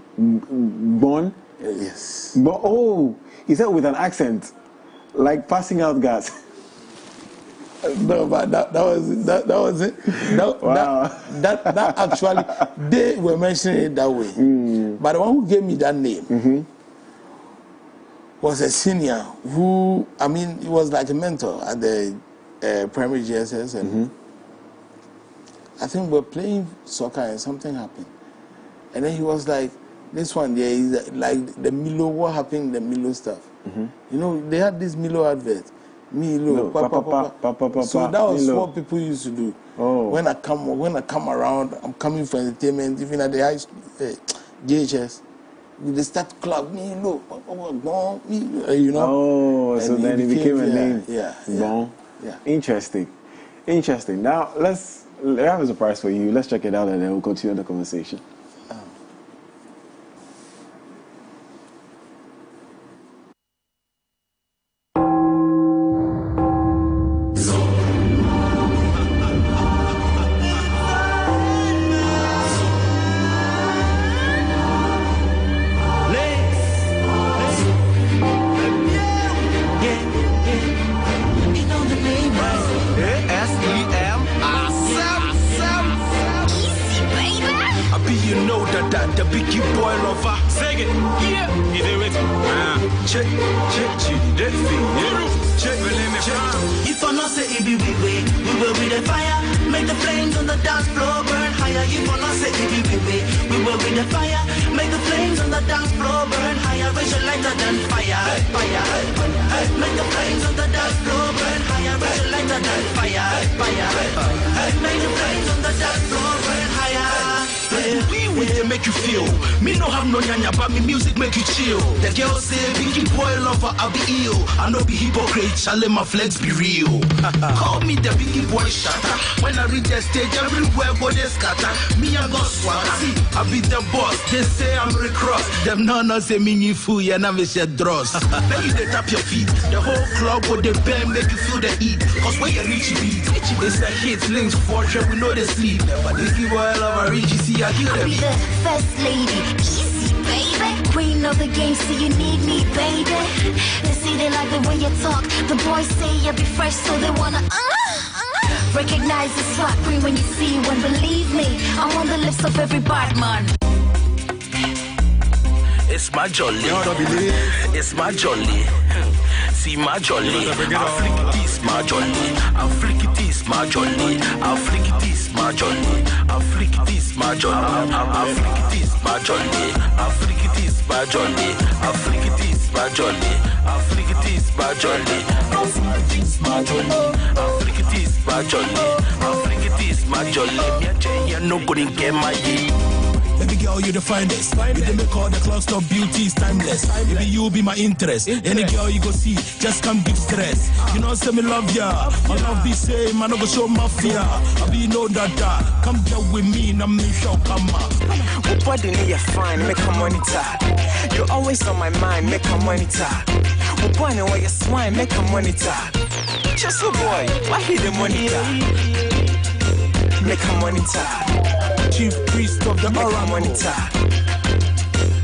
Bon. Yes. But he said with an accent, like passing out gas. No, but that was it. Wow. That actually, they were mentioning it that way. But the one who gave me that name was a senior who, I mean, he was like a mentor at the primary GSS, and I think we were playing soccer and something happened, and then he was like, "This one, there is like the Milo. What happened? The Milo stuff. You know, they had this Milo advert." Milo, papa. So that was Milo. what people used to do. When I come around, I'm coming for entertainment. Even at the high JHS, they start club Milo, you know. So then it became a name. Yeah. Bon. Yeah. Interesting. Now I have a surprise for you. Let's check it out, and then we'll continue the conversation. If I not say it be we will be the fire. Make the flames on the dance floor burn higher. If I not say it be we will be the fire. Make the flames on the dance floor burn higher. Raise your lighter than fire. Make the flames on the dance floor burn higher. Raise your lighter than fire. Make the flames on the dance floor burn higher. We will make you feel. Me no have no nyanya, but me music make you chill. The girl say, Biggie boy lover, I'll be ill. I no be hypocrite, shall let my flex be real. Call me the Biggie boy shatter. When I reach the stage, everywhere go they scatter. Me I got swag, see, I be the boss. They say I'm Rick Ross. Them no say me ni fool, yeah, now me say dross. Then you they tap your feet. The whole club with the band make you feel the heat. Cause when you reach beat, it's a hit, Links, fortune, we know they sleep. But Biggie boy lover, reach, you see, I hear them. I'm the first lady, easy baby. Queen of the game, so you need me, baby. They see they like the way you talk. The boys say you be fresh, so they wanna recognize the swag queen when you see one. Believe me, I'm on the lips of every bad man. It's my jolly. It's my jolly. See my jolly. I'll flick it this, my jolly. I'll flick it this, my jolly. I'll flick it this, my jolly. I'll flick it this, my jolly. I'll flick it this, my jolly. I'll flick it this, my jolly. I'll flick it this, my jolly. I'll flick it this, my jolly. I'll flick it this, my jolly. I'll flick it this, my jolly. I'll flick it this, my jolly. Me no gonna get my ye. Baby girl, you the finest. You the make all the clocks stop, beauty is timeless. Maybe you be my interest. Any girl you go see, just come give stress. You know, say me love ya. My love be same, I no go show mafia. I be no dada. Come get with me, na me show come up. What body need you fine, make a monitor. You're always on my mind, make a monitor. What boy know why you swine, make a monitor. Just so boy, why he the monitor? Make a monitor. Chief priest of the Oracle monitor.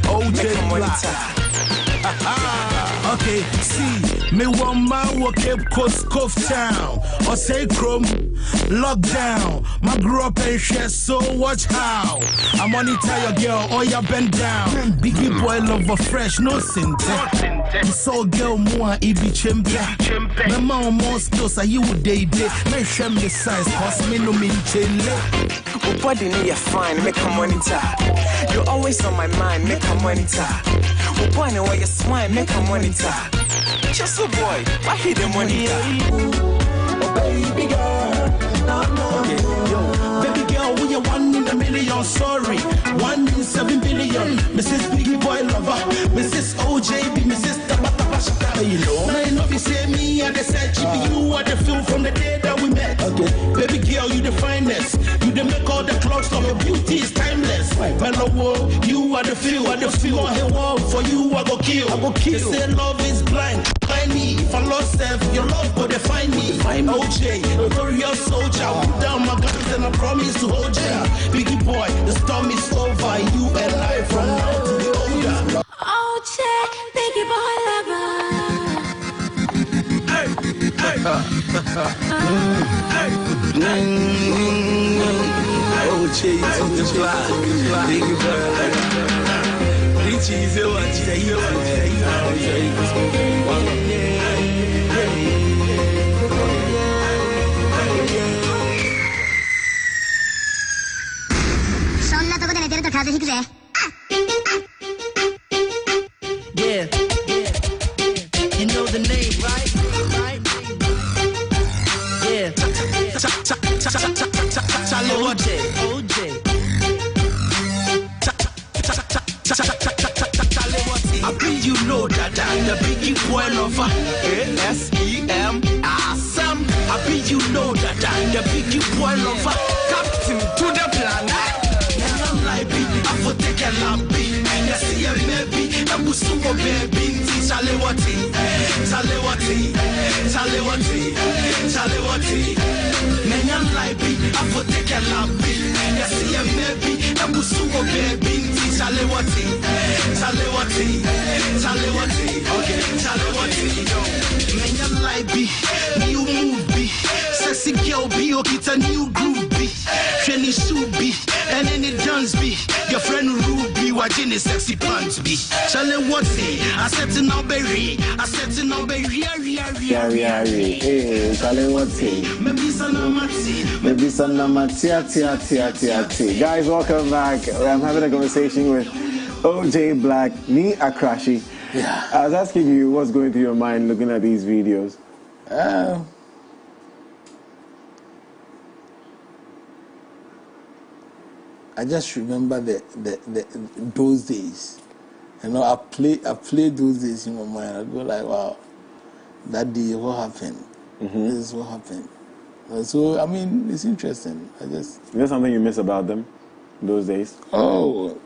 OJ monitor. Okay, Hey, see, me one man walk Cape Coast, Cove Town, or say Chrome, lockdown. My grew up in share, so watch how. I monitor your girl, or you bend down. Biggie boy love a fresh, no synthetic. So girl more, it be chimpe. My mom most close, are you day. Me shame the size, cause me no mean chile. Body know you're fine, make a monitor. You're always on my mind, make a monitor. Boy, know why you smile, make a monitor. Just so boy, why hit the monitor? Oh baby girl, okay, yo, baby girl, we are 1 in a million, sorry, 1 in 7 billion. Mrs. Biggie Boy Lover, Mrs. OJB, Mrs. Tabata, you know. Now you know you say me, I said you are the film from the day that we met. Okay, baby girl, you the finest. You the make all the clothes of your beauty is timeless. Mellow, you are the feel on the wall. For you, I go kill. They say love is blind. Find me, if I lost self, your love go define me. OJ, notorious soldier, I put down my guns and I promise to hold ya. Biggie boy, the storm is over. You and I from now to the older. OJ, Biggie boy lover. Hey, hey, OJ to the fly, Biggie boy lover. Richie's a watch, Yeah, you know the name, right? Yeah, OJ. I bet you know that the Biggie boy lover, ASEM, awesome. I bet you know that the Biggie boy lover, captain to the planet. And I'm like, I for take a lampi, and I see a baby, I'm Busungo baby, Salewati. Man, I'm like, I for take a lampi, and I see a baby, I'm Busungo baby, Salewati. Okay, Salewati. Man, I'm like, new movie, sexy girl, be okay, it's a new groove, be Shani Subi, and then it dance be your friend Ruby, watching the sexy pants be. Salewati, I said to now berry, Hey, Salewati. Maybe some Guys, welcome back. I'm having a conversation with OJ Black, Ni Akrashi. Yeah. I was asking you what's going through your mind looking at these videos. I just remember those days. You know, I play those days in my mind. I go like, wow, that day, what happened? This is what happened. So, I mean, it's interesting. Is there something you miss about them, those days? Oh,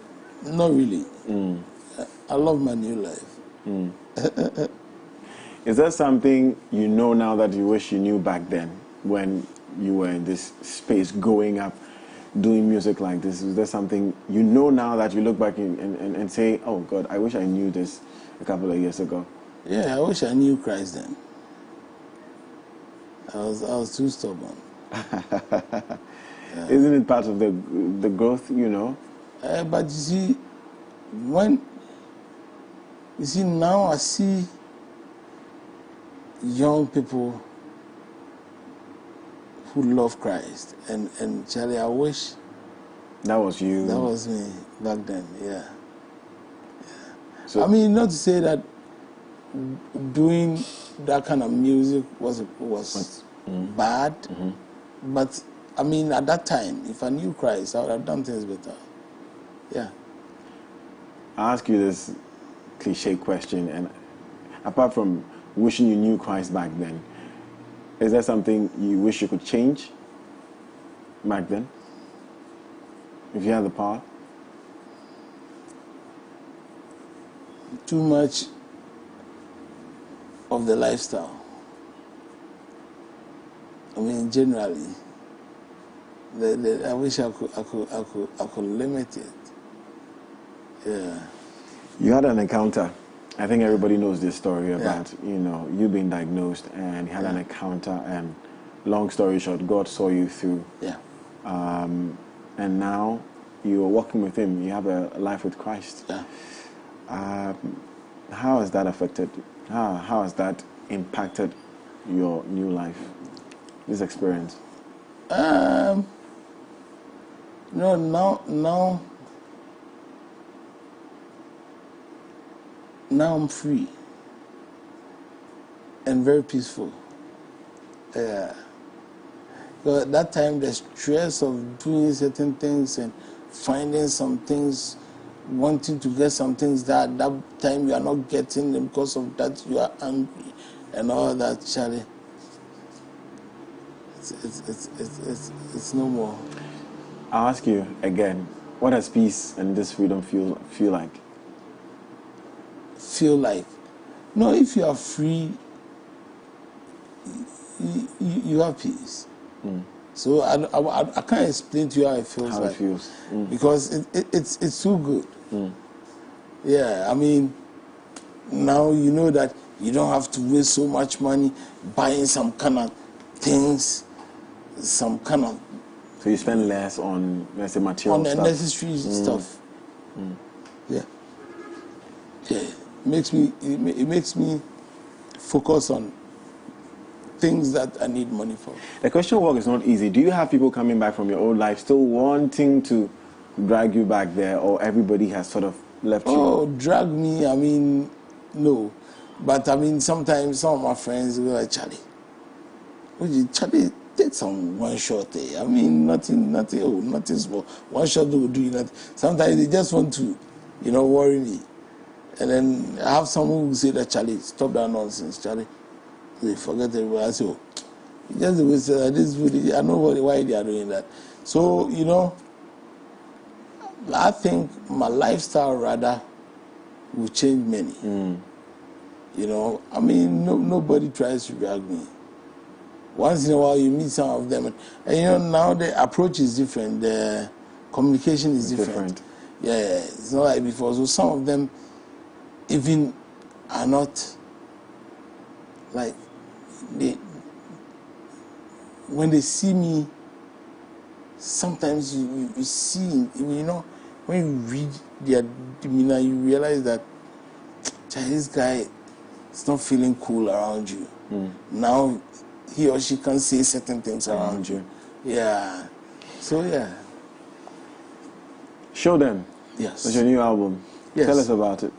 not really. I love my new life. Is there something you know now that you wish you knew back then when you were in this space, growing up, doing music like this? Is there something you know now that you look back and say, oh God, I wish I knew this a couple of years ago? Yeah, I wish I knew Christ then. I was too stubborn. Yeah. Isn't it part of the growth, you know? But you see, now I see young people who love Christ, and Charlie, I wish that was you. That was me back then. Yeah. So, I mean, not to say that doing that kind of music was bad, but I mean, at that time, if I knew Christ, I would have done things better. Yeah. I'll ask you this cliche question, and apart from wishing you knew Christ back then, is there something you wish you could change back then? If you had the power? Too much of the lifestyle. I mean, generally, I wish I could limit it. Yeah. You had an encounter I think everybody knows this story about, you being diagnosed and you had an encounter, and long story short, God saw you through. Yeah. And now you're walking with Him. You have a life with Christ. Yeah. How has that affected? How has that impacted your new life? This experience. Now I'm free and very peaceful. Yeah. So at that time, the stress of doing certain things and finding some things, wanting to get some things that time you are not getting them because of that you are angry and all that, Charlie. It's no more. I'll ask you again, what does peace and this freedom feel like? Feel like? No, if you are free, you have peace. So I can't explain to you how it feels how like. It feels. Because it's too good. Yeah, I mean, now you know that you don't have to waste so much money buying some kind of things, some kind of. So you spend less on, let's say, material on stuff. unnecessary stuff. Yeah. Yeah. It makes me focus on things that I need money for. The Christian walk is not easy. Do you have people coming back from your old life still wanting to drag you back there, or everybody has sort of left you? Oh, drag me, I mean, no. But I mean, sometimes some of my friends will like, Charlie, take some one shot there. I mean, nothing small. One shot will do nothing. Sometimes they just want to, worry me. And then I have someone who say that, Charlie, stop that nonsense, Charlie. They forget everybody. I say, oh, just the way this really, I know why they are doing that. So, I think my lifestyle rather will change many. I mean, nobody tries to drag me. Once in a while, you meet some of them, and now the approach is different. The communication is different. Yeah, it's not like before. So some of them even are not like when they see me. Sometimes you see, when you read their demeanor, you realize that this guy is not feeling cool around you. Now he or she can say certain things around you. Yeah. So, yeah. Show them. Yes. That's your new album. Yes. Tell us about it.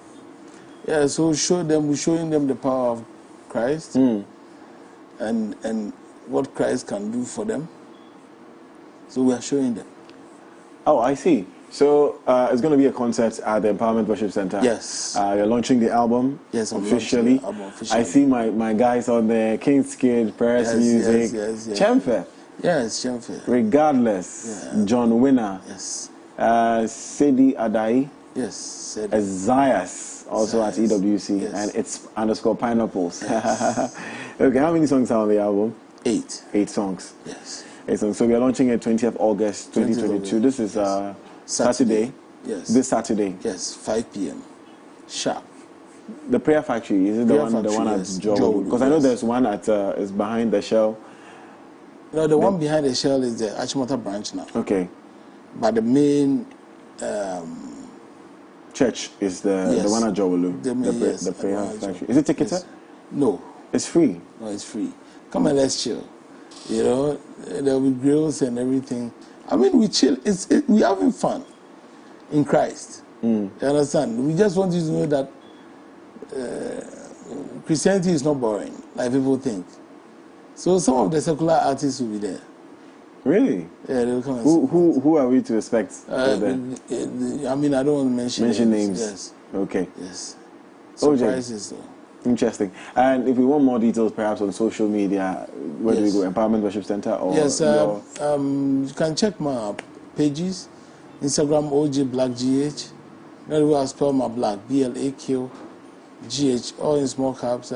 Yeah, so we're showing them the power of Christ and what Christ can do for them. So we are showing them. Oh, I see. So it's going to be a concert at the Empowerment Worship Center. Yes. You're launching the album. Yes, I'm officially. launching the album officially. I see my guys on there. King's Kid, Paris Music, yes. Chemfe. Yes, Chemfe. Regardless. Yeah. John Winner. Yes. Sedi Adai. Yes. Sedi. Zayas, also at EWC. Yes. And it's _ Pineapples. Yes. Okay, how many songs are on the album? 8. 8 songs. Yes. 8 songs. So we are launching it 20th August 2022. This is Saturday. Yes. This Saturday. Yes, 5 p.m. sharp. The Prayer Factory, is it the one at Joe? Because I know there's one at is behind the Shell. No, the one behind the Shell is the Achimota branch now. Okay. But the main church is the one at Jowolu. The Prayer Factory. Is it ticketed? Yes. No. It's free. No, it's free. Come and let's chill. There'll be grills and everything. I mean, we chill. We're having fun in Christ. You understand? We just want you to know that Christianity is not boring, like people think. So some of the secular artists will be there. Really? Yeah, they'll come. Who are we to expect? I mean, I don't want to mention names. Yes. Okay. Yes. Surprises, though. Interesting. And if we want more details, perhaps on social media, where do we go? Empowerment Worship Center? Or yes, you can check my pages. Instagram, OJ Black GH. Not the way I spell my black, BLAQ GH, all in small caps.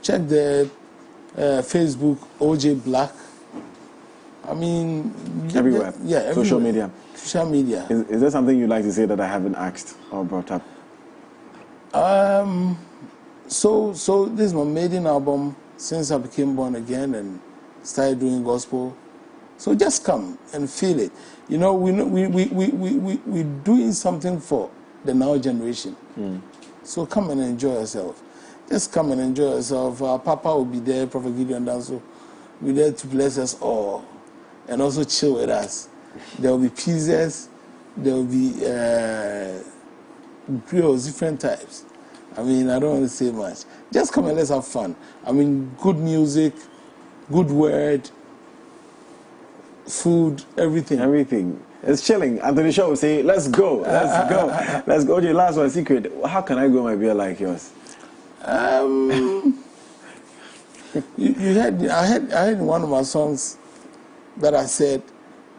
Check the Facebook, OJ Black. I mean, everywhere. Yeah, everywhere. Social media. Social media. Is there something you'd like to say that I haven't asked or brought up? So this is my maiden album since I became born again and started doing gospel. So just come and feel it. You know, we're doing something for the now generation. So come and enjoy yourself. Just come and enjoy yourself. Our Papa will be there, Prophet Gideon Danso will be there to bless us all and also chill with us. There will be pizzas, there will be grills, different types. I mean, I don't want to say much. Just come and let's have fun. I mean, good music, good word, food, everything. Everything. It's chilling. Anthony Shaw will say, let's go, let's go. Let's go. Okay, last one, secret. How can I grow my beard like yours? You heard, I heard one of my songs that I said,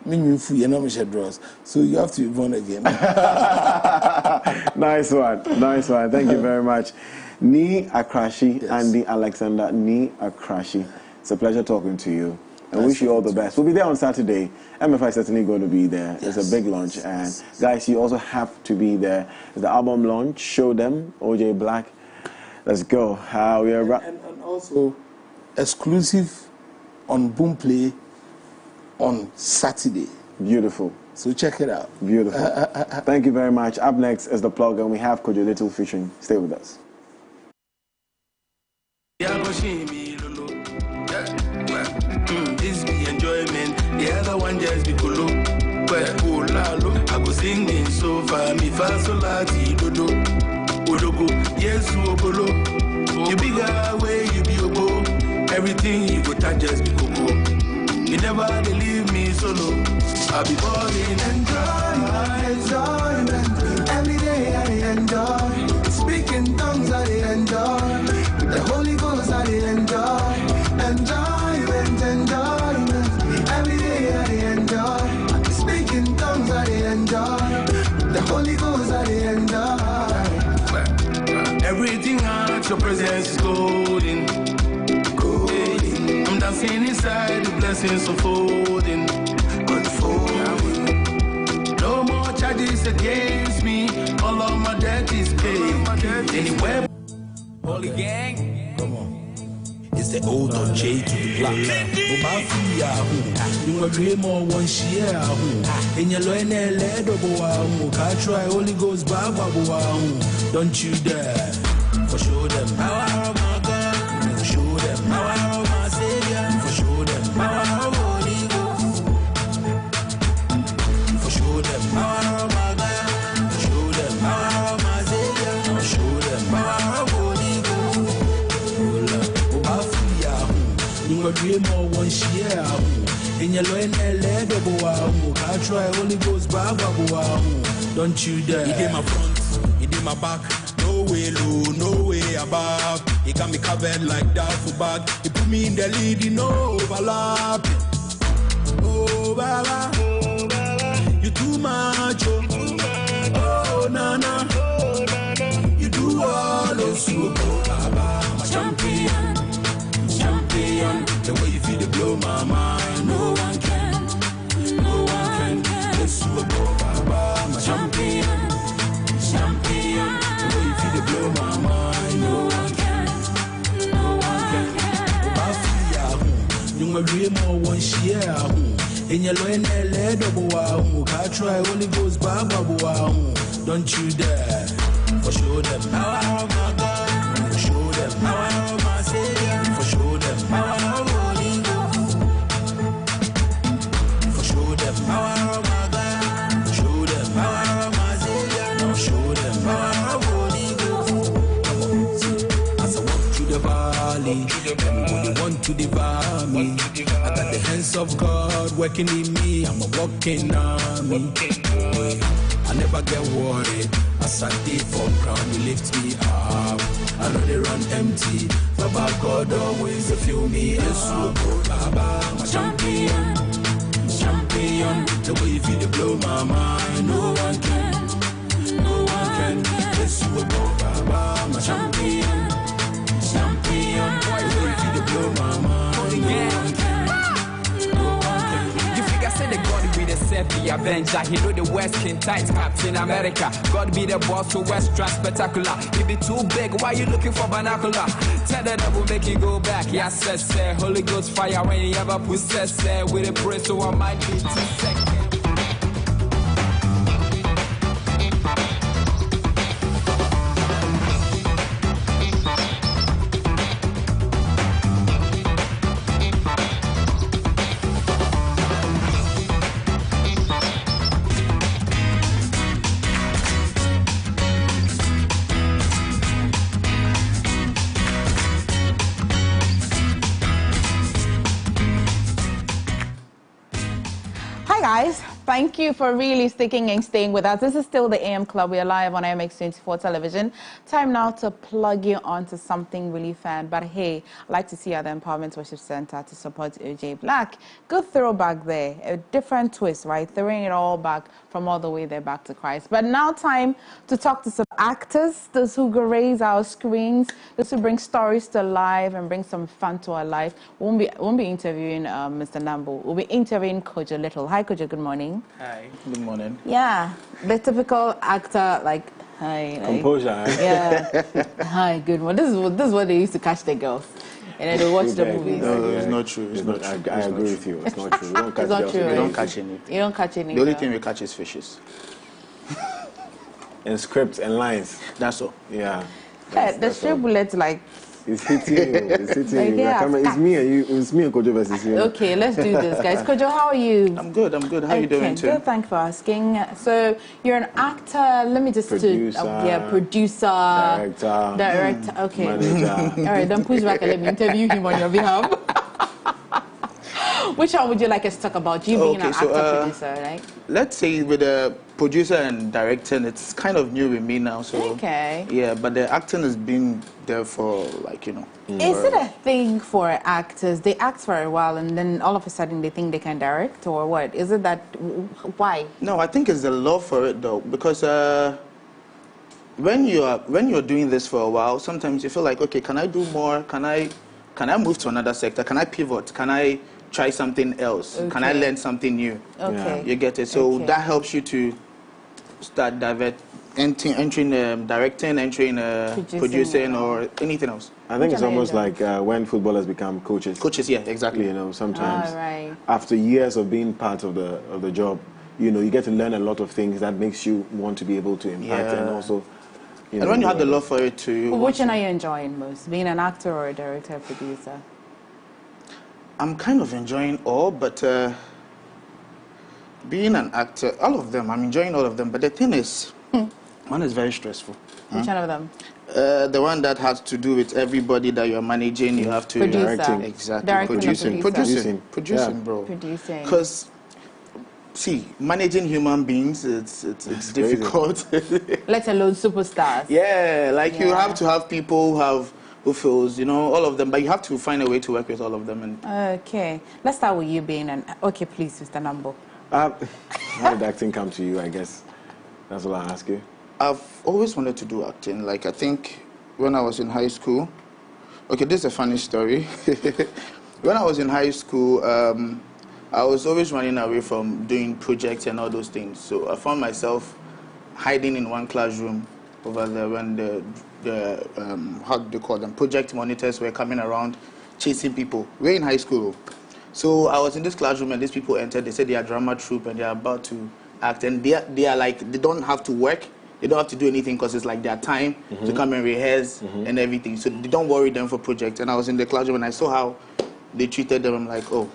so you have to be born again. Nice one. Thank you very much. Ni Akrashi, yes. Andy Alexander, Ni Akrashi. It's a pleasure talking to you. And wish you all the best. We'll be there on Saturday. Emefa is certainly going to be there. Yes. It's a big launch. And guys, you also have to be there. It's the album launch. Show them. OJ Black. Let's go. And also exclusive on Boomplay on Saturday. Beautiful. So check it out. Beautiful. Thank you very much. Up next is The Plug, and we have Kojo Little featuring. Stay with us. This be enjoyment, the other one just be cool. I go singing so far, me fast so lati dodo. Odogo, yes, okolo. You bigger way, you be ogo. Everything you go touch just be coco. You never leave me solo. I'll be balling and enjoyment. Every day I enjoy. Speaking tongues I enjoy. The Holy Ghost I enjoy. Enjoyment. Every day I enjoy. Speaking tongues I enjoy. The Holy Ghost I enjoy. Everything at your presence is golden. I'm dancing inside, the blessings unfolding. No more charges against me. All of my debt is paid. Anywhere. Holy gang. Come on. It's the old of J to the black. You will dream more one share. In your loin, try Holy Ghost, Baba. Don't you dare. For show them power of my God. For show them power of my Savior. For show them power of Holy Ghost. For show them power of my God. For show them power of my Savior. For show them power of Holy Ghost. You will dream more one share. In your loin, try Holy Ghost, Baba. Don't you dare. He did my front, he did my back. No way low, no way above. He got me covered like that for back. He put me in the lead, you know, overlap. Oh, Baba, you too much. Oh, Nana, you do all those so Baba, my champion. The way you feel the blow my mind, no one can. Let's go, Baba, my champion. The way you feel the blow my mind, no one can. You may dream more one share. In your loin, try Holy Ghost, Baba. Don't you dare. For show them power of my God. For show them power of my Savior. For show them power of Holy Ghost. For show them power of my God. For show them power of my Savior. Now show them power of Holy Ghost. Come on, see. As I walk through the valley, everybody want to devour me. I got the hands of God working in me. I'm a walking army. I never get worried. As I did for crown, you lift me up. I know they run empty. Baba God always feel me. So Baba, my champion. The way you feel the blow my mind, no one can. Yes, you Baba, my champion. The way you feel the blow my mind, no one can. You figure say the God with the F the Avenger. He know the West King tight Captain America. God be the boss, so extra spectacular. He be too big, why you looking for binocular? Tell the devil make you go back. Yes, sir. Holy Ghost fire when you ever possess. With a praise, so I might be 2 seconds. Guys, thank you for really sticking and staying with us. This is still the AM Club. We are live on MX24 television. Time now to plug you onto something really fun. But hey, I'd like to see you at the Empowerment Worship Center to support OJ Black. Good throwback there. A different twist, right? Throwing it all back from all the way there back to Christ. But now time to talk to some actors, those who graze our screens, those who bring stories to life and bring some fun to our life. We won't be interviewing Mr. Nambo. We'll be interviewing Kojo Little. Hi, Kojo. Good morning. Hi. Good morning. Yeah, the typical actor, like, hi. Like, composure. Right? Yeah. Hi, good morning. This is what they used to catch the girls. And then they watch the movies. No, it's not true. It's not true. true. I agree with you. It's not true. We don't catch girls. We don't catch anything. You don't catch anything. The only thing we catch is fishes. And scripts and lines. That's all. Yeah. The stray bullet, like... It's hitting you. It's hitting Like, you. yeah, It's me and you. It's me and Kojo versus you. Okay, let's do this, guys. Kojo, how are you? I'm good. I'm good. How are you doing too? Good, thanks for asking. So you're an actor. Let me just producer, director. Okay. Manager. All right, then push back and let me interview him on your behalf. Which one would you like us to talk about? You being an actor, producer, right? Let's say with the producer and directing, it's kind of new with me now. So okay. Yeah, but the acting has been there for like, you know. Is it a thing for actors? They act for a while and then all of a sudden they think they can direct, or what? Is it that? Why? No, I think it's the love for it though, because when you're doing this for a while, sometimes you feel like, okay, can I do more? Can I move to another sector? Can I pivot? Can I try something else? Okay. Can I learn something new? Okay. You get it? So that helps you to start entering directing, entering producing or anything else. I think it's almost like when footballers become coaches. Coaches, yeah, exactly. You know, sometimes right. after years of being part of the job, you know, you get to learn a lot of things that makes you want to be able to impact and also. You know, and when you have the love for it too. Which one are you enjoying most? Being an actor or a director or producer? I'm kind of enjoying all, but being an actor, all of them, I'm enjoying all of them. But the thing is, one is very stressful. Which one of them? The one that has to do with everybody that you're managing, you have to Producer. Exactly. Producing, Yeah. bro. Producing. Because, see, managing human beings, it's difficult. Let alone superstars. Yeah, like you have to have people who feels, you know, all of them, but you have to find a way to work with all of them. And okay, let's start with you being an. Okay, please, Mr. Nambo. How did acting come to you? I guess that's what I'll ask you. I've always wanted to do acting. Like, I think when I was in high school, okay, this is a funny story. When I was in high school, I was always running away from doing projects and all those things. So I found myself hiding in one classroom over there when the how do they call them, project monitors were coming around chasing people. We're in high school. So I was in this classroom and these people entered. They said they are drama troupe and they are about to act. And they are like, they don't have to work. They don't have to do anything because it's like their time to come and rehearse and everything. So they don't worry them for projects. And I was in the classroom and I saw how they treated them. I'm like, oh,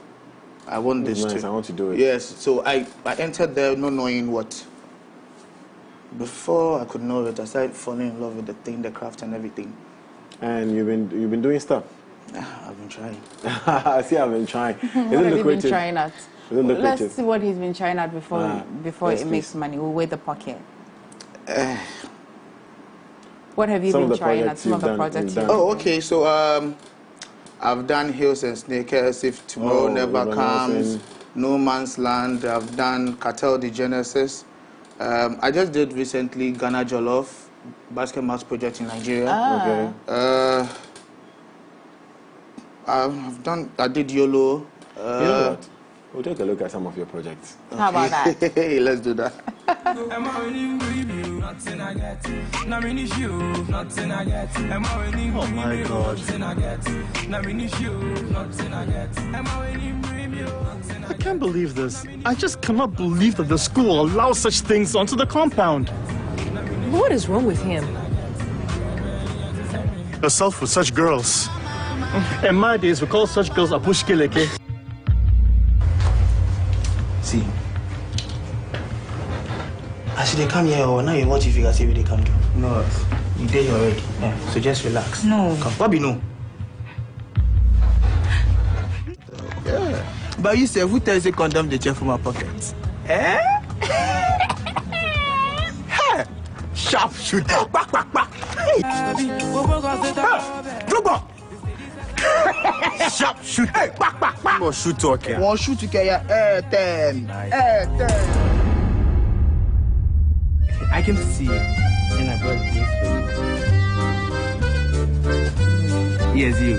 I want this too. I want to do it. Yes. So I entered there not knowing what. Before I could know it, I started falling in love with the thing, the craft and everything. And you've been doing stuff? I've been trying. I see, I've been trying. What have you been trying at? Let's see what he's been trying at before it makes money. We'll weigh the pocket. What have you been trying at? Some of the projects you've done. Oh, okay. So I've done Hills and Sneakers, If Tomorrow Never Comes, No Man's Land. I've done Cartel the Genesis. I just did recently Ghana Jollof Basket Mass project in Nigeria. Okay. I did YOLO. You know what? We'll take a look at some of your projects. How about that? Let's do that. Oh my God. I can't believe this. I just cannot believe that the school allows such things onto the compound. What is wrong with him? Yourself with such girls. In my days, we call such girls apushkeleke. See, as they come here, now you watch if you can see what they can do. No, you did already. Yeah. So just relax. No. Come, Bobby, no. Yeah. But you say, who tells you condom the chair from my pockets? Eh? Sharp shooter. Back, back, back. Hey. Sharp shooter. Hey, back, back, back. One shoot talking. One shoot to get 10. 10. I came to see you, and I brought this for you. Yes, you.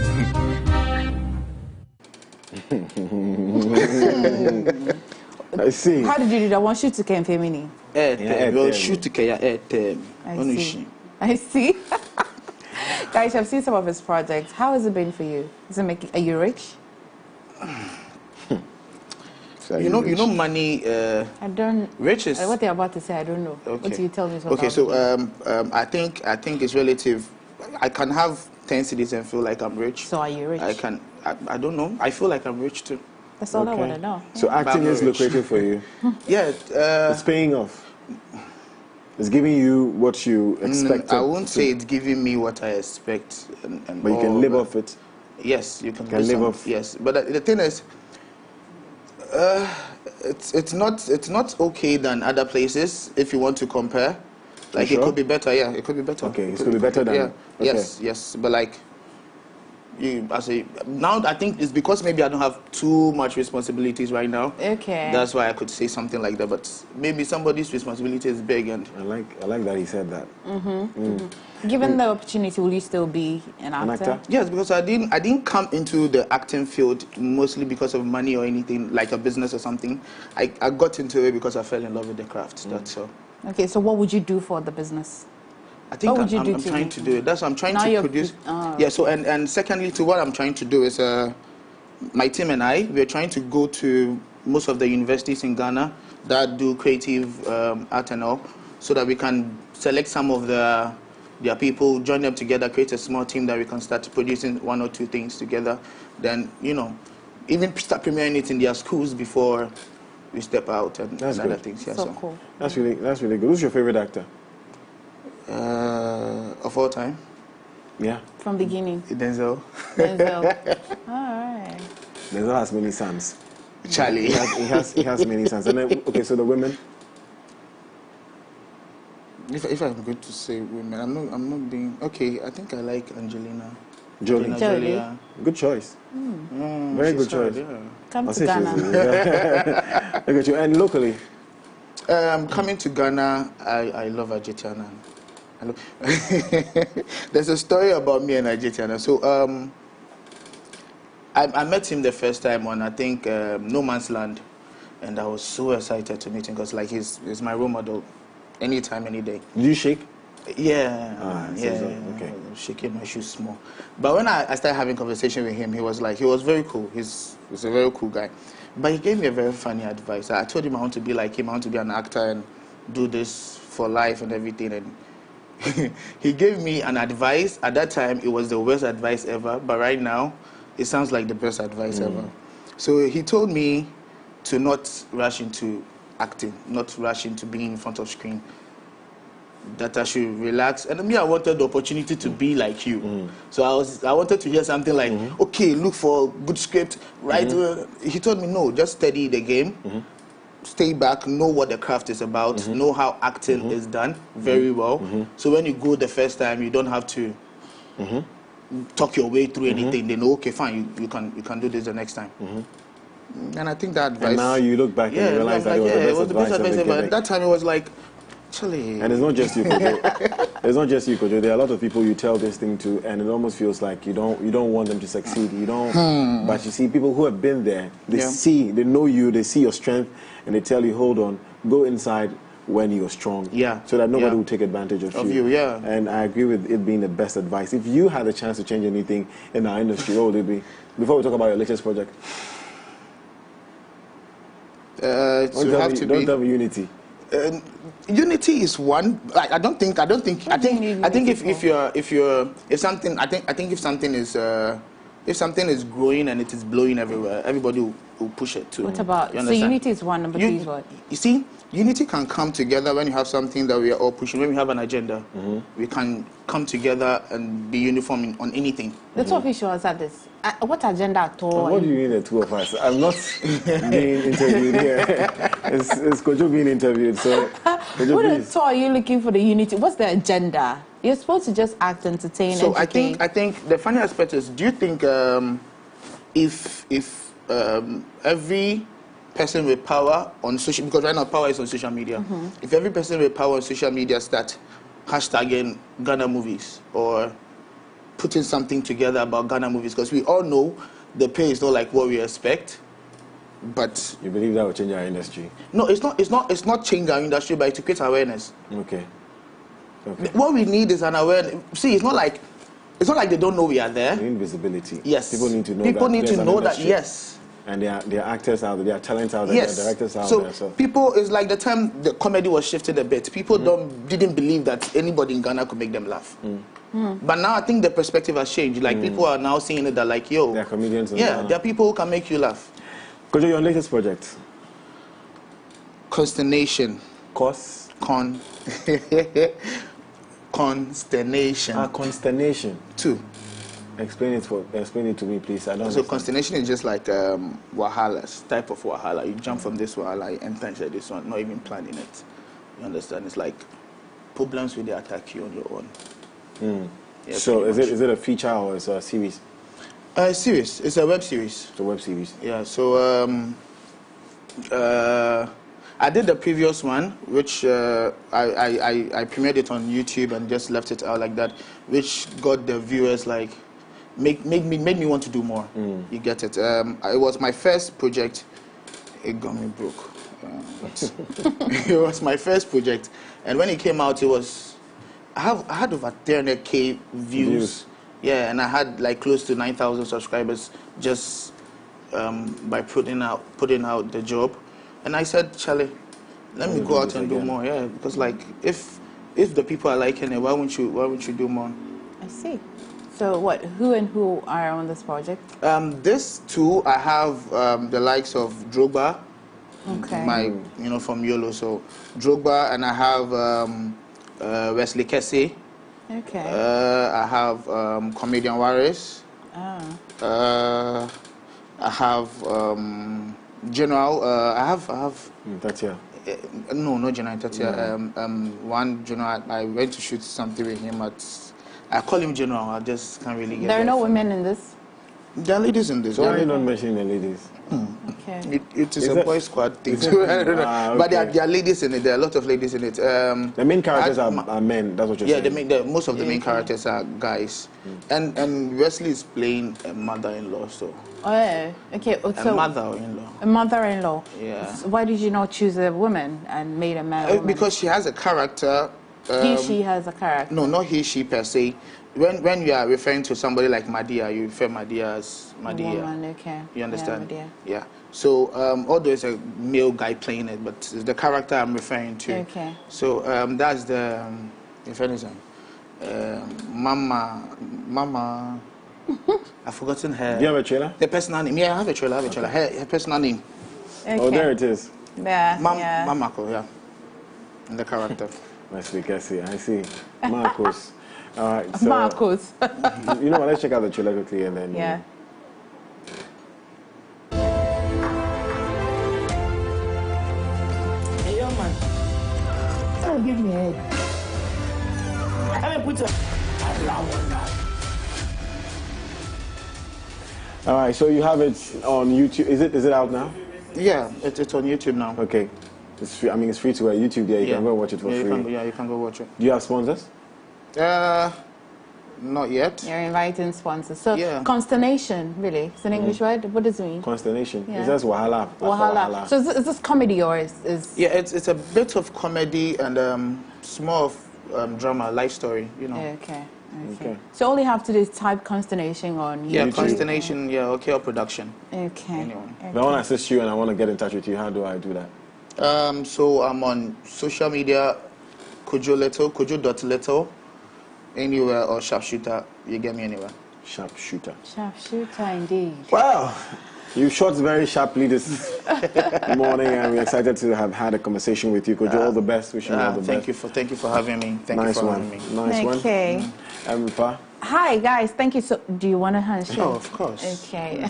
I see. How did you do that? One shoot to Ken Femini. Well, shoot to get 10. I see. Guys, I've seen some of his projects. How has it been for you? Are you rich? You know, money. I don't. Rich is what they're about to say. I don't know. Okay. What do you tell me? Okay, so I think it's relative. I can have 10 cities and feel like I'm rich. So are you rich? I don't know. I feel like I'm rich too. That's all I want to know. So acting is lucrative for you. Yeah, it's paying off. It's giving you what you expect. I won't say it's giving me what I expect, but you can live off it. Yes, you can live off. Yes, but the thing is, it's not okay than other places if you want to compare. Like it could be better. Yeah, it could be better. Okay, it could be better than. Yeah. Okay. Yes, but like. Now I think it's because maybe I don't have too much responsibilities right now. Okay. That's why I could say something like that. But maybe somebody's responsibility is big, and I like that he said that. Given the opportunity, will you still be an actor? Yes, because I didn't come into the acting field mostly because of money or anything like a business or something. I got into it because I fell in love with the craft. That's all. Okay, so what would you do for the business? I think I'm trying to do it. That's what I'm trying to produce. Yeah. So and secondly, to what I'm trying to do is my team and we're trying to go to most of the universities in Ghana that do creative art and all, so that we can select some of their people, join them together, create a small team that we can start producing one or two things together. Then even start premiering it in their schools before we step out and other things. Yeah, so cool. That's really good. Who's your favorite actor? Of all time? Yeah. From beginning? Denzel. All right. Denzel has many sons. Charlie. He has many sons. And then, okay, so the women? If I'm going to say women, I'm not being okay. I think I like Angelina Jolie. Good choice. Very good choice. Yeah. Come to Ghana. Look at you. And locally? Coming to Ghana, I love Ajetiana. There's a story about me and Ajetiana. So I met him the first time on, I think, No Man's Land, and I was so excited to meet him because like he's my role model, anytime, any day. Do you shake? Yeah, okay. Shaking my shoes small. But when I started having conversation with him, he was very cool. He's a very cool guy. But he gave me a very funny advice. I told him I want to be like him, I want to be an actor and do this for life and everything. And he gave me an advice. At that time, it was the worst advice ever. But right now, it sounds like the best advice ever. So he told me to not rush into acting, not rush into being in front of screen. That I should relax. And me, I wanted the opportunity to be like you. So I wanted to hear something like, okay, look for good script, right? He told me, no, just study the game, stay back, know what the craft is about, know how acting is done very well. So when you go the first time, you don't have to talk your way through anything. They know, okay, fine, you can do this the next time. And I think that advice. And now you look back and you realize that it was the best advice ever. At that time, it was like, Actually, and it's not just you, Kojo. It's not just you, Kojo. There are a lot of people you tell this thing to, and it almost feels like you don't want them to succeed. You don't. But you see, people who have been there, they know you, they see your strength, and they tell you, hold on, go inside when you're strong. Yeah. So that nobody will take advantage of you. Yeah. And I agree with it being the best advice. If you had a chance to change anything in our industry, what would it be? Before we talk about your latest project. Don't tell me Unity. Unity is one. Like, I think if something is growing and it is blowing everywhere, everybody will push it too. What about, so Unity is one, number two is what? You see, unity can come together when you have something that we are all pushing. When we have an agenda, we can come together and be uniform on anything. The two officials at this. What agenda at all? What do you mean the two of us? I'm not being interviewed here. It's Kojo being interviewed. So, Kojo, what at all are you looking for the unity? What's the agenda? You're supposed to just act, entertain, so educate. I think the funny aspect is, do you think if every person with power on social, because right now power is on social media, if every person with power on social media start hashtagging Ghana movies or putting something together about Ghana movies, because we all know the pay is not like what we expect, but you believe that will change our industry? No, it's not change our industry, but to create awareness. Okay. What we need is an awareness. See, it's not like they don't know we are there. We need visibility. Yes. People need to know. People need to know that. Yes. And there are actors out there, there are talents out there, yes. there are directors out so there. So people, it's like the time the comedy was shifted a bit. People didn't believe that anybody in Ghana could make them laugh. But now I think the perspective has changed. Like people are now seeing it that like, yo, there are comedians. Yeah, there are people who can make you laugh. Kojo, your latest project? Consternation. Consternation. Consternation. 2. Explain it to me, please. I don't. So consternation is just like wahalas, type of wahala. You jump from this wahala, you enter into this one, not even planning it. You understand? It's like problems when they attack you on your own. Yeah, so is it a feature or is it a series? Series. It's a web series. It's a web series. Yeah. So I did the previous one, which I premiered it on YouTube and just left it out like that, which got the viewers like made me want to do more. You get it? It was my first project. It got me broke. It was my first project, and when it came out, it was I had over 300K views. Yeah, and I had like close to 9,000 subscribers just by putting out the job. And I said, Charlie, let me go out and do more. Yeah, because like if the people are liking it, why won't you do more? I see. So who and who are on this project? This two, I have the likes of Drogba, okay, from YOLO. So Drogba, and I have Wesley Kessie. Okay. I have Comedian Warriors. I have General. I have. Tatia. No, not General Tatia. One General. I went to shoot something with him I call him General. I just can't really get. There are no women in this. There are ladies in this. So why are you not mentioning the ladies? Okay. It is a boy squad thing. I don't know. Okay. But there are ladies in it. There are a lot of ladies in it. The main characters are men. That's what you're saying. Yeah, most of the main characters are guys. And Wesley is playing a mother-in-law. So. Oh, okay. So a mother-in-law. A mother-in-law. Yeah. So why did you not choose a woman and made a man? A woman? Because she has a character. She has a character. No, not she per se. When you are referring to somebody like Madia, you refer Madia as Madia. Woman, okay. You understand? Yeah, yeah. So although it's a male guy playing it, but it's the character I'm referring to. Okay. So that's the Mama. I've forgotten her. Do you have a trailer? The personal name. Yeah, I have a trailer. Her personal name. Okay. Oh, there it is. Yeah. Mamako, yeah. And the character. Wesley Kessie, I see. Marcos. All right. So, Marcos. You know what? Let's check out the trailer quickly and then. Yeah. Hey, yo, man. Don't give me a head. I mean, put a... All right. So you have it on YouTube. Is it out now? Yeah, it's on YouTube now. Okay. It's free. I mean, it's free to YouTube. Yeah, you can go watch it for free. You can go watch it. Do you have sponsors? Not yet. You're inviting sponsors. So consternation, really, it's an English word. What does it mean? Consternation. Yeah. It says wahala. Wahala. So is this comedy or is? Yeah, it's a bit of comedy and small of drama, life story. You know. Okay. So all you have to do is type consternation on YouTube. Yeah, consternation. Yeah, okay, production. Okay. Anyway. If I want to assist you and I want to get in touch with you, how do I do that? So I'm on social media, Kojo.little, anywhere, or Sharpshooter. You get me anywhere. Sharpshooter. Sharpshooter, indeed. Wow. You shot very sharply this morning, and we're excited to have had a conversation with you. Kojo, all the best. Wishing you all the best. Thank you for having me. Thank you for having me. Nice one. Okay. Emefa. Hi guys, thank you. So, do you want to handshake? Oh, of course. Okay.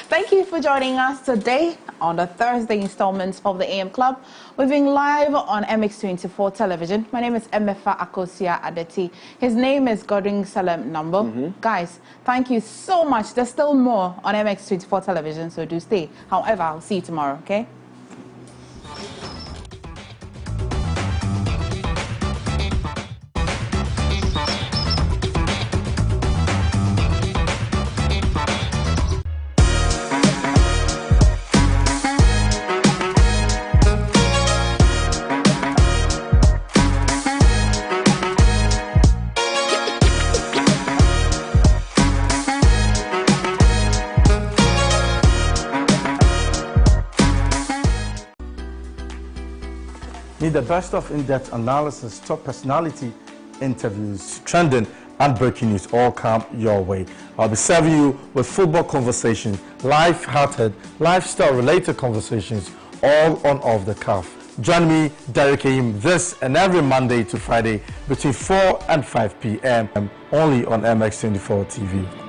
Thank you for joining us today on the Thursday installment of the AM Club. We've been live on MX24 television. My name is Emefa Akosia Adeti. His name is Godwin Salem Number. Guys, thank you so much. There's still more on MX24 television, so do stay. However, I'll see you tomorrow, okay? Need the best of in-depth analysis, top personality interviews, trending and breaking news all come your way. I'll be serving you with football conversations, life-hearted, lifestyle-related conversations, all on Off the Cuff. Join me, Derek Aim, this and every Monday to Friday between 4 and 5 p.m. only on MX24 TV.